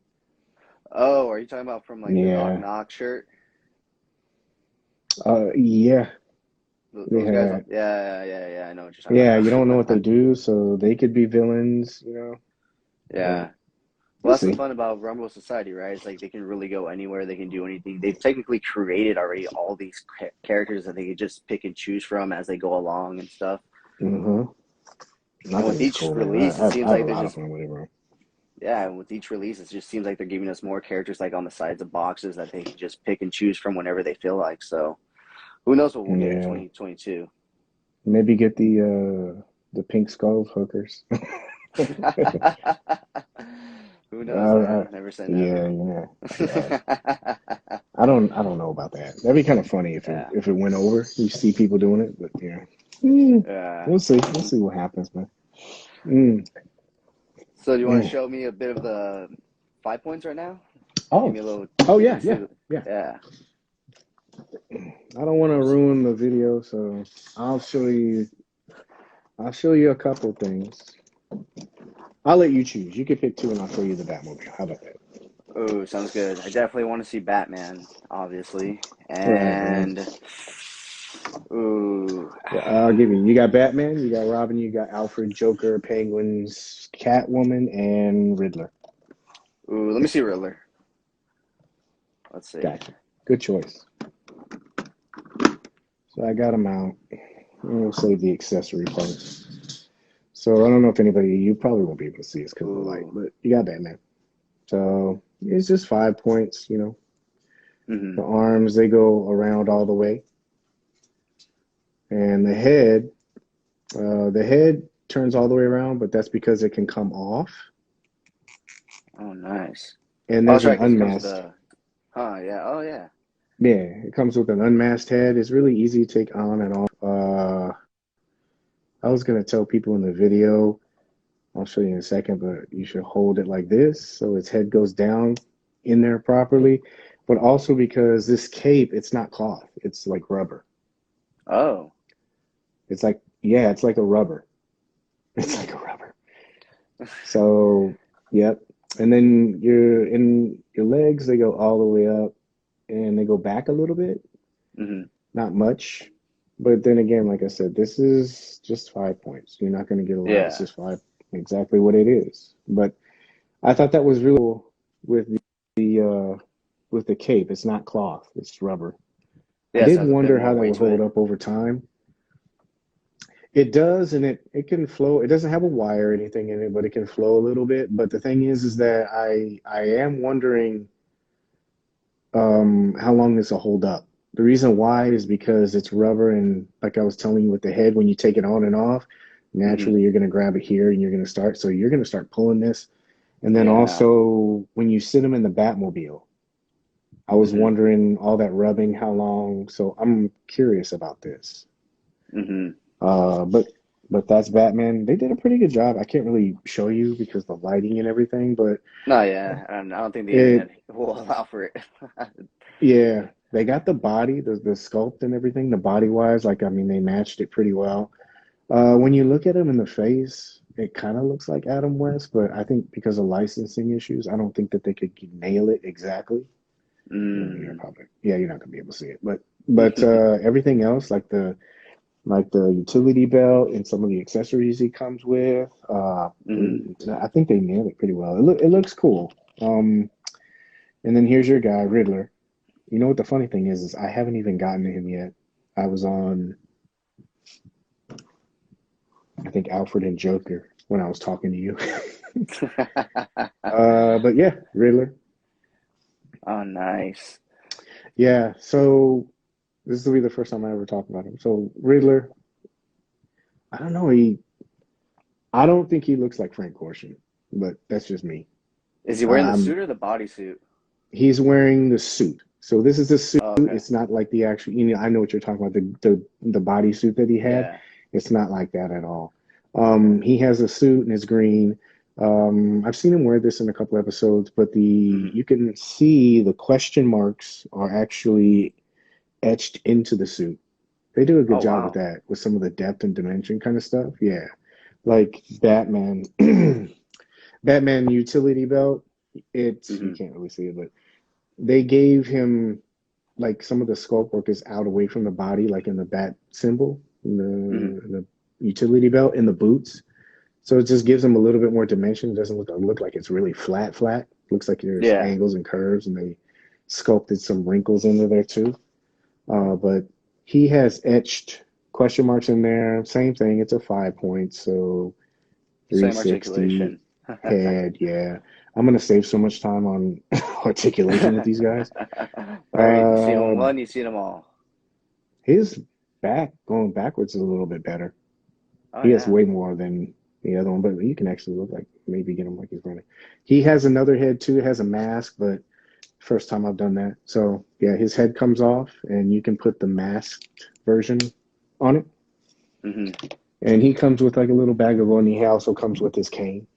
Oh, are you talking about from like the Knock Yeah, Knock shirt? yeah. They Those guys? had Yeah. I know what you're yeah. You don't talking know what they about. do, so they could be villains, But Yeah. Well, we'll that's the see. fun about Rumble Society, right? It's like they can really go anywhere. They can do anything. They've technically created already all these characters that they could just pick and choose from as they go along and stuff. Hmm. I And with think it's each cool, man. release, it I seems have a like they're lot of just fun with it, bro. yeah. And with each release, it just seems like they're giving us more characters like on the sides of boxes that they can just pick and choose from whenever they feel like. So who knows what we'll get in Yeah, 2022. maybe get the pink skull hookers. Who Uh, knows, uh, man? Never say yeah, never. yeah, yeah. I don't know about that. That'd be kind of funny Yeah. if it went over. You see people doing it, but yeah. Mm, Yeah. we'll see. We'll see what happens, man. Mm, So do you want to mm. show me a bit of the 5 points right now? Give Oh, me a little oh peek yeah, and see. yeah, yeah. Yeah. I don't want to ruin the video, so I'll show you. I'll show you a couple things. I'll let you choose. You can pick two, and I'll show you the Batmobile. How about that? Ooh, sounds good. I definitely want to see Batman, obviously. Right, right. And ooh, Yeah, I'll give you. You got Batman, you got Robin, you got Alfred, Joker, Penguins, Catwoman, and Riddler. let me see Riddler. Let's see. Gotcha. Good choice. So I got them out. We'll save the accessory parts. So I don't know if anybody, you probably won't be able to see this because of the light, Ooh. but you got Batman. So it's just 5 points, you know. Mm-hmm. The arms, they go around all the way. And the head turns all the way around, but that's because it can come off. Oh, nice. And Oh, there's that's right, an because it comes with unmasked. a. Huh? Yeah. Oh, yeah. Yeah, it comes with an unmasked head. It's really easy to take on and off. I was gonna tell people in the video, I'll show you in a second, but you should hold it like this so its head goes down in there properly. But also because this cape, it's not cloth, it's like rubber. Oh. It's like, yeah, it's like a rubber. It's like a rubber. So, yep. And then your legs, they go all the way up and they go back a little bit. Mm-hmm. Not much. But then again, like I said, this is just 5 points. You're not going to get a lot. It's Yeah. just five, exactly what it is. But I thought that was really cool with the with the cape. It's not cloth, it's rubber. I Yeah. So did it has a bit wonder more how that weight would to hold it. up over time. It does, and it can flow. It doesn't have a wire or anything in it, but it can flow a little bit. But the thing is that I am wondering how long this will hold up. The reason why is because it's rubber, and like I was telling you with the head, when you take it on and off, Mm-hmm. naturally you're going to grab it here and you're going to start. So you're going to start pulling this. And then Yeah. also when you sit them in the Batmobile, I was Mm-hmm. wondering all that rubbing, how long. So I'm curious about this. Mm-hmm. Uh, but but that's Batman. They did a pretty good job. I can't really show you because the lighting and everything, but No, yeah. And I don't think the it internet will allow for it. yeah, they got the body, the sculpt and everything, the body wise. Like I mean, they matched it pretty well. When you look at him in the face, it kind of looks like Adam West, but I think because of licensing issues, I don't think that they could nail it exactly. You're Mm. probably yeah, you're not gonna be able to see it, but everything else like the utility belt and some of the accessories he comes with, Mm-hmm. I think they nailed it pretty well. It looks cool. Um, and then here's your guy Riddler. You know what the funny thing is I haven't even gotten to him yet. I was on I think Alfred and Joker when I was talking to you. But yeah, Riddler. Oh, nice. Yeah, so this will be the first time I ever talk about him. So Riddler, I don't know. I don't think he looks like Frank Gorshin, but that's just me. Is he wearing the Um, suit or the bodysuit? he's wearing the suit. So this is the suit. Oh, okay. It's not like the actual. You know, I know what you're talking about. The body suit that he had. Yeah. It's not like that at all. Okay. He has a suit and it's green. I've seen him wear this in a couple episodes, but the Mm-hmm. you can see the question marks are actually etched into the suit. They do a good Oh, job with wow. that, with some of the depth and dimension kind of stuff. Yeah, like Batman, Batman utility belt. It's you Mm-hmm. can't really see it, but they gave him like some of the sculpt work is out away from the body, like in the bat symbol, in Mm-hmm. the utility belt, in the boots. So it just gives him a little bit more dimension. It doesn't look like it's really flat. Looks like there's Yeah. angles and curves, and they sculpted some wrinkles into there too. But he has etched question marks in there. Same thing. It's a 5 points, so Same 360 articulation. head. Yeah, I'm gonna save so much time on articulation with these guys. All right, you seen them Uh, one, you seen them all. his back going backwards is a little bit better. Oh He has yeah. way more than the other one, but you can actually look like maybe get him like he's running. He has another head too. It has a mask, but first time I've done that. So yeah, his head comes off, and you can put the masked version on it. Mm-hmm. And he comes with like a little bag of money. He also comes with his cane.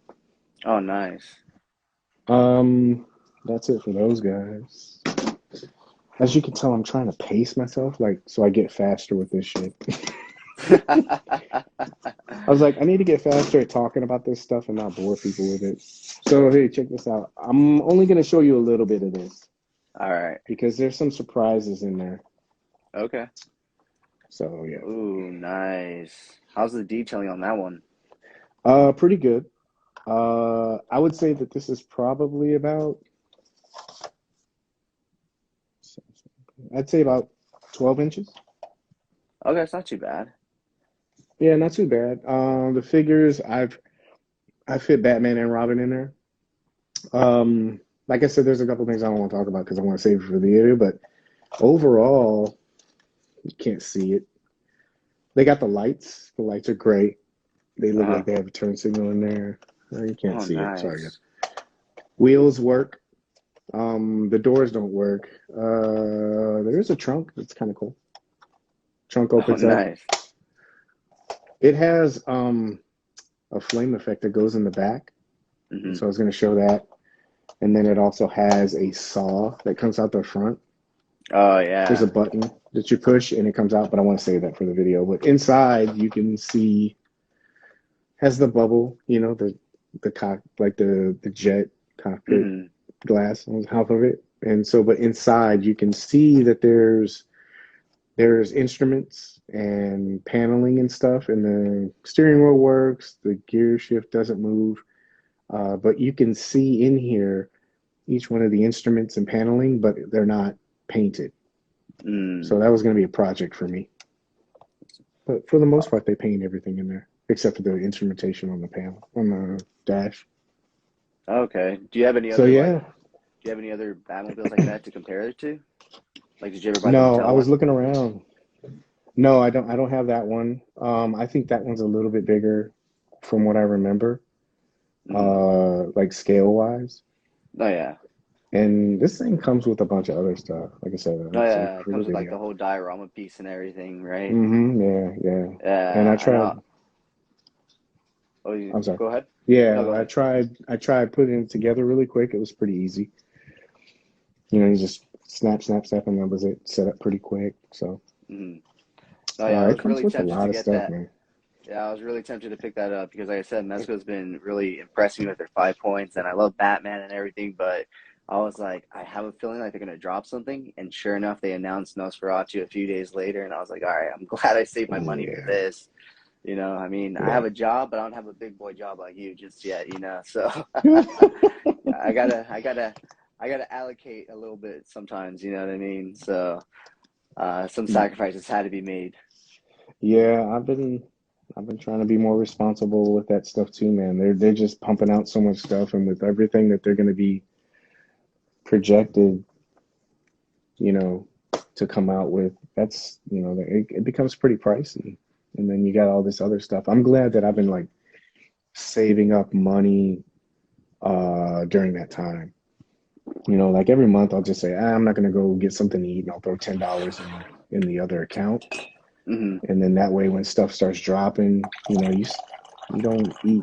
Oh nice. That's it for those guys. As you can tell, I'm trying to pace myself, like so I get faster with this shit. I was like, I need to get faster at talking about this stuff and not bore people with it. So, hey, check this out. I'm only going to show you a little bit of this All right. because there's some surprises in there. Okay. So, yeah. Ooh, nice. How's the detailing on that one? Pretty good. I would say that this is probably about, I'd say about 12 inches. Okay, it's not too bad. Yeah, not too bad. The figures, I fit Batman and Robin in there. Like I said, there's a couple things I don't want to talk about because I want to save it for the video, but overall, you can't see it. They got the lights. The lights are great. They look Uh-huh. like they have a turn signal in there. You can't Oh, see it. Sorry, guys. nice. Wheels work. The doors don't work. There's a trunk. That's kind of cool. Trunk Oh, opens up. nice. It has a flame effect that goes in the back. Hmm. So I was going to show that. And then it also has a saw that comes out the front. Oh, There's a yeah. button that you push and it comes out, but I want to save that for the video. But inside you can see has the bubble, the cock like the jet cockpit Hmm. glass on top of it. And so but inside you can see that there's instruments and paneling and stuff, and the steering wheel works, the gear shift doesn't move. But you can see in here each one of the instruments and paneling, but they're not painted. Mm. So that was going to be a project for me. But for the most part, they paint everything in there except for the instrumentation on the panel, on the dash. Okay. Do you have any So other like? yeah, Do you have any other Batmobiles like that to compare it to? Like, did you ever buy the no, Mattel I was one? looking around. No, I don't. I don't have that one. I think that one's a little bit bigger, from what I remember, Hmm. like scale wise. Oh yeah. And this thing comes with a bunch of other stuff. Like I said, Oh I'll save yeah. it It for the comes with like the video. whole diorama piece and everything, right? Yeah, yeah. And I Yeah. I tried. know. Oh, you I'm sorry. go ahead. No, Yeah, go I ahead. tried. I tried putting it together really quick. It was pretty easy. You just snap, snap, snap, and that was it. Set up pretty quick. So Hmm. Oh yeah. I it was comes really with a tempted to lot of get stuff, that. man. Yeah, I was really tempted to pick that up because, like I said, Mezco's been really impressing me with their 5 points, and I love Batman and everything. But I was like, I have a feeling like they're gonna drop something, and sure enough, they announced Nosferatu a few days later, and I was like, all right, I'm glad I saved my money for Yeah, this. I mean, I yeah. have a job, but I don't have a big boy job like you just yet. So I gotta, I gotta, I gotta allocate a little bit sometimes. You know what I mean? So some sacrifices had to be made. Yeah, I've been trying to be more responsible with that stuff too, man. They're just pumping out so much stuff, and with everything that they're going to be projected, you know, to come out with, that's, it becomes pretty pricey. And then you got all this other stuff. I'm glad that I've been like saving up money during that time. Like every month I'll just say, I'm not going to go get something to eat, and I'll throw $10 in the other account. Hmm. And then that way when stuff starts dropping, you don't eat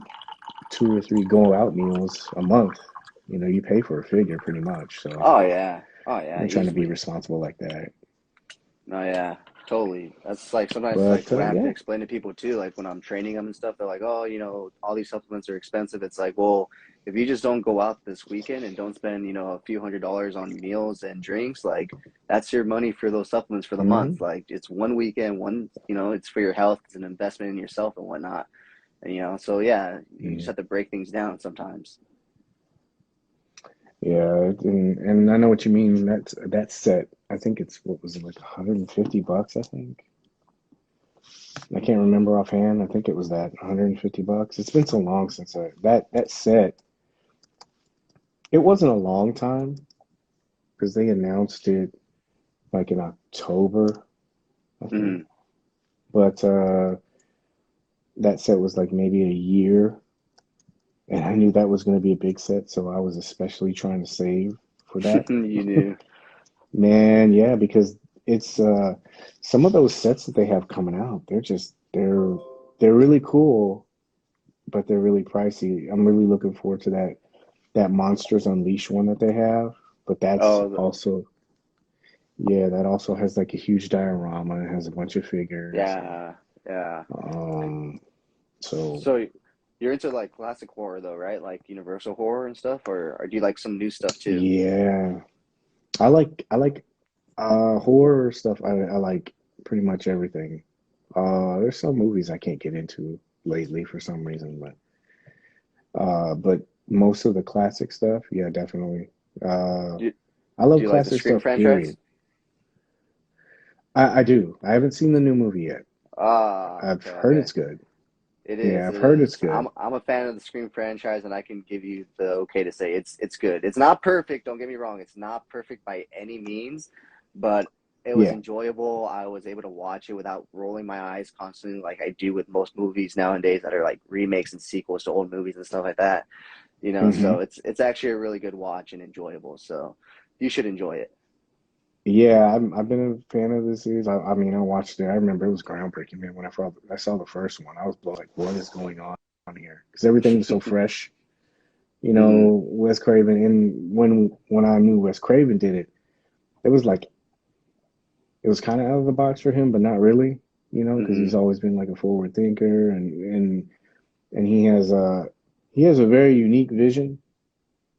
two or three go out meals a month. You pay for a figure pretty much. So Oh yeah, I'm trying to be easily. responsible like that. Oh yeah, totally. That's like sometimes like But what I have to yeah. explain to people too. Like when I'm training them and stuff, they're like, "Oh, all these supplements are expensive." It's like, well, if you just don't go out this weekend and don't spend, a few $100s on meals and drinks, like that's your money for those supplements for the hmm month. Like it's one weekend, it's for your health, it's an investment in yourself and whatnot. So yeah, you just Yeah. have to break things down sometimes. Yeah, and I know what you mean. That set. I think it's what was it like $150, I think. I can't remember offhand. I think it was that $150. It's been so long since that set. It wasn't a long time because they announced it like in October, I think. Hmm. But that set was like maybe a year, and I knew that was going to be a big set, so I was especially trying to save for that. You knew. Man, yeah, because it's some of those sets that they have coming out, they're really cool, but they're really pricey. I'm really looking forward to that Monsters Unleashed one that they have, but that's Oh, also yeah, that also has like a huge diorama. It has a bunch of figures and yeah. Yeah. Um, so So you're into like classic horror though, right? Like Universal horror and stuff, or do you like some new stuff too? yeah, I like horror stuff. I like pretty much everything. There's some movies I can't get into lately for some reason, but most of the classic stuff, yeah, definitely. Uh, Do I do love you like the classic Scream stuff, franchise? period. I do. I haven't seen the new movie yet. Ah, I've okay, heard okay. it's good. It Yeah, is. I've It heard it's is. good. I'm a fan of the Scream franchise, and I can give you the okay to say it's good. It's not perfect. Don't get me wrong. It's not perfect by any means, but it was Yeah. enjoyable. I was able to watch it without rolling my eyes constantly, like I do with most movies nowadays that are like remakes and sequels to old movies and stuff like that. hmm So it's actually a really good watch and enjoyable. So you should enjoy it. Yeah, I've been a fan of this series. I mean, I watched it. I remember it was groundbreaking, man. When I saw the first one, I was blown like, what is going on here? Because everything was so fresh. Hmm. Wes Craven, and when I knew Wes Craven did it, it was like it was kind of out of the box for him, but not really, because Hmm. he's always been like a forward thinker, and he has a very unique vision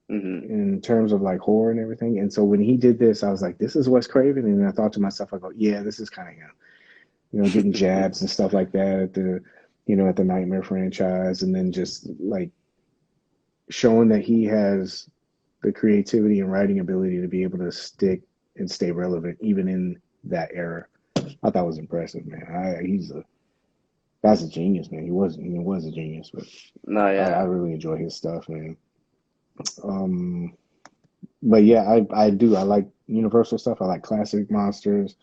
Hmm. in terms of like horror and everything. And so when he did this, I was like, this is Wes Craven, and I thought to myself, I go, yeah, this is kind of him, getting jabs and stuff like that at the Nightmare franchise, and then just like showing that he has the creativity and writing ability to be able to stick and stay relevant even in that era. I thought was impressive, man. That's a genius, man. He was a genius, but No, I yeah. really enjoy his stuff, man. Um, but yeah, I do. I like Universal stuff. I like classic monsters.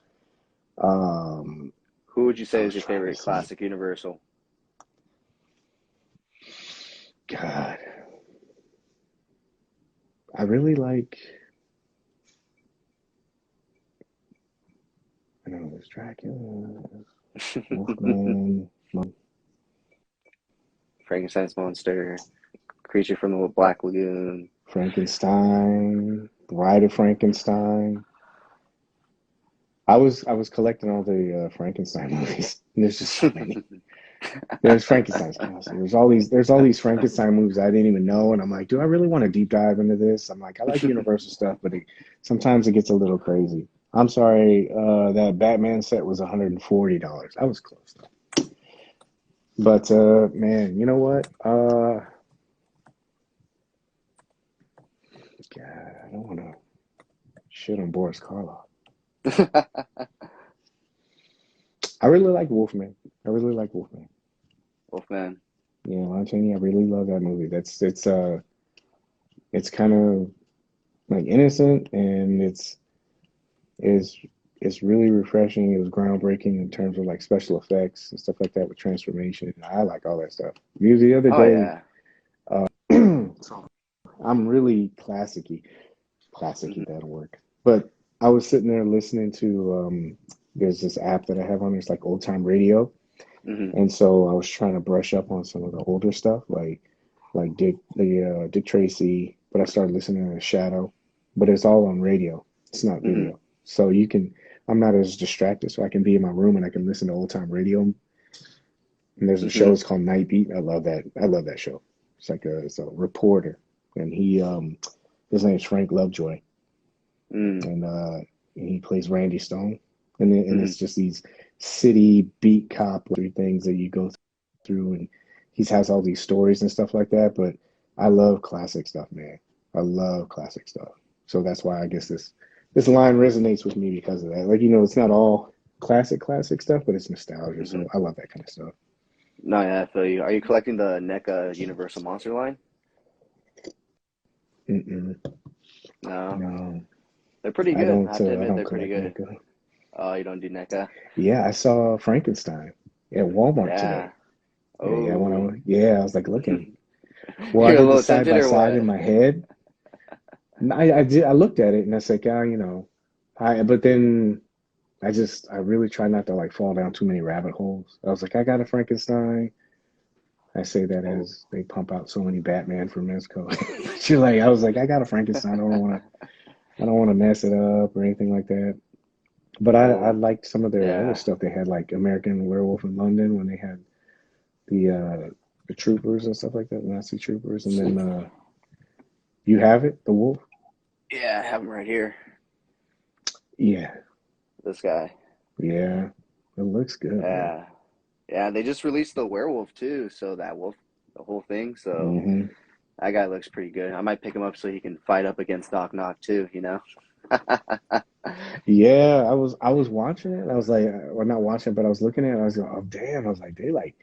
Um, Who would you I say is was your trying to favorite see. classic Universal? God, I really like. I know there's Dracula, Wolfman, Frankenstein's monster, creature from the Black Lagoon. Frankenstein, Bride of Frankenstein. I was collecting all the Frankenstein movies. There's just so many. There's Frankenstein's Castle. There's all these Frankenstein movies I didn't even know, and I'm like, do I really want to deep dive into this? I'm like, I like Universal stuff, but sometimes it gets a little crazy. I'm sorry, that Batman set was $140. I was close though. But man, you know what? God, I don't want to shit on Boris Karloff. I really like Wolfman. I really like Wolfman. Wolfman. Yeah, Lon Chaney, I really love that movie. It's kind of like innocent, and it's it's really refreshing. It was groundbreaking in terms of like special effects and stuff like that with transformation. I like all that stuff. The other Oh day, yeah. uh, I'm really classicy, Hmm. that'll work. But I was sitting there listening to there's this app that I have on. It's like old time radio, Hmm. and so I was trying to brush up on some of the older stuff, like Dick Tracy. But I started listening to Shadow, but it's all on radio. It's not Hmm. video, so you can. I'm not as distracted, so I can be in my room and I can listen to old time radio. And there's a show. Hmm. It's called Night Beat. I love that. I love that show. It's a reporter, and his name's Frank Lovejoy, Hmm. and he plays Randy Stone, and Hmm. it's just these city beat cop things that you go through, and he has all these stories and stuff like that. But I love classic stuff, man. I love classic stuff. So that's why I guess this line resonates with me because of that. Like it's not all classic stuff, but it's nostalgia. Hmm. So I love that kind of stuff. No, yeah, I feel you. Are you collecting the NECA Universal Monster line? Mm-mm, No. no, They're pretty I good. I don't. have to I admit, don't they're pretty collect good. Neca. Oh, you don't do NECA? Yeah, I saw Frankenstein at Walmart Yeah. today. Yeah, Oh. I was like looking. Well, I You're a did the little side tempted by or side what? in my head. And I did. I looked at it and I said, But then I really try not to like fall down too many rabbit holes. I was like, I got a Frankenstein. I say that Oh. as they pump out so many Batman for Mezco. I was like, I got a Frankenstein. I don't want to mess it up or anything like that. But I Oh, liked some of their other yeah. stuff. They had like American Werewolf in London when they had the troopers and stuff like that, Nazi troopers, and then you have it, the wolf. Yeah, I have him right here. Yeah, This guy. yeah, it looks good, man. Yeah. Yeah, they just released the werewolf too, so that wolf, the whole thing. So Hmm. that guy looks pretty good. I might pick him up so he can fight up against Knock Knock too, you know? Yeah, I was watching it. I was like, well, not watching, but I was looking at it. I was like, oh damn! I was like, they like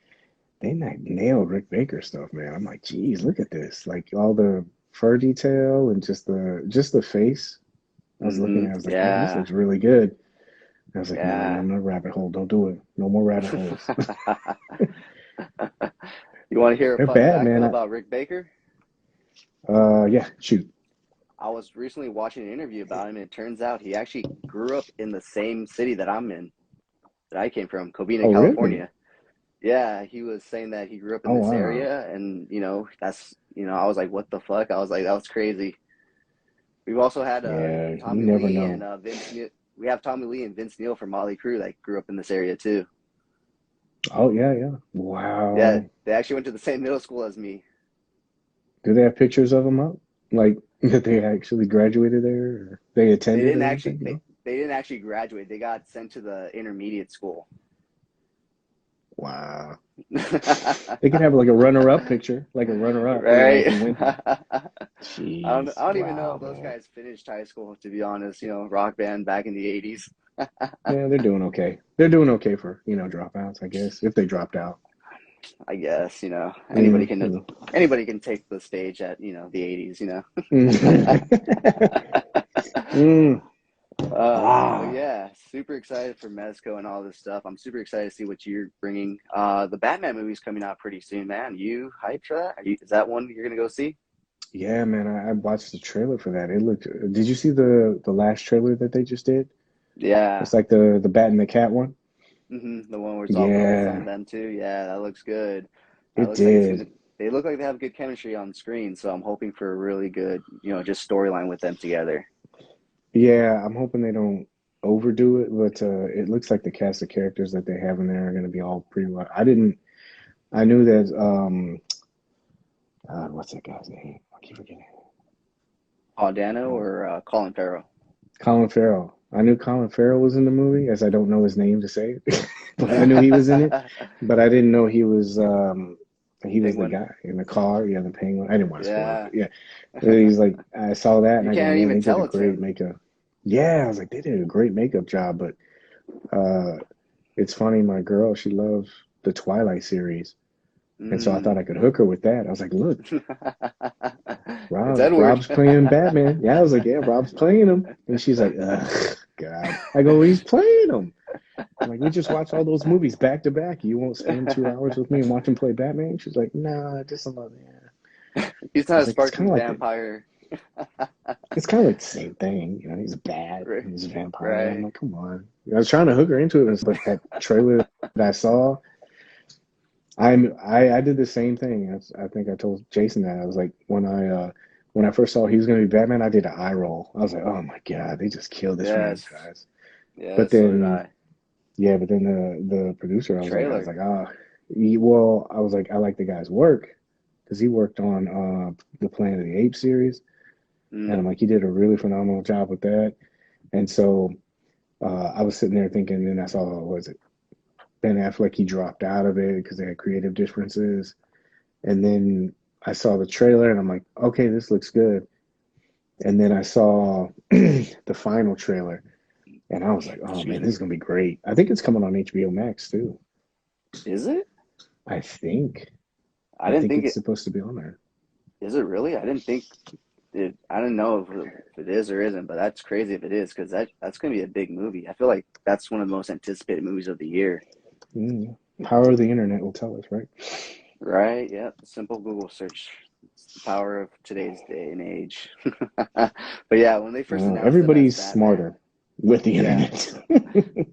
nailed Rick Baker stuff, man. I'm like, geez, look at this, like all the fur detail and just the face. I was looking at, it, I was like, man, this Yeah. looks really good. I was like, no, no, Yeah. no, rabbit hole. Don't do it. No more rabbit holes. You want to hear a They're fun bad, fact though man. about Rick Baker? Yeah, shoot. I was recently watching an interview about him, and it turns out he actually grew up in the same city that I'm in, that I came from, Covina, Oh, really? California. Yeah, he was saying that he grew up in Oh, this wow. area, and I was like, what the fuck? I was like, that was crazy. We've also had Yeah, you Tommy never Lee and know. Vince Neil. We have Tommy Lee and Vince Neil from Motley Crue that grew up in this area too. Oh, yeah, yeah. Yeah, Wow. they actually went to the same middle school as me. Do they have pictures of them up? Like that they actually graduated there or they They attended didn't or actually anything? they, No? they didn't actually graduate. They got sent to the intermediate school. Wow. They could have like a runner-up picture, like a runner-up, Right? if you went there. I Jeez. don't even know Wow, if those man. guys finished high school, to be honest. Rock band back in the 80s. Yeah, they're doing okay. They're doing okay for, dropouts, I guess, if they dropped out. I guess, Mm, you know. anybody can take the stage at, the 80s. Mm. But Ah. yeah, super excited for Mezco and all this stuff. I'm super excited to see what you're bringing. The Batman movie's coming out pretty soon, man. You hyped for that? Is that one you're gonna go see? Yeah, man, I watched the trailer for that. It looked. Did you see the last trailer that they just did? Yeah. It's like the bat and the cat one. The one where it's all girls on Yeah, them too. Yeah, that looks good. That it looks like it's gonna. did. They look like they have good chemistry on screen, so I'm hoping for a really good, just storyline with them together. Yeah, I'm hoping they don't overdo it, but it looks like the cast of characters that they have in there are going to be all pretty well. I knew that. What's that guy's name? I keep forgetting. Paul Dano Uh, or Colin Farrell. Colin Farrell. I knew Colin Farrell was in the movie, as I don't know his name to say it, but I knew he was in it. But I didn't know he was the Penguin. guy in the car. Yeah, the penguin. I didn't want to spoil it, Yeah. but yeah, he's like I saw that and You I go, can't man, even they did a tell it's great him. makeup. Yeah, I was like, they did a great makeup job. But uh, it's funny, my girl, she loves the Twilight series, and so I thought Mm. I could hook her with that. I was like, look, It's Rob, Edward. Rob's playing Batman. Yeah, I was like, yeah, Rob's playing him, and she's like, ugh, God. I go, he's playing him. I'm like, we just watched all those movies back to back. You won't spend 2 hours with me and watch him play Batman? She's like, nah, just another. Yeah. He's I not was a like, sparkly vampire. it's kind of like the same thing. He's a bat Right. and he's a vampire. I'm Right. like, come on. I was trying to hook her into it, but that trailer that I saw, I did the same thing. I think I told Jason that. I was like, when I first saw he was gonna be Batman, I did an eye roll. I was like, oh my God, they just killed this Yes. franchise. But Yes, so did then I. yeah, but then the producer, The I was trailer. like, well, I was like, I like the guy's work because he worked on the Planet of the Apes series, and I'm Mm. like, he did a really phenomenal job with that. And so I was sitting there thinking, and then I saw, what was it, Ben Affleck? He dropped out of it because they had creative differences, and then I saw the trailer, and I'm like, okay, this looks good. And then I saw the final trailer, and I was like, oh Excuse man, this me. is gonna be great. I think it's coming on HBO Max too. Is it? I think. I I didn't think think it's it. supposed to be on there. Is it really? I didn't think it. I don't know if it is or isn't, but that's crazy if it is because that's gonna be a big movie. I feel like that's one of the most anticipated movies of the year. Mm. Power of the internet will tell us, right? Right? Yep. Simple Google search. It's the power of today's day and age. But yeah, when they first announced him as Everybody's Batman, smarter with the yeah. internet.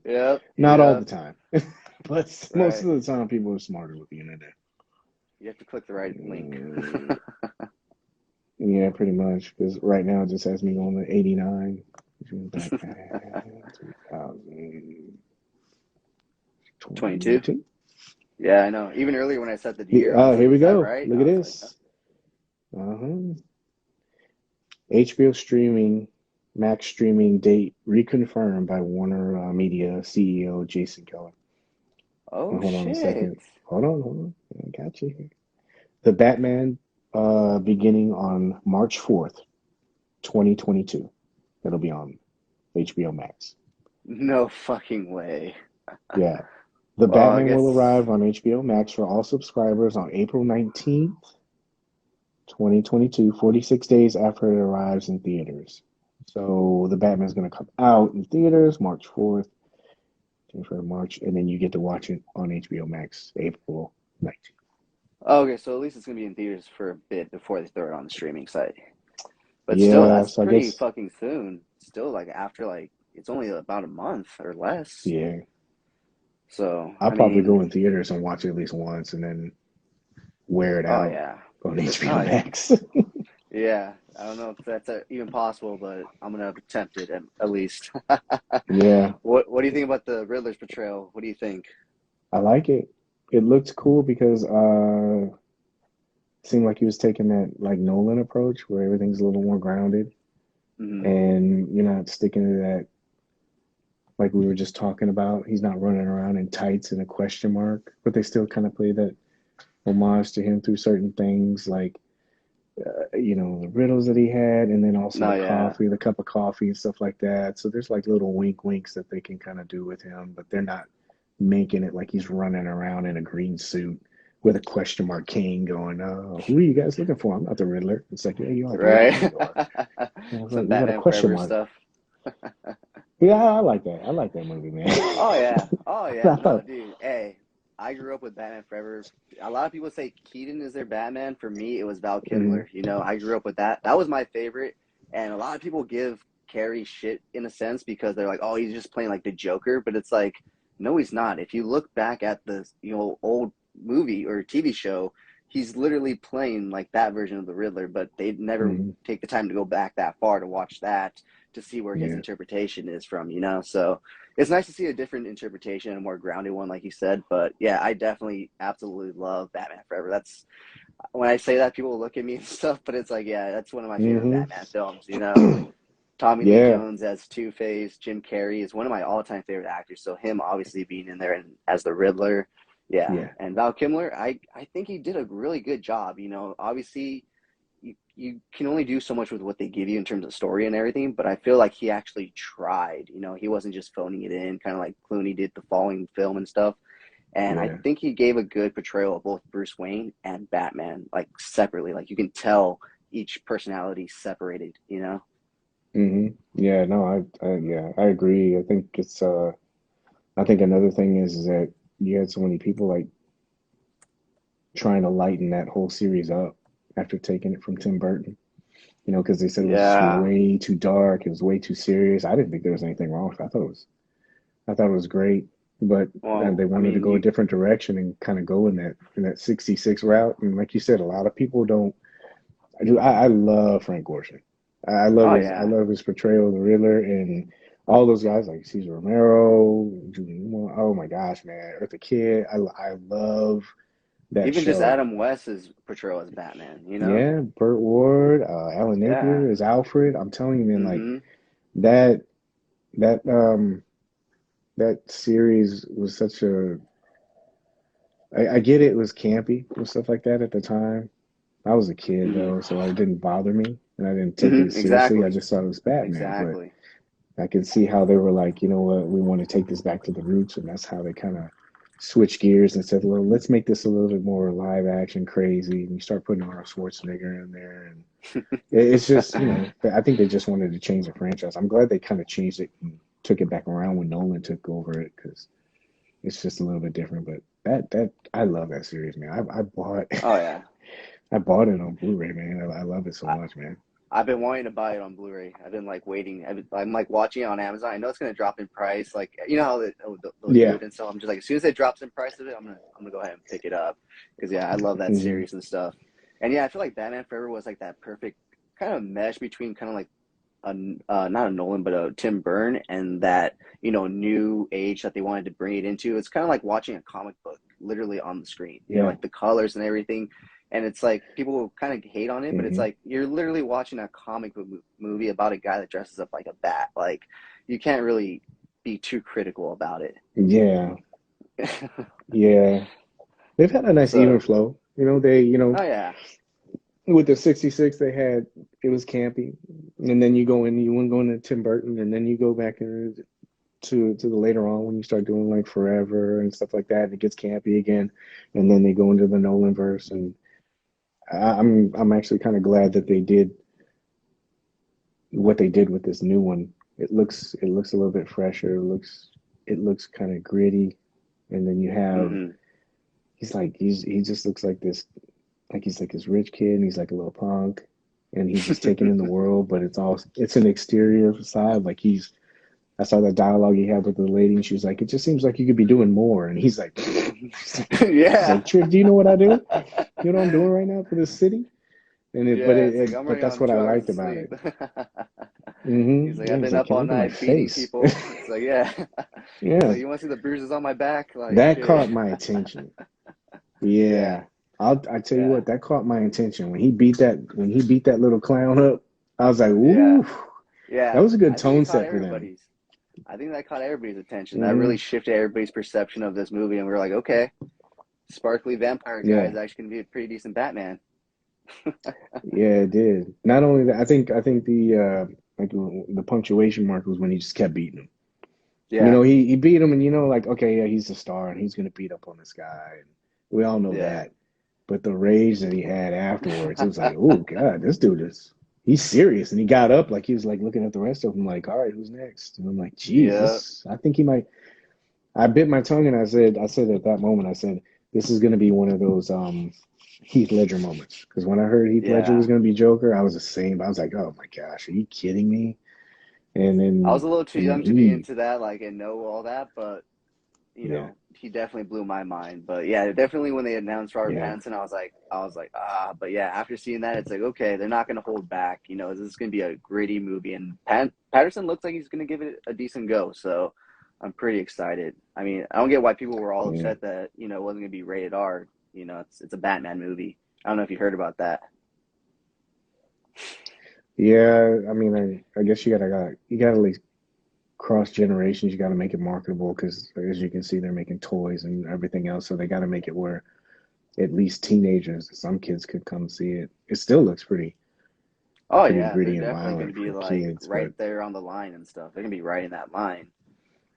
Yep. Not all the Yep. time, but most Right. of the time, people are smarter with the internet. You have to click the right link. Mm, yeah, pretty much. Because right now, it just has me on the 89. Batman 22. 2022. Yeah, I know. Even earlier when I said the year, I was Here like, we "Is that go. right?" Look I at was like, this. Uh-huh. HBO streaming, Max streaming date reconfirmed by Warner Media CEO Jason Keller. "Oh Hold on a shit." second. Hold on. I got you here. The Batman beginning on March 4th, 2022. It'll be on HBO Max. No fucking way. Yeah. The Well, I Batman will guess. arrive on HBO Max for all subscribers on April 19th, 2022, 46 days after it arrives in theaters. So the Batman's going to come out in theaters March 4th, for March, and then you get to watch it on HBO Max April 19th. Oh, okay, so at least it's gonna be in theaters for a bit before they throw it on the streaming site. But still, Yeah, that's so I pretty guess, fucking soon. Still, like after like it's only about a month or less. yeah, So I'll I probably go mean, in theaters and watch it at least once and then wear it oh out yeah, on HBO oh yeah, Max. yeah. I don't know if that's even possible, but I'm gonna attempt it at least. Yeah, What do you think about the Riddler's portrayal? What do you think? I like it. It looked cool because it seemed like he was taking that like Nolan approach where everything's a little more grounded Hmm. and you're not sticking to that like we were just talking about. He's not running around in tights and a question mark, but they still kind of play that homage to him through certain things like the riddles that he had, and then also No, yeah, the cup of coffee and stuff like that. So there's like little wink winks that they can kind of do with him, but they're not making it like he's running around in a green suit with a question mark king going, who are you guys looking for? I'm not the Riddler. It's like, yeah, you are, dude. Yeah, right. you are. And I was like, Some you got a Batman question Forever mark. stuff. Yeah, I like that. I like that movie, man. Oh yeah. Oh yeah. I No, thought, dude. Hey, I grew up with Batman Forever. A lot of people say Keaton is their Batman. For me, it was Val mm, Kilmer. I grew up with that. That was my favorite. And a lot of people give Carey shit in a sense because they're like, "Oh, he's just playing like the Joker." But it's like, no, he's not. If you look back at the old movie or TV show, he's literally playing like that version of the Riddler. But they never mm, take the time to go back that far to watch that to see where his yeah, interpretation is from. So it's nice to see a different interpretation, a more grounded one, like you said. But yeah, I definitely absolutely love Batman Forever. That's when I say that, people look at me and stuff, but it's like, yeah, that's one of my favorite hmm Batman films. Tommy Lee yeah, Jones as Two Face, Jim Carrey is one of my all-time favorite actors. So him obviously being in there and as the Riddler, yeah, yeah, and Val Kilmer, I think he did a really good job. Obviously you can only do so much with what they give you in terms of story and everything, but I feel like he actually tried. He wasn't just phoning it in, kind of like Clooney did the following film and stuff. And I yeah. think he gave a good portrayal of both Bruce Wayne and Batman, like separately. Like you can tell each personality separated. Yeah, no, yeah, I agree. I think I think another thing is that you had so many people like trying to lighten that whole series up after taking it from Tim Burton. Because they said it was Yeah. way too dark, it was way too serious. I didn't think there was anything wrong with it. I thought it was great, but Well, they I wanted to mean, go a different direction and kind of go in that 66 route. And like you said, a lot of people don't. I love Frank Gorshin. oh yeah. I love his portrayal of the Riddler and all those guys like Cesar Romero, oh my gosh, man, Eartha Kitt. I love that Even just show. Adam West's portrayal as Batman. Yeah, Burt Ward, Alan Yeah. Napier is Alfred. I'm telling you, man, like Mm-hmm. that that that series was such a. I get it was campy and stuff like that at the time. I was a kid though, Mm-hmm. so it didn't bother me, and I didn't take it Mm-hmm. as seriously. I Exactly. just thought it was Batman, but Exactly. I could see how they were like, you know what, we want to take this back to the roots, and that's how they kind of switched gears and said, well, let's make this a little bit more live action crazy. And you start putting Arnold Schwarzenegger in there, and it's just, I think they just wanted to change the franchise. I'm glad they kind of changed it and took it back around when Nolan took over it because it's just a little bit different. But that I love that series, man. I bought Oh yeah. I bought it on Blu-ray, man. I love it so I, much, man. I've been wanting to buy it on Blu-ray. I've been like waiting. I'm like watching it on Amazon. I know it's gonna drop in price. Like you know how they'll do Yeah. it and stuff. I'm just like as soon as it drops in price of it, I'm gonna go ahead and pick it up because yeah, I love that hmm series and stuff. And yeah, I feel like Batman Forever was like that perfect kind of mesh between kind of like not a Nolan, but a Tim Burton, and that new age that they wanted to bring it into. It's kind of like watching a comic book literally on the screen. Yeah. Like the colors and everything, and it's like people will kind of hate on it, but it's Hmm. like you're literally watching a comic book movie about a guy that dresses up like a bat. Like you can't really be too critical about it. Yeah. Yeah. They've had a nice even So, flow. They, oh yeah, with the 66 they had, it was campy. And then you wouldn't go into Tim Burton, and then you go back to the later on when you start doing like Forever and stuff like that, and it gets campy again. And then they go into the Nolan verse, and I'm actually kind of glad that they did what they did with this new one. It looks a little bit fresher. It looks kind of gritty. And then you have hmm he just looks like this, like he's like this rich kid, and he's like a little punk, and he's just taking in the world, but it's an exterior side. Like I saw that dialogue he had with the lady, and she was like, "It just seems like you could be doing more." And he's like, he's yeah. like, "Trish, do you know what I do? You know what I'm doing right now for this city?" And Yeah, it's like I'm but running that's on what I 2 hours liked of about sleep. it. Hmm. He's like, Yeah, I've he's been like, up "Can I all look at my night beating face?" people. It's like, yeah. He's Yeah, like, you want to see the bruises on my back? Like, that shit. caught my attention. Yeah, Yeah, I tell you yeah, what, that caught my attention when he beat that little clown up. I was like, yeah, "Ooh, that yeah. was a good I think tone it caught set for them." everybody's. I think that caught everybody's attention. That really Hmm. shifted everybody's perception of this movie, and we were like, okay, sparkly vampire guy is Yeah, actually going to be a pretty decent Batman. yeah, it did. Not only that, I think the punctuation mark was when he just kept beating him. Yeah, He beat him, and like, okay, yeah, he's the star, and he's gonna beat up on this guy, and we all know yeah, that. But the rage that he had afterwards, it was like, oh God, this dude he's serious. And he got up like he was like looking at the rest of them, like, all right, who's next? And I'm like, geez, yeah. I think he might. I bit my tongue, and I said at that moment, I said, this is gonna be one of those Heath Ledger moments. Because when I heard Heath Ledger was Yeah. gonna be Joker, I was the same. I was like, oh my gosh, are you kidding me? And I was then a little too and then young to be he, into that, like, and know all that, but yeah, he definitely blew my mind. But yeah, definitely when they announced Robert yeah, Pattinson, I was like, ah. But yeah, after seeing that, it's like, okay, they're not going to hold back. This is going to be a gritty movie, and Patterson looks like he's going to give it a decent go. So I'm pretty excited. I mean, I don't get why people were all yeah. upset that it wasn't going to be rated R. It's a Batman movie. I don't know if you heard about that. Yeah, I mean, I guess you gotta at least cross generations. You gotta make it marketable because, as you can see, they're making toys and everything else. So they gotta make it where at least teenagers, some kids could come see it. It still looks Oh pretty yeah, they're gritty and definitely going to violent be for like kids, right but there on the line and stuff. They're going to be right in that line.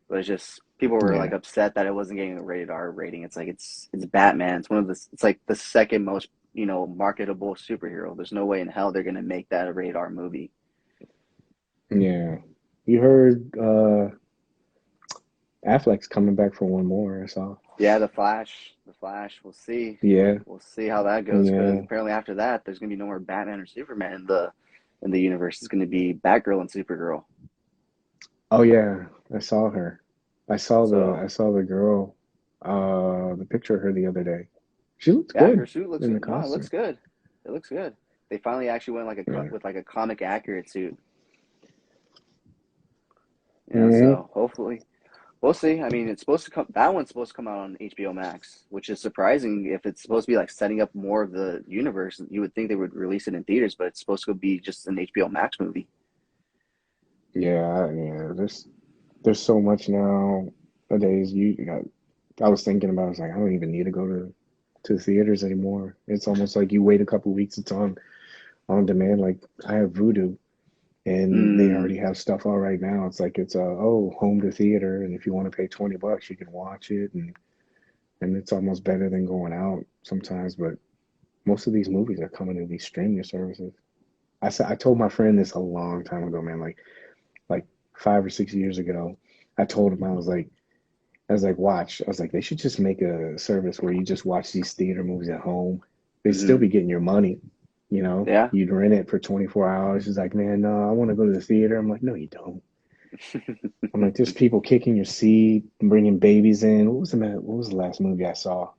But it's just people were like yeah, upset that it wasn't getting a rated R rating. It's like it's Batman. It's like the second most marketable superhero. There's no way in hell they're gonna make that a rated R movie. yeah. You heard Affleck's coming back for one more. I saw. Yeah, the Flash. We'll see. Yeah, We'll see how that goes because yeah. apparently after that there's gonna be no more Batman or Superman in the universe. It's gonna be Batgirl and Supergirl. Oh yeah, I saw her. I So saw the girl, the picture of her the other day. She looks yeah, her good suit looks in the no, it looks costume. good. It looks good. They finally actually went Yeah. with like a comic accurate suit. Hmm. So hopefully we'll see. I mean, it's supposed to come. That one's supposed to come out on HBO Max, which is surprising. If it's supposed to be like setting up more of the universe, you would think they would release it in theaters, but it's supposed to be just an HBO Max movie. Yeah, yeah. There's so much nowadays. I was thinking about. I was like, I don't even need to go to theaters anymore. It's almost like you wait a couple weeks. It's on demand. Like I have Vudu, and they Mm, already have stuff out right now. It's like it's home to theater, and if you want to pay $20, you can watch it, and it's almost better than going out sometimes. But most of these movies are coming to these streaming services. I told my friend this a long time ago, man. Like 5 or 6 years ago, I told him watch. I was like, they should just make a service where you just watch these theater movies at home. They'd still mm-hmm. be getting your money, Yeah. You'd rent it for 24 hours. He's like, man, no, I want to go to the theater. I'm like, no, you don't. I'm like, there's people kicking your seat, bringing babies in. What was the last movie I saw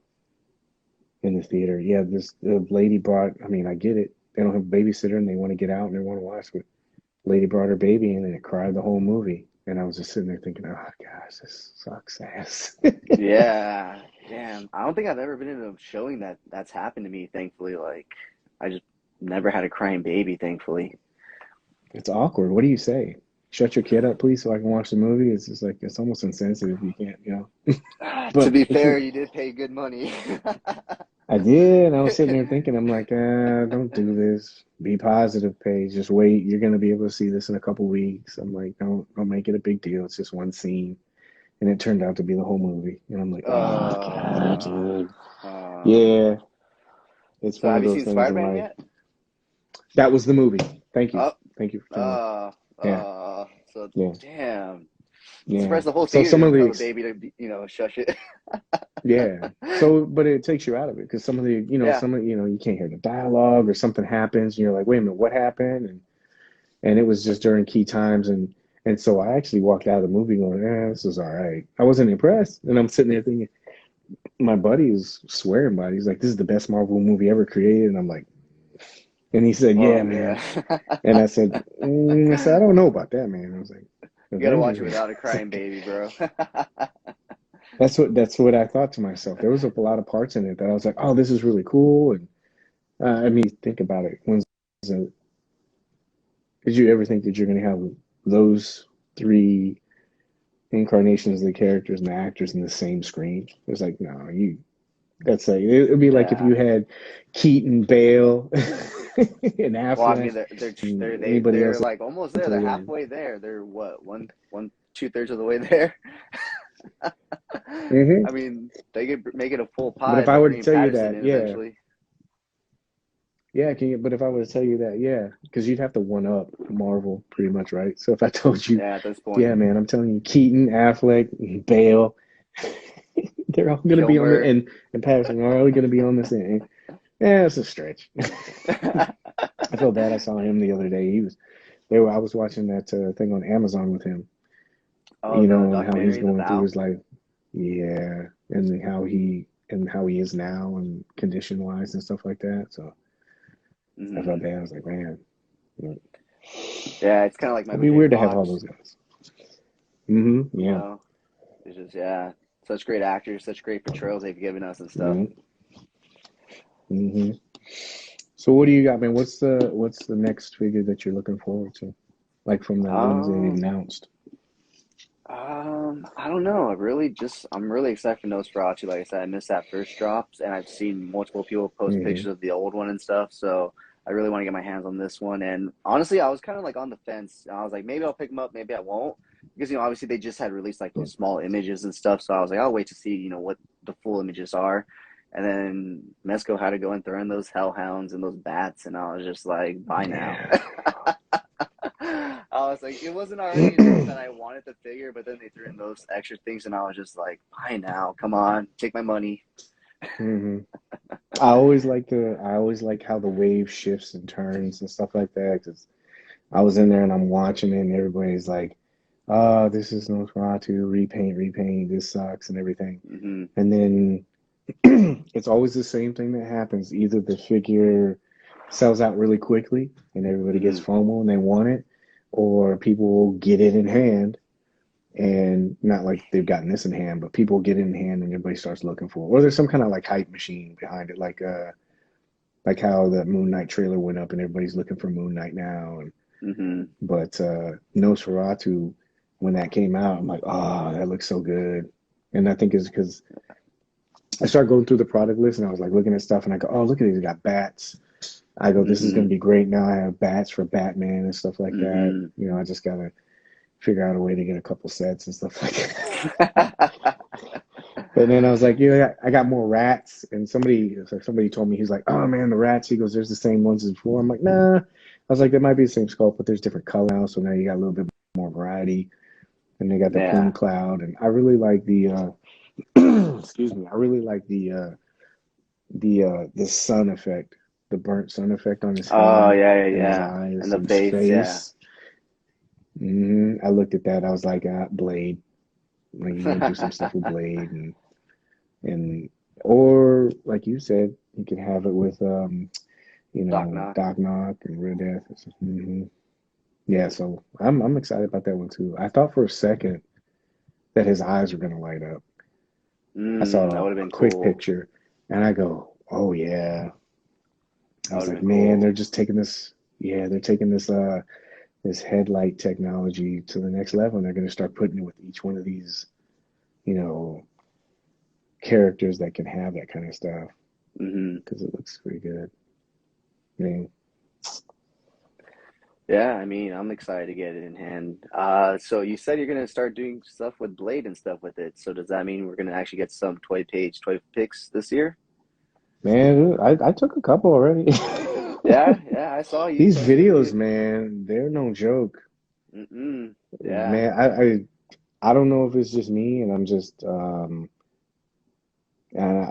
in the theater? Yeah, the lady brought. I mean, I get it. They don't have a babysitter and they want to get out and they want to watch it. lady brought her baby in and it cried the whole movie. And I was just sitting there thinking, oh gosh, this sucks ass. Yeah, damn. I don't think I've ever been in a showing that's happened to me, thankfully. Like, I just never had a crying baby, thankfully. It's awkward. What do you say? Shut your kid up, please, so I can watch the movie. It's just like it's almost insensitive. You can't, To But be fair, you did pay good money. I did. I was sitting there thinking, I'm like, don't do this. Be positive, Paige. Just wait. You're gonna be able to see this in a couple weeks. I'm like, don't make it a big deal. It's just one scene. And it turned out to be the whole movie. And I'm like, oh God, Uh, dude. uh, Yeah, it's so one have of you those seen things in Spider-Man life. yet? That was the movie. Thank you. Oh, Thank you for telling me. uh, Yeah, so yeah, damn. I'm yeah. surprised the whole So theater some of didn't the tell the baby to, shush it. yeah. So, but it takes you out of it because some of the, Yeah. some of, you can't hear the dialogue or something happens and you're like, wait a minute, what happened? And it was just during key times and so I actually walked out of the movie going, this is all right. I wasn't impressed. And I'm sitting there thinking, my buddy is swearing by it. He's like, this is the best Marvel movie ever created. And I'm like, and he said, Well, yeah, yeah. man. And I said, I don't know about that, man. I was like, You gotta watch it Avengers. without a crying baby, bro. That's what I thought to myself. There was a lot of parts in it that I was like, oh, this is really cool. And I mean, think about it. Did you ever think that you're going to have those three incarnations of the characters and the actors in the same screen? It was like, no, that's like, it would be like if Yeah. you had Keaton, Bale, and Well, I mean, Affleck, and anybody they're else like almost there. They're together. halfway there. They're what, one, 2/3 of the way there. Hmm. I mean, they could make it a full But pie if and I then were to bring tell you Patterson that, in yeah, eventually. yeah, but if I were to tell you that, yeah, because you'd have to one up Marvel pretty much, right? So if I told you, Yeah, at this point, yeah, man, I'm telling you, Keaton, Affleck, Bale, they're all gonna be on the Kilmer. and Patterson are all gonna be on this thing. Yeah, it's a stretch. I feel bad. I saw him the other day. I was watching that thing on Amazon with him, Oh, the and how he's documentary, The going through Vow. his life. Yeah, and how he is now and condition wise and stuff like that. So I felt Hmm. bad. I was like, man, Yeah, it's kind of like it'd Michael be J. weird to have all Fox. those guys. Hmm. You Yeah. know, it's just such great actors, such great portrayals they've given us and stuff. Yeah. Hmm. So what do you got, man? What's the next figure that you're looking forward to? Like from the ones that they've Um, announced. I don't know. I'm really excited for Nosferatu. Like I said, I missed that first drops, and I've seen multiple people post Hmm. pictures of the old one and stuff. So I really want to get my hands on this one. And honestly, I was kind of like on the fence. I was like, maybe I'll pick them up, maybe I won't, because obviously they just had released like Yeah. those small images and stuff. So I was like, I'll wait to see what the full images are. And then Mezco had to go and throw in those hellhounds and those bats, and I was just like, bye now. Yeah. I was like, it wasn't already enough that I wanted the figure, but then they threw in those extra things, and I was just like, bye now, come on, take my money. Hmm. I always like how the wave shifts and turns and stuff like that. Because I was in there and I'm watching it, and everybody's like, "Oh, this is Nosferatu, repaint, repaint. This sucks and everything." Hmm. And then it's always the same thing that happens. Either the figure sells out really quickly and everybody Hmm. gets FOMO and they want it, or people will get it in hand and not like they've gotten this in hand, but people get it in hand and everybody starts looking for it. Or there's some kind of like hype machine behind it, like how the Moon Knight trailer went up and everybody's looking for Moon Knight now. Hmm. But Nosferatu, when that came out, I'm like, oh, that looks so good. And I think it's because I started going through the product list and I was like looking at stuff and I go, oh, look at these, got bats. I go, this is Hmm. going to be great. Now I have bats for Batman and stuff like that. Hmm. I just got to figure out a way to get a couple sets and stuff like that. And then I was like, yeah, I got more rats. And somebody told me, he's like, oh man, the rats. He goes, there's the same ones as before. I'm like, nah. I was like, there might be the same sculpt, but there's different colors now. So now you got a little bit more variety. And they got the plume Yeah. cloud. And I really like the, excuse me, I really like the sun effect, the burnt sun effect on his Oh, head yeah, yeah, and his yeah. And eyes the and his face, yeah. face. I looked at that. I was like, Blade. Like you gotta do some stuff with Blade and or like you said, you could have it with Doc Knock. Doc Knock and Red Death. Mm-hmm. Yeah, so I'm excited about that one too. I thought for a second that his eyes were gonna light up. I That saw would have a been quick cool. picture and I go, oh yeah. I That would was have like, been man, cool. they're just taking this, yeah, they're taking this headlight technology to the next level and they're gonna start putting it with each one of these, you know, characters that can have that kind of stuff Hmm. because it looks pretty good. I mean, Yeah, I mean, I'm excited to get it in hand. So you said you're gonna start doing stuff with Blade and stuff with it. So does that mean we're gonna actually get some toy picks this year? man, I took a couple already. Yeah, yeah, I saw you These posted videos, it. man, they're no joke. Yeah, Man, I don't know if it's just me and I'm just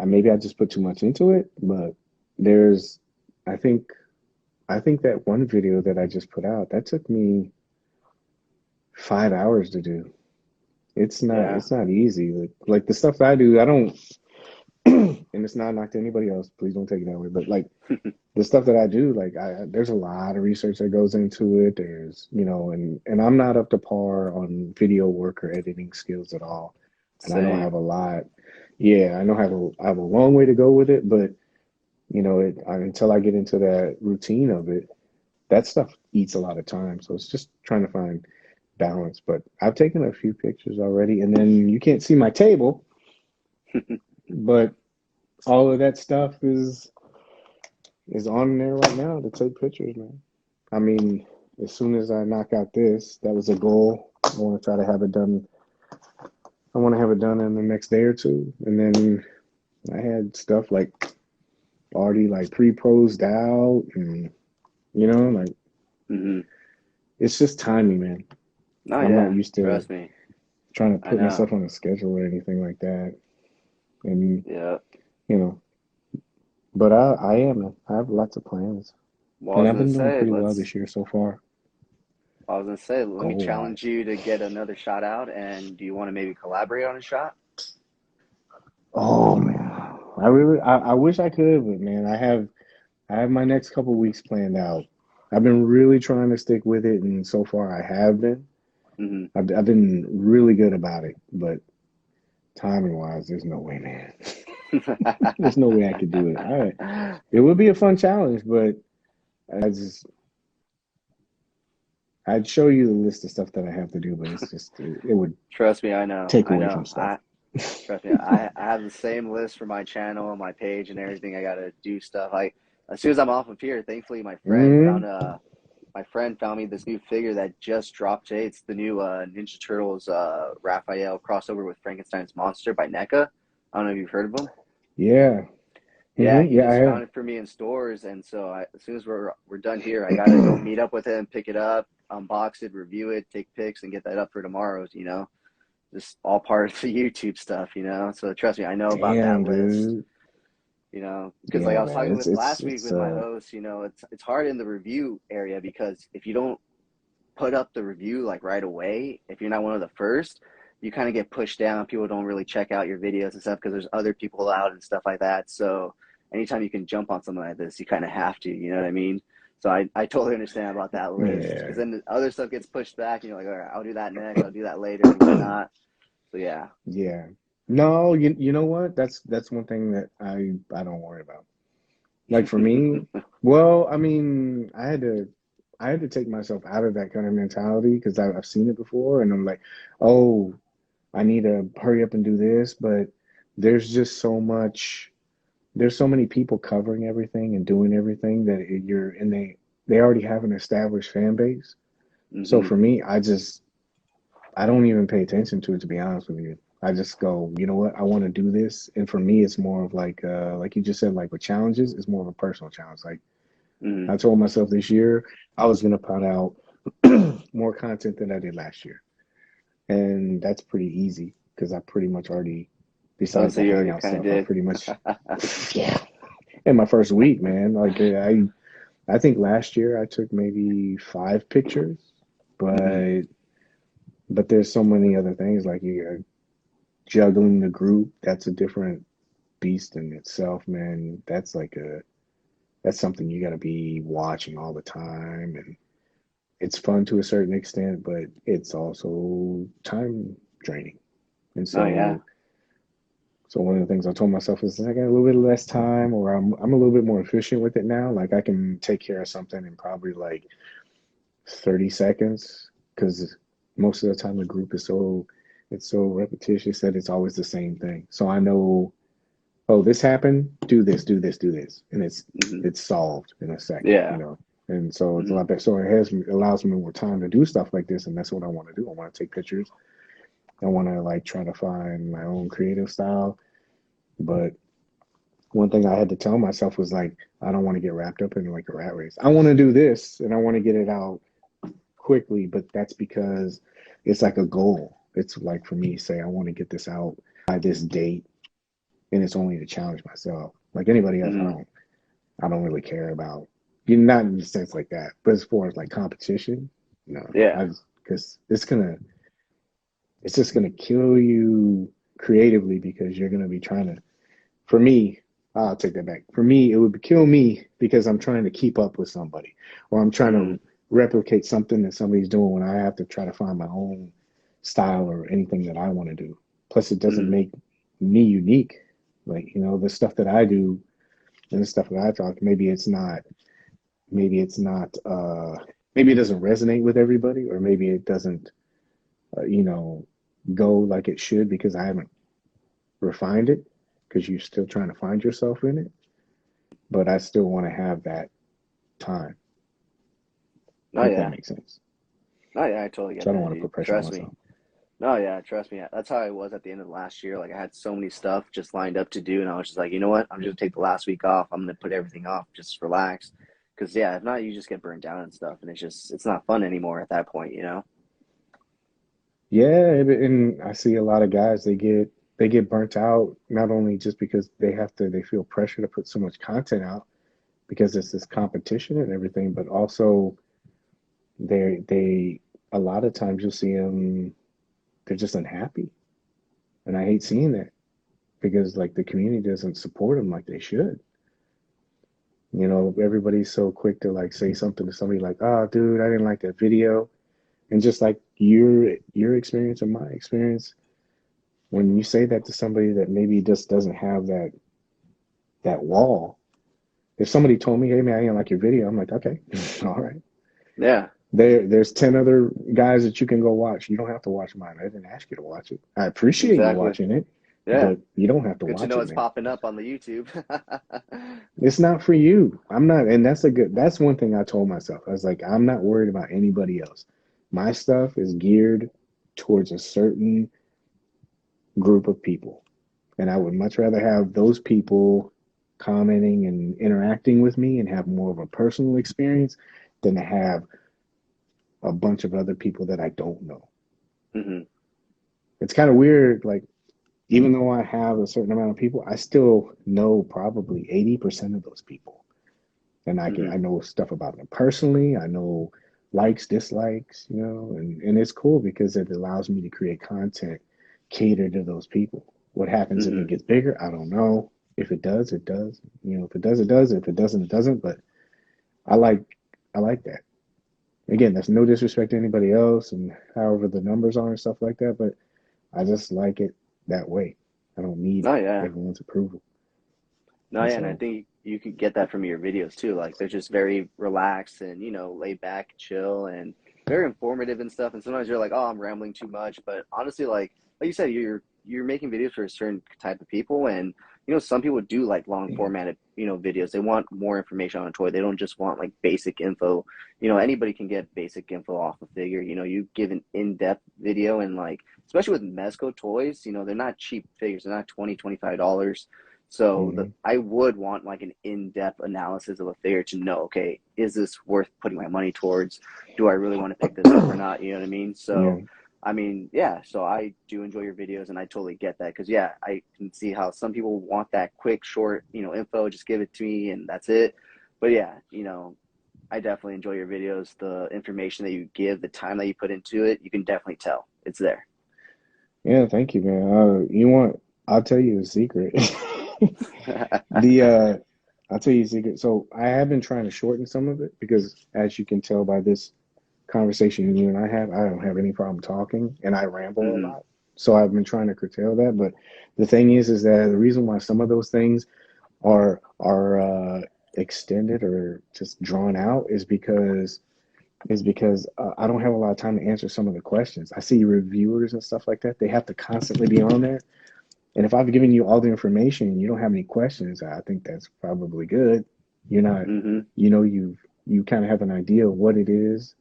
maybe I just put too much into it, but there's I think I think that one video that I just put out, that took me 5 hours to do. yeah. It's not easy. Like the stuff that I do, I don't and it's not a knock to anybody else. Please don't take it that way. But like the stuff that I do, like there's a lot of research that goes into it. There's, and I'm not up to par on video work or editing skills at all. And I know I have Same. a lot. Yeah, I know I have a long way to go with it, but until I get into that routine of it, that stuff eats a lot of time. So it's just trying to find balance. But I've taken a few pictures already, and then you can't see my table, but all of that stuff is on there right now to take pictures, man. I mean, as soon as I knock out this, that was a goal. I want to try to have it done. I want to have it done in the next day or two, and then I had stuff like already like pre-prosed out, and like Hmm. it's just timing, man. No, I'm not yeah. used to Trust me. trying to I put know. myself on a schedule or anything like that, and Yeah. you know, but I am, man. I have lots of plans, Well, I and was I've gonna been doing say, pretty well this year so far, let me goal challenge wise. you to get another shot out. And do you want to maybe collaborate on a shot? Oh man, I wish I could, but man, I have my next couple weeks planned out. I've been really trying to stick with it, and so far I have been. Hmm. I've been really good about it, but timing wise, there's no way, man. There's no way I could do it. All right, it would be a fun challenge, but I just I'd show you the list of stuff that I have to do, but it's just it would Trust me, I know. take I away from know. stuff. Trust me. I have the same list for my channel and my page and everything. I gotta do stuff. As soon as I'm off of here, thankfully Hmm. my friend found me this new figure that just dropped today. It's the new Ninja Turtles Raphael crossover with Frankenstein's monster by Neca. I don't know if you've heard of him. Yeah. Yeah, he Yeah, I just have. found it for me in stores, and so as soon as we're done here, I gotta go meet up with him, pick it up, unbox it, review it, take pics, and get that up for tomorrow. Just all part of the YouTube stuff. So trust me, I know about that Damn, list. dude. Because like I Yeah, was man. talking It's with it's last week it's with my host, it's hard in the review area because if you don't put up the review like right away, if you're not one of the first, you kind of get pushed down. People don't really check out your videos and stuff because there's other people out and stuff like that. So anytime you can jump on something like this, you kind of have to, you know what I mean? So I totally understand about that list because yeah. then the other stuff gets pushed back and you're like, all right, I'll do that next, I'll do that later and whatnot. So yeah. Yeah. No, you know what? That's one thing that I don't worry about. Like for me, well, I mean, I had to take myself out of that kind of mentality because I've seen it before, and I'm like, oh, I need to hurry up and do this, but there's just so much. There's so many people covering everything and doing everything that you're and they already have an established fan base. So Hmm. for me, I don't even pay attention to it, to be honest with you. I just go, you know what, I want to do this. And for me, it's more of like you just said, like with challenges, it's more of a personal challenge. Like Hmm. I told myself this year, I was going to put out more content than I did last year. And that's pretty easy because I pretty much already, Oh, besides so the you already hangout kind of stuff, I did. pretty much, yeah, in my first week, man. I think last year I took maybe 5 pictures, Hmm. but there's so many other things like you juggling the group, that's a different beast in itself, man. That's something you got to be watching all the time, and it's fun to a certain extent, but it's also time draining. And Oh yeah. so one of the things I told myself is I got a little bit less time, or I'm a little bit more efficient with it now. Like I can take care of something in probably like 30 seconds, because most of the time the group is so repetitious that it's always the same thing. So I know, oh, this happened, do this, do this, do this, and Hmm. it's solved in a second, Yeah. And so it's a Hmm. lot better. So it allows me more time to do stuff like this, and that's what I want to do. I want to take pictures. I want to like try to find my own creative style. But one thing I had to tell myself was like, I don't want to get wrapped up in like a rat race. I want to do this and I want to get it out quickly, but that's because it's like a goal. It's like for me, say I want to get this out by this date, and it's only to challenge myself. Like anybody else, Hmm. I don't really care about. You're not in the sense like that, but as far as like competition, no, Yeah. I just because it's just gonna kill you creatively because you're gonna be trying to. For me, I'll take that back. For me, it would kill me because I'm trying to keep up with somebody, or I'm trying Hmm. to replicate something that somebody's doing when I have to try to find my own style or anything that I want to do. Plus, it doesn't Hmm. make me unique. Like, the stuff that I do and the stuff that I talk, maybe it's not, maybe it doesn't resonate with everybody, or maybe it doesn't, uh, you know, go like it should because I haven't refined it because you're still trying to find yourself in it. But I still want to have that time, Oh if that yeah. makes sense. Oh yeah, I totally get So I don't that, want to dude. put pressure on Trust me. myself. No, yeah, trust me. That's how I was at the end of last year. Like I had so many stuff just lined up to do, and I was just like, you know what? I'm just gonna take the last week off. I'm gonna put everything off, just relax. Because yeah, if not, you just get burnt down and stuff, and it's not fun anymore at that point, you know? Yeah, and I see a lot of guys they get burnt out not only just because they feel pressure to put so much content out because it's this competition and everything, but also they a lot of times you'll see them they're just unhappy, and I hate seeing that because like the community doesn't support them like they should. Everybody's so quick to like say something to somebody like, "Oh, dude, I didn't like that video," and just like your experience and my experience, when you say that to somebody that maybe just doesn't have that wall. If somebody told me, "Hey man, I didn't like your video," I'm like, "Okay, all right." Yeah, There's 10 other guys that you can go watch. You don't have to watch mine. I didn't ask you to watch it. I appreciate you exactly. watching it, Yeah, but you don't have to good to watch know it, it's man. popping up on the YouTube. It's not for you. I'm not, and that's one thing I told myself. I was like, I'm not worried about anybody else. My stuff is geared towards a certain group of people. And I would much rather have those people commenting and interacting with me and have more of a personal experience than to have a bunch of other people that I don't know. Hmm. It's kind of weird. Like, even though I have a certain amount of people, I still know probably 80% of those people. And I Hmm. know stuff about them personally. I know likes, dislikes, and it's cool because it allows me to create content catered to those people. What happens if it Hmm. gets bigger? I don't know. If it does, it does. If it does, it does. If it doesn't, it doesn't. But I like I like that. Again, that's no disrespect to anybody else and however the numbers are and stuff like that, but I just like it that way. I don't need Oh yeah. everyone's approval. No, And yeah, and I so, think you could get that from your videos too. Like they're just very relaxed and laid back, chill, and very informative and stuff. And sometimes you're like, oh, I'm rambling too much, but honestly, like you said, you're making videos for a certain type of people, and some people do like long yeah. formatted videos. They want more information on a toy. They don't just want like basic info. Anybody can get basic info off a figure. You give an in-depth video, and like especially with Mezco Toys, they're not cheap figures. They're not $20, $25. So Hmm. I would want like an in-depth analysis of a figure to know, okay, is this worth putting my money towards? Do I really want to pick this up or not? You know what I mean? Yeah. So, I mean, yeah. So I do enjoy your videos, and I totally get that because yeah, I can see how some people want that quick, short, info. Just give it to me, and that's it. But yeah, I definitely enjoy your videos. The information that you give, the time that you put into it, you can definitely tell it's there. Yeah, thank you, man. I'll tell you a secret. The I'll tell you a secret. So I have been trying to shorten some of it because as you can tell by this conversation you and I have, I don't have any problem talking, and I ramble a Hmm. lot. So I've been trying to curtail that. But the thing is that the reason why some of those things are extended or just drawn out is because I don't have a lot of time to answer some of the questions. I see reviewers and stuff like that. They have to constantly be on there. And if I've given you all the information and you don't have any questions, I think that's probably good. You're not, Hmm. you kind of have an idea of what it is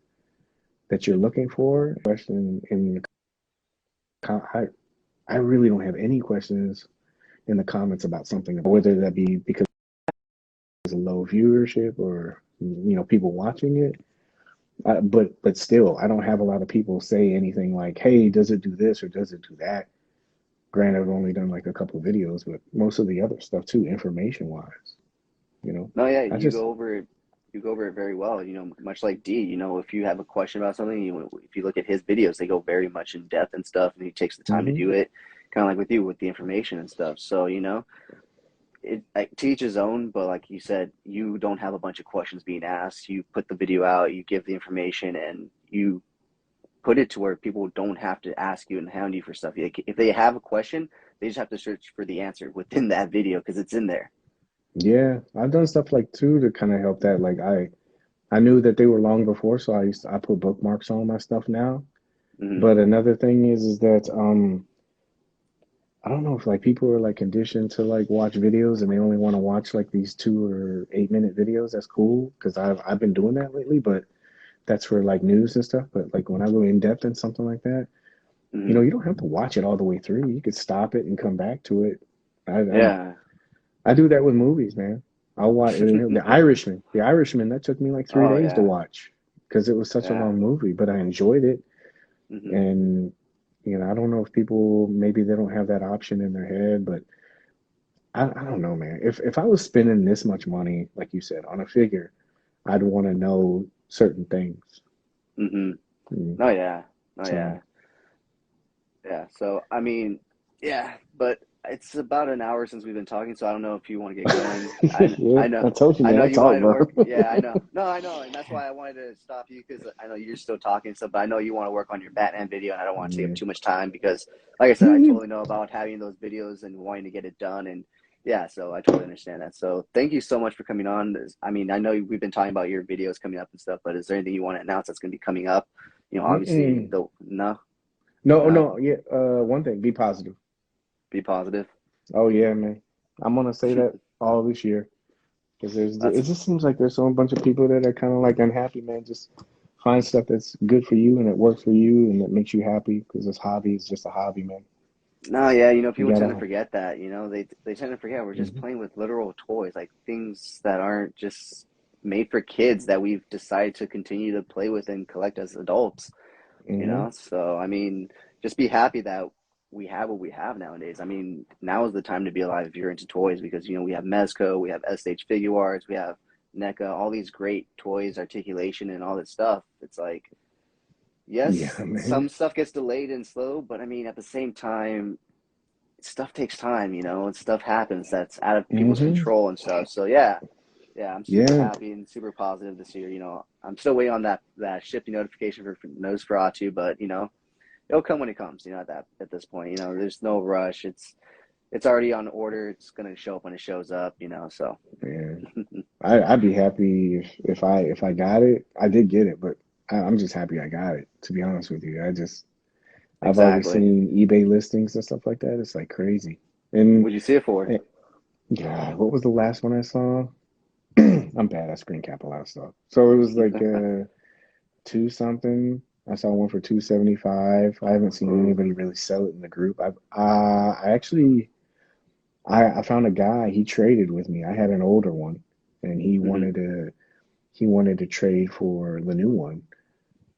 that you're looking for. Question in the I really don't have any questions in the comments about something, whether that be because of low viewership or people watching it. But still, I don't have a lot of people say anything like, "Hey, does it do this or does it do that?" Granted, I've only done like a couple of videos, but most of the other stuff too, information wise, you know, No, yeah, I just, you go over it very well. Much like D. If you have a question about something, if you look at his videos, they go very much in depth and stuff, and he takes the time to hmm do it, kind of like with you with the information and stuff. So it like, to each his own. But like you said, you don't have a bunch of questions being asked. You put the video out, you give the information, and you put it to where people don't have to ask you and hound you for stuff. If they have a question, they just have to search for the answer within that video because it's in there. yeah, I've done stuff like too to kind of help that. Like I knew that they were long before, so I put bookmarks on my stuff now. Hmm. But another thing is that I don't know if like people are like conditioned to like watch videos and they only want to watch like these 2 or 8 minute videos. That's cool because I've been doing that lately, but that's for like news and stuff. But like when I go in depth in something like that, Hmm. you don't have to watch it all the way through. You could stop it and come back to it. I I, Yeah. I do that with movies, man. I'll watch The Irishman. The Irishman that took me like three Oh days to yeah. watch because it was such a Yeah. long movie, but I enjoyed it. Hmm. And I don't know if people maybe they don't have that option in their head, but I don't know, man. If I was spending this much money, like you said, on a figure, I'd want to know certain things. Hmm. Mm. Oh yeah. Oh So yeah. Yeah. So I mean, yeah, but it's about an hour since we've been talking, so I don't know if you want to get going. yeah, I told you, I man. know I you talk, wanted to bro. work. Yeah, I know. No, I know, and that's why I wanted to stop you because I know you're still talking and stuff. But I know you want to work on your Batman video, and I don't want to take up Yeah. too much time because, like I said, I totally know about having those videos and wanting to get it done. And yeah, so I totally understand that. So thank you so much for coming on. I mean, I know we've been talking about your videos coming up and stuff, but is there anything you want to announce that's going to be coming up? Obviously, Mm-mm. the no, No, no, no, yeah. One thing, be positive. be positive. Oh yeah, man. I'm gonna say that all this year because it That's just seems like there's so a bunch of people that are kind of like unhappy, man. Just find stuff that's good for you and that works for you and that makes you happy because this hobby is just a hobby, man. No, yeah, You people tend to gotta. forget that. They tend to forget we're just Mhm. playing with literal toys, like things that aren't just made for kids that we've decided to continue to play with and collect as adults. Mhm. So I mean, just be happy that we have what we have nowadays. I mean, now is the time to be alive if you're into toys because we have Mezco, we have SH Figuarts, we have Neca, all these great toys, articulation, and all this stuff. It's like Yeah, yes, man. some stuff gets delayed and slow, but I mean, at the same time, stuff takes time, and stuff happens that's out of people's Mhm. control and stuff. So yeah, I'm super Yeah. happy and super positive this year. I'm still waiting on that shipping notification for Nosferatu, but it'll come when it comes. At this point, there's no rush. It's already on order. It's gonna show up when it shows up. So Yeah. I'd be happy if I got it. I did get it, but I'm just happy I got it. To be honest with you, I've already exactly. seen eBay listings and stuff like that. It's like crazy. And What'd you see it for? God, what was the last one I saw? I'm bad. I screen cap a lot of stuff. So it was like two something. I saw one for 275. I haven't seen Oh. anybody really sell it in the group. I actually I found a guy. He traded with me. I had an older one, and Hmm. he wanted to trade for the new one.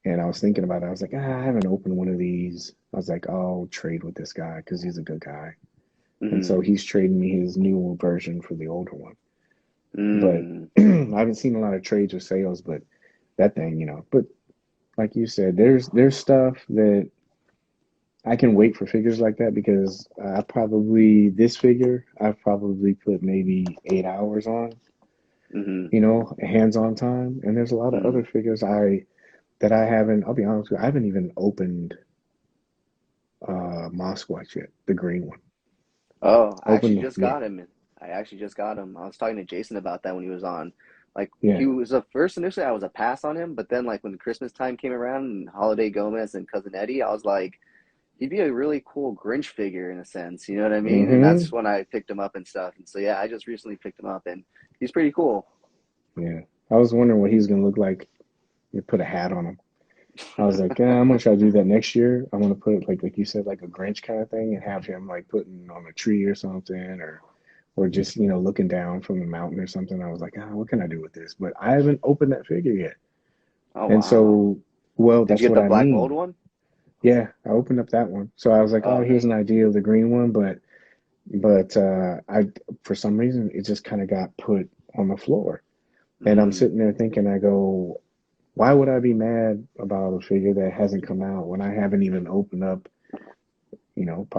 And I was thinking about it. I was like, I haven't opened one of these. I was like, I'll trade with this guy because he's a good guy. And Hmm. so he's trading me his new version for the older one. But Mm. I haven't seen a lot of trades or sales, but that thing, But like you said, there's stuff that I can wait for figures like that because I probably this figure I've probably put maybe 8 hours on, Hmm. hands-on time. And there's a lot of Hmm. other figures I that I haven't. I'll be honest with you, I haven't even opened Mosquatch yet, the green one. Oh, I actually Opened the just yeah, got him. I actually just got him. I was talking to Jason about that when he was on. Like yeah. he was a first initially I was a pass on him, but then like when Christmas time came around and Holiday Gomez and Cousin Eddie, I was like, he'd be a really cool Grinch figure in a sense, you know what I mean? And Mm-hmm. that's when I picked him up and stuff. And so yeah, I just recently picked him up and he's pretty cool. Yeah. I was wondering what he's gonna look like. You put a hat on him. I was like, I'm gonna try to do that next year. I'm gonna put like you said, like a Grinch kind of thing, and have him like putting on a tree or something, or just looking down from the mountain or something. I was like, what can I do with this? But I haven't opened that figure yet, Oh and wow. so well, Did you that's get what the I black mold mean. one? Yeah, I opened up that one. So I was like, Oh, oh, here's okay. an idea of the green one, but I for some reason it just kind of got put on the floor, and I'm Mm, sitting there thinking, I go, why would I be mad about a figure that hasn't come out when I haven't even opened up,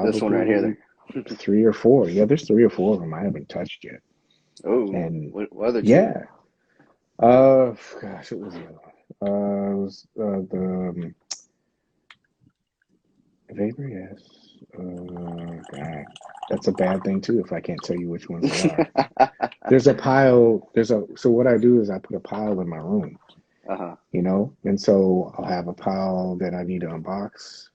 this one right here probably there. three or four. Yeah, there's three or four of them I haven't touched yet. Oh, And what other two? yeah, gosh, what was the other one? It was the Vapor, yes. God, that's a bad thing too if I can't tell you which ones they are. There's a pile. So what I do is I put a pile in my room, Uh-huh. and so I'll have a pile that I need to unbox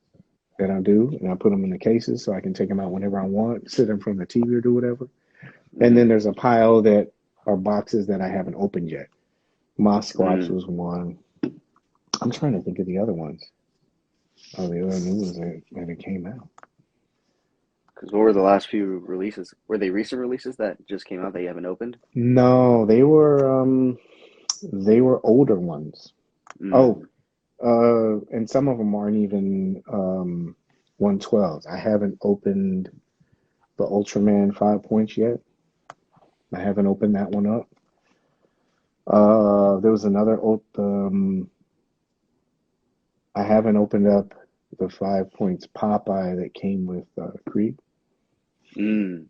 that I do, and I put them in the cases so I can take them out whenever I want, sit in front of the TV or do whatever. And then Mm, there's a pile that are boxes that I haven't opened yet. Mosquatch mm. was one. I'm trying to think of the other ones. Oh, the other new ones that it came out. Because what were the last few releases? Were they recent releases that just came out that you haven't opened? No, they were older ones. Oh, Mm. and some of them aren't even 112s. I haven't opened the Ultraman 5 points yet. I haven't opened that one up. There was another I haven't opened up the 5 points Popeye that came with Creed. Mm.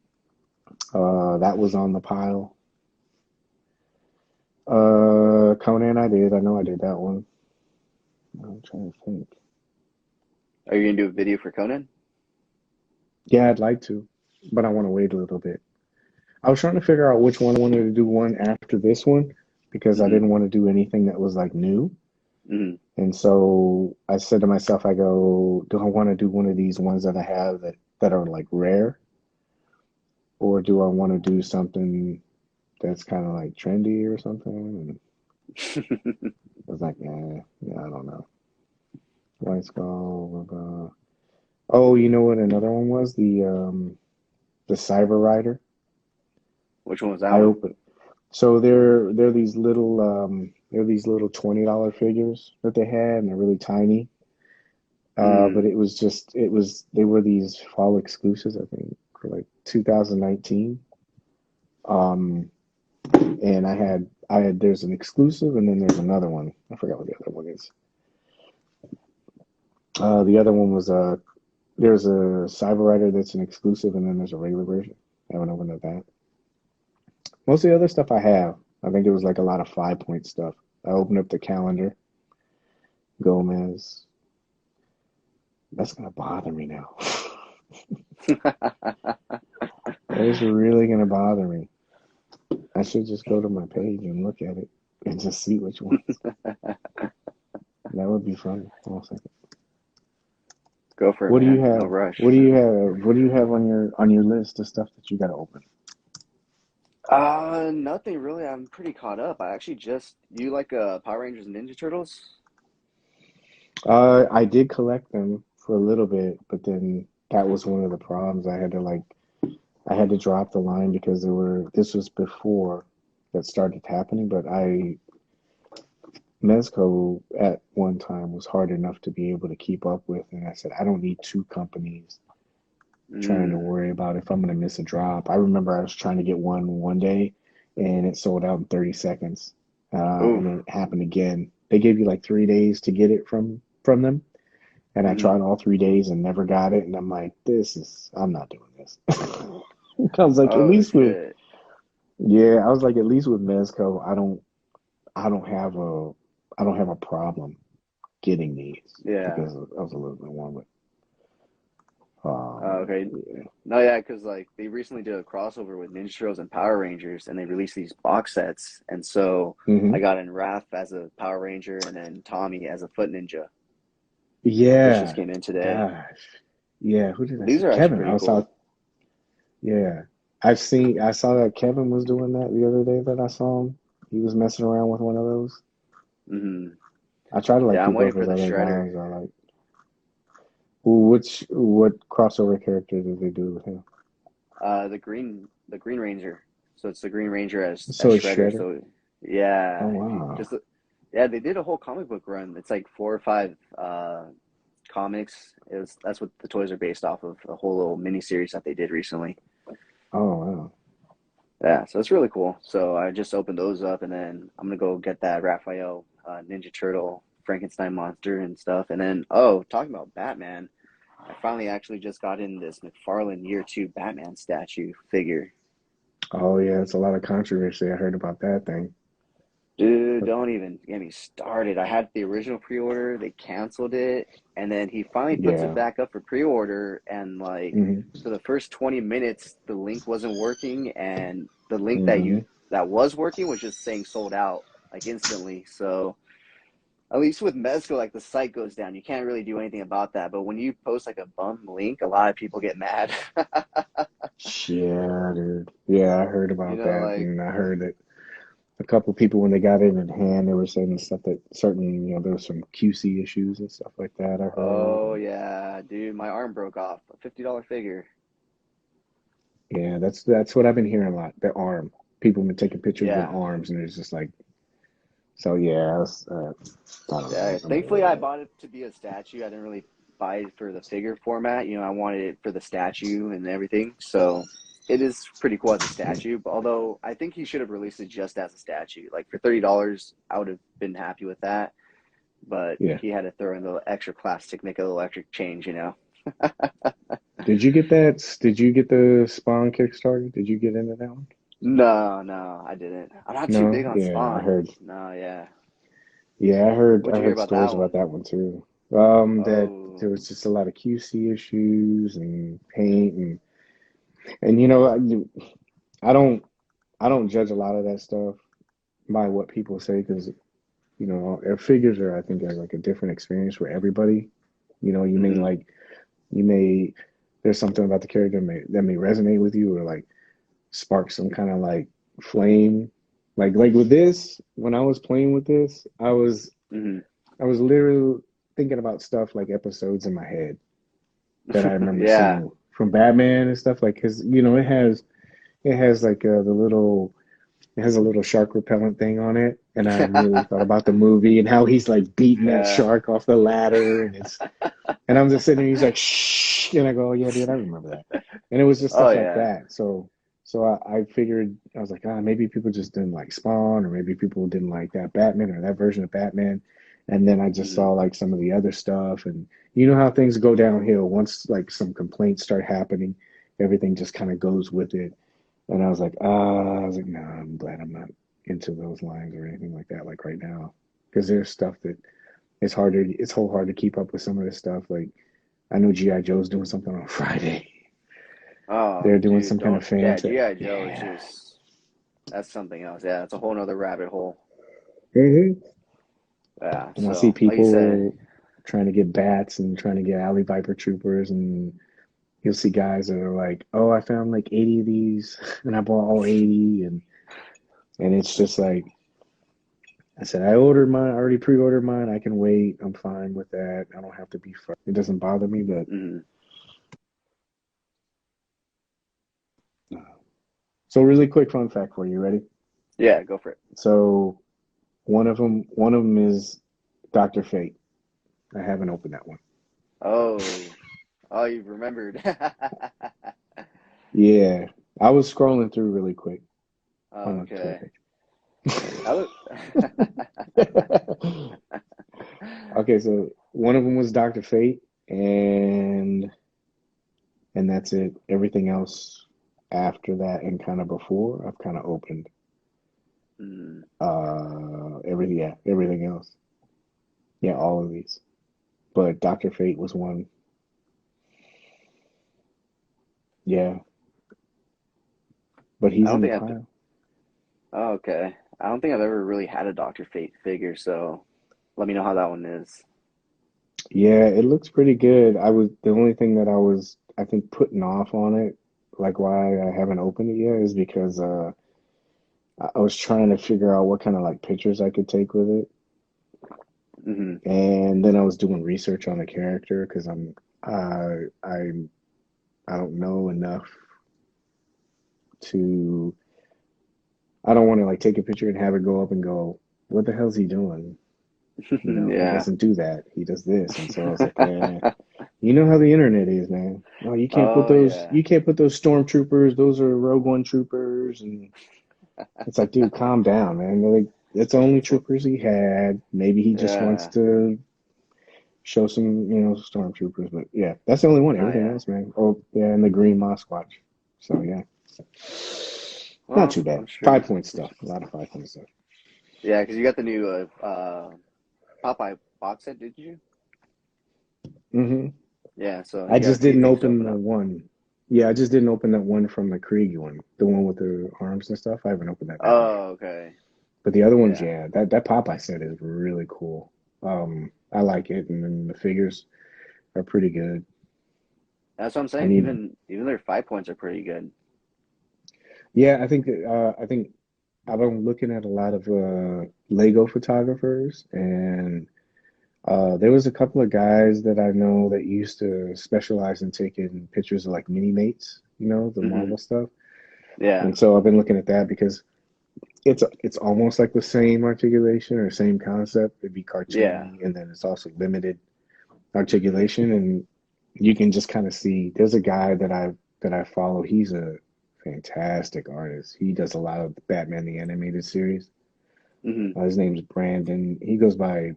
That was on the pile. Conan, I did. I know I did that one. I'm trying to think. Are you gonna do a video for Conan? Yeah, I'd like to, but I want to wait a little bit. I was trying to figure out which one I wanted to do one after this one because I Mm-hmm. didn't want to do anything that was like new. Mm-hmm. And so I said to myself, I go, do I want to do one of these ones that I have that are like rare, or do I want to do something that's kind of like trendy or something? And I was like, yeah, I don't know. White Skull. Oh, you know what? Another one was the Cyber Rider. Which one was that I one? opened. So they're these little $20 figures that they had, and they're really tiny. But Mm. it was just they were these fall exclusives, I think, for like 2019. Um, and I had there's an exclusive, and then there's another one. I forgot what the other one is. The other one was there's a Cyber Rider that's an exclusive, and then there's a regular version. I haven't opened up that. Most of the other stuff I have, I think it was like a lot of 5 point stuff. I opened up the calendar, Gomez. That's gonna bother me now. That is really gonna bother me. I should just go to my page and look at it and just see which ones. That would be funny. Hold on a second. Go for it, What do you man. No have? rush. What do you have? What do you have on your list of stuff that you gotta open? Nothing really. I'm pretty caught up. I actually just you like Power Rangers and Ninja Turtles? I did collect them for a little bit, but then that was one of the problems. I had to drop the line because this was before that started happening, but Mezco at one time was hard enough to be able to keep up with, and I said, I don't need two companies trying to Mm. worry about if I'm going to miss a drop. I remember I was trying to get one day, and it sold out in 30 seconds. And Oof. then it happened again. They gave you like 3 days to get it from them, and I Mm-hmm. tried all 3 days and never got it. And I'm like, I'm not doing this. I was like, at Oh least with shit. yeah, I was like, at least with Mezco, I don't have a problem getting these Yeah. because I was a little bit warm. Okay. Yeah. No, yeah, because like they recently did a crossover with Ninja Turtles and Power Rangers, and they released these box sets. And so I Hmm. got in Raph as a Power Ranger, and then Tommy as a Foot Ninja, which just Yeah. came in today. Gosh. Yeah. Who did I These see? are actually Kevin. pretty I saw. cool. Yeah. I saw that Kevin was doing that the other day that I saw him. He was messing around with one of those. Hmm. I try to like Yeah, I'm keep up waiting for with the other Shredder. guys. I like. What crossover character did they do with him? The Green Ranger. So it's the Green Ranger as So it's Shredder. Shredder. So Oh yeah, if you wow. just yeah, they did a whole comic book run. It's like 4 or 5 comics. That's what the toys are based off of. A whole little mini series that they did recently. Oh wow. Yeah, so it's really cool. So I just opened those up, and then I'm gonna go get that Raphael Ninja Turtle Frankenstein monster and stuff. And then talking about Batman, I finally actually just got in this McFarlane Year Two Batman statue figure. Oh yeah, it's a lot of controversy. I heard about that thing. Dude, don't even get me started. I had the original pre-order, they canceled it, and then he finally puts it Yeah. back up for pre-order, and like Hmm. for the first 20 minutes, the link wasn't working, and the link Hmm. that was working was just saying sold out like instantly. So at least with Mezco, like the site goes down. You can't really do anything about that. But when you post like a bum link, a lot of people get mad. Yeah, dude. Yeah, I heard You about know, that, like and I heard that a couple people when they got it in hand, they were saying stuff that certain, there was some QC issues and stuff like that. I heard. oh yeah, dude, my arm broke off. A $50 figure. Yeah, that's what I've been hearing a lot. The arm. People have been taking pictures of their Yeah. arms, and it's just like, so yeah, I don't know. Yeah, thankfully I bought it to be a statue. I didn't really buy it for the figure format. You know, I wanted it for the statue and everything. So it is pretty cool as a statue. But although I think he should have released it just as a statue. Like for $30, I would have been happy with that. But Yeah. he had to throw in the extra plastic, make it electric change. You know. Did you get that? Did you get the Spawn Kickstarter? Did you get into that one? No, no, I didn't. I'm not too No. big on Yeah, I Spawn. heard. No, yeah. Yeah, I What'd you hear heard about stories that about one? that one too. That there Oh, was just a lot of QC issues and paint and I don't judge a lot of that stuff by what people say because our figures are I think are like a different experience for everybody. You may mm-hmm. like you may there's something about the character that may resonate with you or like spark some kind of like flame. Like with this, when I was playing with this, Mm-hmm. I was literally thinking about stuff like episodes in my head that I remember Yeah. seeing from Batman and stuff like because it has like it has a little shark repellent thing on it, and I immediately thought about the movie and how he's like beating that Yeah. shark off the ladder, and I'm just sitting there, he's like shh, and I go, oh yeah, dude, I remember that, and it was just Oh stuff like yeah. that. So I figured I was like, maybe people just didn't like Spawn, or maybe people didn't like that Batman or that version of Batman, and then I just Hmm. saw like some of the other stuff, and you know how things go downhill once like some complaints start happening, everything just kind of goes with it. And I was like, no, I'm glad I'm not into those lines or anything like that, like right now. Because there's stuff that it's whole hard to keep up with some of this stuff. Like, I know G.I. Joe's doing something on Friday. Oh, They're doing dude, some kind of don't. fan Yeah, set. GI Joe is Yeah. just that's something else. Yeah, it's a whole nother rabbit hole. Hmm. Yeah. And I see So, like you said, people trying to get bats and trying to get alley viper troopers, and you'll see guys that are like, oh, I found like 80 of these, and I bought all 80, and it's just like, I said, I ordered mine, I already pre-ordered mine. I can wait. I'm fine with that. I don't have to be It doesn't bother me, but mm, so really quick fun fact for you. Ready? yeah, go for it. So one of them is Dr. Fate. I haven't opened that one. Oh, oh, you remembered. Yeah, I was scrolling through really quick on the Twitter Okay. page. I look. Okay, so one of them was Dr. Fate, and that's it. Everything else after that and kind of before, I've kind of opened. Mm, Everything else. Yeah, all of these. But Dr. Fate was one. Yeah, but I he's don't in the think I've. pile. Oh, okay. I don't think I've ever really had a Doctor Fate figure, so let me know how that one is. Yeah, it looks pretty good. I was the only thing that I was, I think, putting off on it, like why I haven't opened it yet, is because I was trying to figure out what kind of like pictures I could take with it, Hmm. and then I was doing research on the character because I don't know enough to. I don't want to like take a picture and have it go up and go, what the hell's he doing? You know, he Yeah. doesn't do that. He does this. And so I was like, you know how the internet is, man. No, Oh yeah. you can't put those stormtroopers, those are Rogue One troopers. And it's like, dude, calm down, man. Like, it's only Well, troopers he had. Maybe he just wants yeah. to show some, stormtroopers. But yeah, that's the only one. Oh Everything yeah. else, man. Oh, yeah, and the green Mosquatch. So yeah, not Well, too bad. I'm sure. 5 point stuff. A lot of 5 point stuff. Yeah, because you got the new Popeye box set, did you? hmm Yeah, so I you got a just few didn't things to open open the up. one. Yeah, I just didn't open that one from the Krieg one, the one with the arms and stuff. I haven't opened that one yet. Oh, okay. But the other ones, Yeah. yeah, that Popeye set is really cool. I like it, and then the figures are pretty good. That's what I'm I saying. need, Even their 5 points are pretty good. yeah, I think I've been looking at a lot of Lego photographers, and there was a couple of guys that I know that used to specialize in taking pictures of like mini mates, the Hmm. Marvel stuff. Yeah. And so I've been looking at that because it's almost like the same articulation or same concept. It'd be Yeah. cartoony, and then it's also limited articulation, and you can just kind of see. There's a guy that I follow. He's a fantastic artist. He does a lot of Batman the Animated Series. Hmm. His name's Brandon. He goes by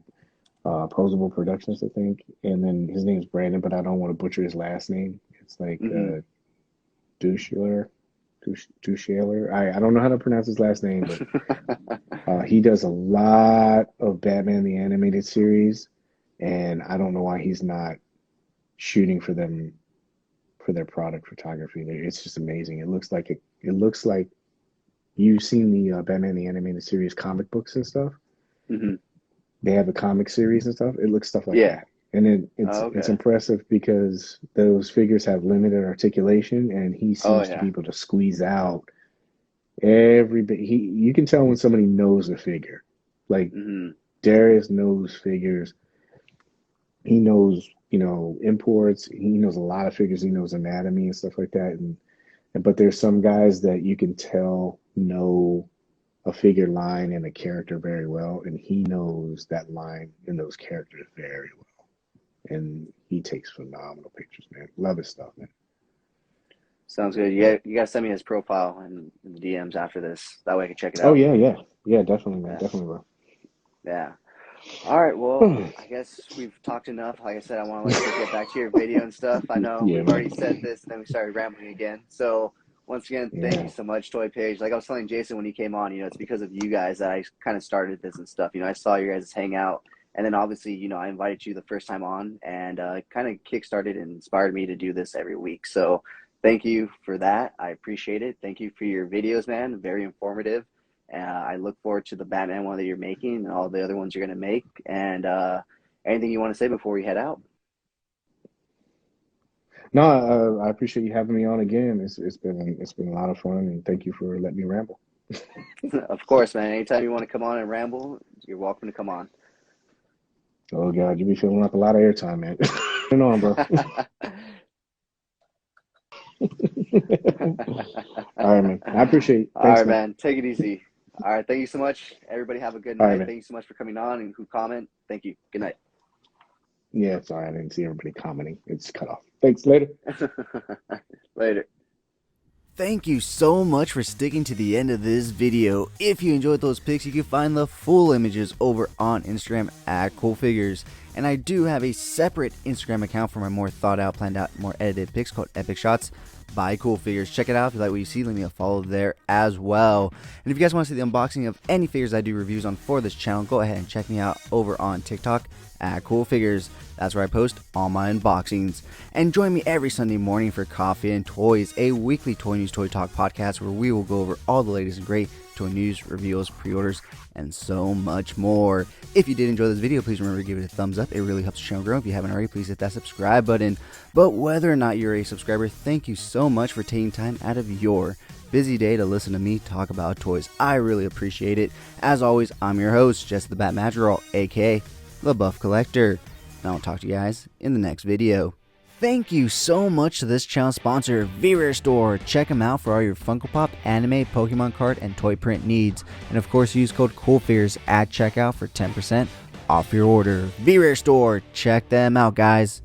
Posable Productions, I think, and then his name's Brandon, but I don't want to butcher his last name. It's like Hmm. Doucheler. Doucheler. I don't know how to pronounce his last name, but he does a lot of Batman the Animated Series, and I don't know why he's not shooting for them for their product photography. It's just amazing. It looks like you've seen the Batman the Animated Series comic books and stuff. Hmm. They have a comic series and stuff. It looks stuff like Yeah. that, and it's Oh, it's okay. impressive because those figures have limited articulation, and he Oh, seems to be yeah. able to squeeze out every bit. You can tell when somebody knows a figure. Like Hmm. Darius knows figures. He knows, imports. He knows a lot of figures. He knows anatomy and stuff like that. But there's some guys that you can tell know a figure line and a character very well, and he knows that line and those characters very well. And he takes phenomenal pictures, man. Love his stuff, man. Sounds good. You got to send me his profile in the DMs after this. That way I can check it Oh out. yeah, yeah, yeah, definitely, man, Yeah. definitely Yeah. All right. Well, will. I guess we've talked enough. Like I said, I want to let you get back to your video and stuff. I know Yeah, we've already man. said this and then we started rambling again. So once again, thank you Yeah, so much, Toy Page. Like I was telling Jason when he came on, it's because of you guys that I kind of started this and stuff. I saw you guys hang out, and then obviously, I invited you the first time on, and kind of kickstarted and inspired me to do this every week. So thank you for that. I appreciate it. Thank you for your videos, man. Very informative. I look forward to the Batman one that you're making and all the other ones you're going to make. And anything you want to say before we head out? no, I appreciate you having me on again. It's been a lot of fun, and thank you for letting me ramble. Of course, man. Anytime you want to come on and ramble, you're welcome to come on. Oh God, you be filling up a lot of airtime, man. Been on, bro. All right, man. I appreciate it. All Thanks, right, man. man. Take it easy. All right. Thank you so much. Everybody have a good All right, night. man. Thank you so much for coming on and who comment. Thank you. Good night. Yeah, sorry, I didn't see everybody commenting. It's cut off. Thanks. Later. Later. Thank you so much for sticking to the end of this video. If you enjoyed those pics, you can find the full images over on Instagram at CoolFigurez. And I do have a separate Instagram account for my more thought out, planned out, more edited pics called Epic Shots by CoolFigurez. Check it out if you like what you see. Leave me a follow there as well. And if you guys want to see the unboxing of any figures I do reviews on for this channel, go ahead and check me out over on TikTok at CoolFigurez. That's where I post all my unboxings. And join me every Sunday morning for Coffee and Toys, a weekly toy news, toy talk podcast where we will go over all the latest and great toy news, reveals, pre-orders, and so much more. If you did enjoy this video, please remember to give it a thumbs up. It really helps the channel grow. If you haven't already, please hit that subscribe button. But whether or not you're a subscriber, thank you so much for taking time out of your busy day to listen to me talk about toys. I really appreciate it. As always, I'm your host, Jesse the Bat Madrigal, aka the Buff Collector. And I'll talk to you guys in the next video. Thank you so much to this channel sponsor, VRare Store. Check them out for all your Funko Pop, anime, Pokemon card, and toy print needs. And of course, use code CoolFigurez at checkout for 10% off your order. VRare Store, check them out, guys.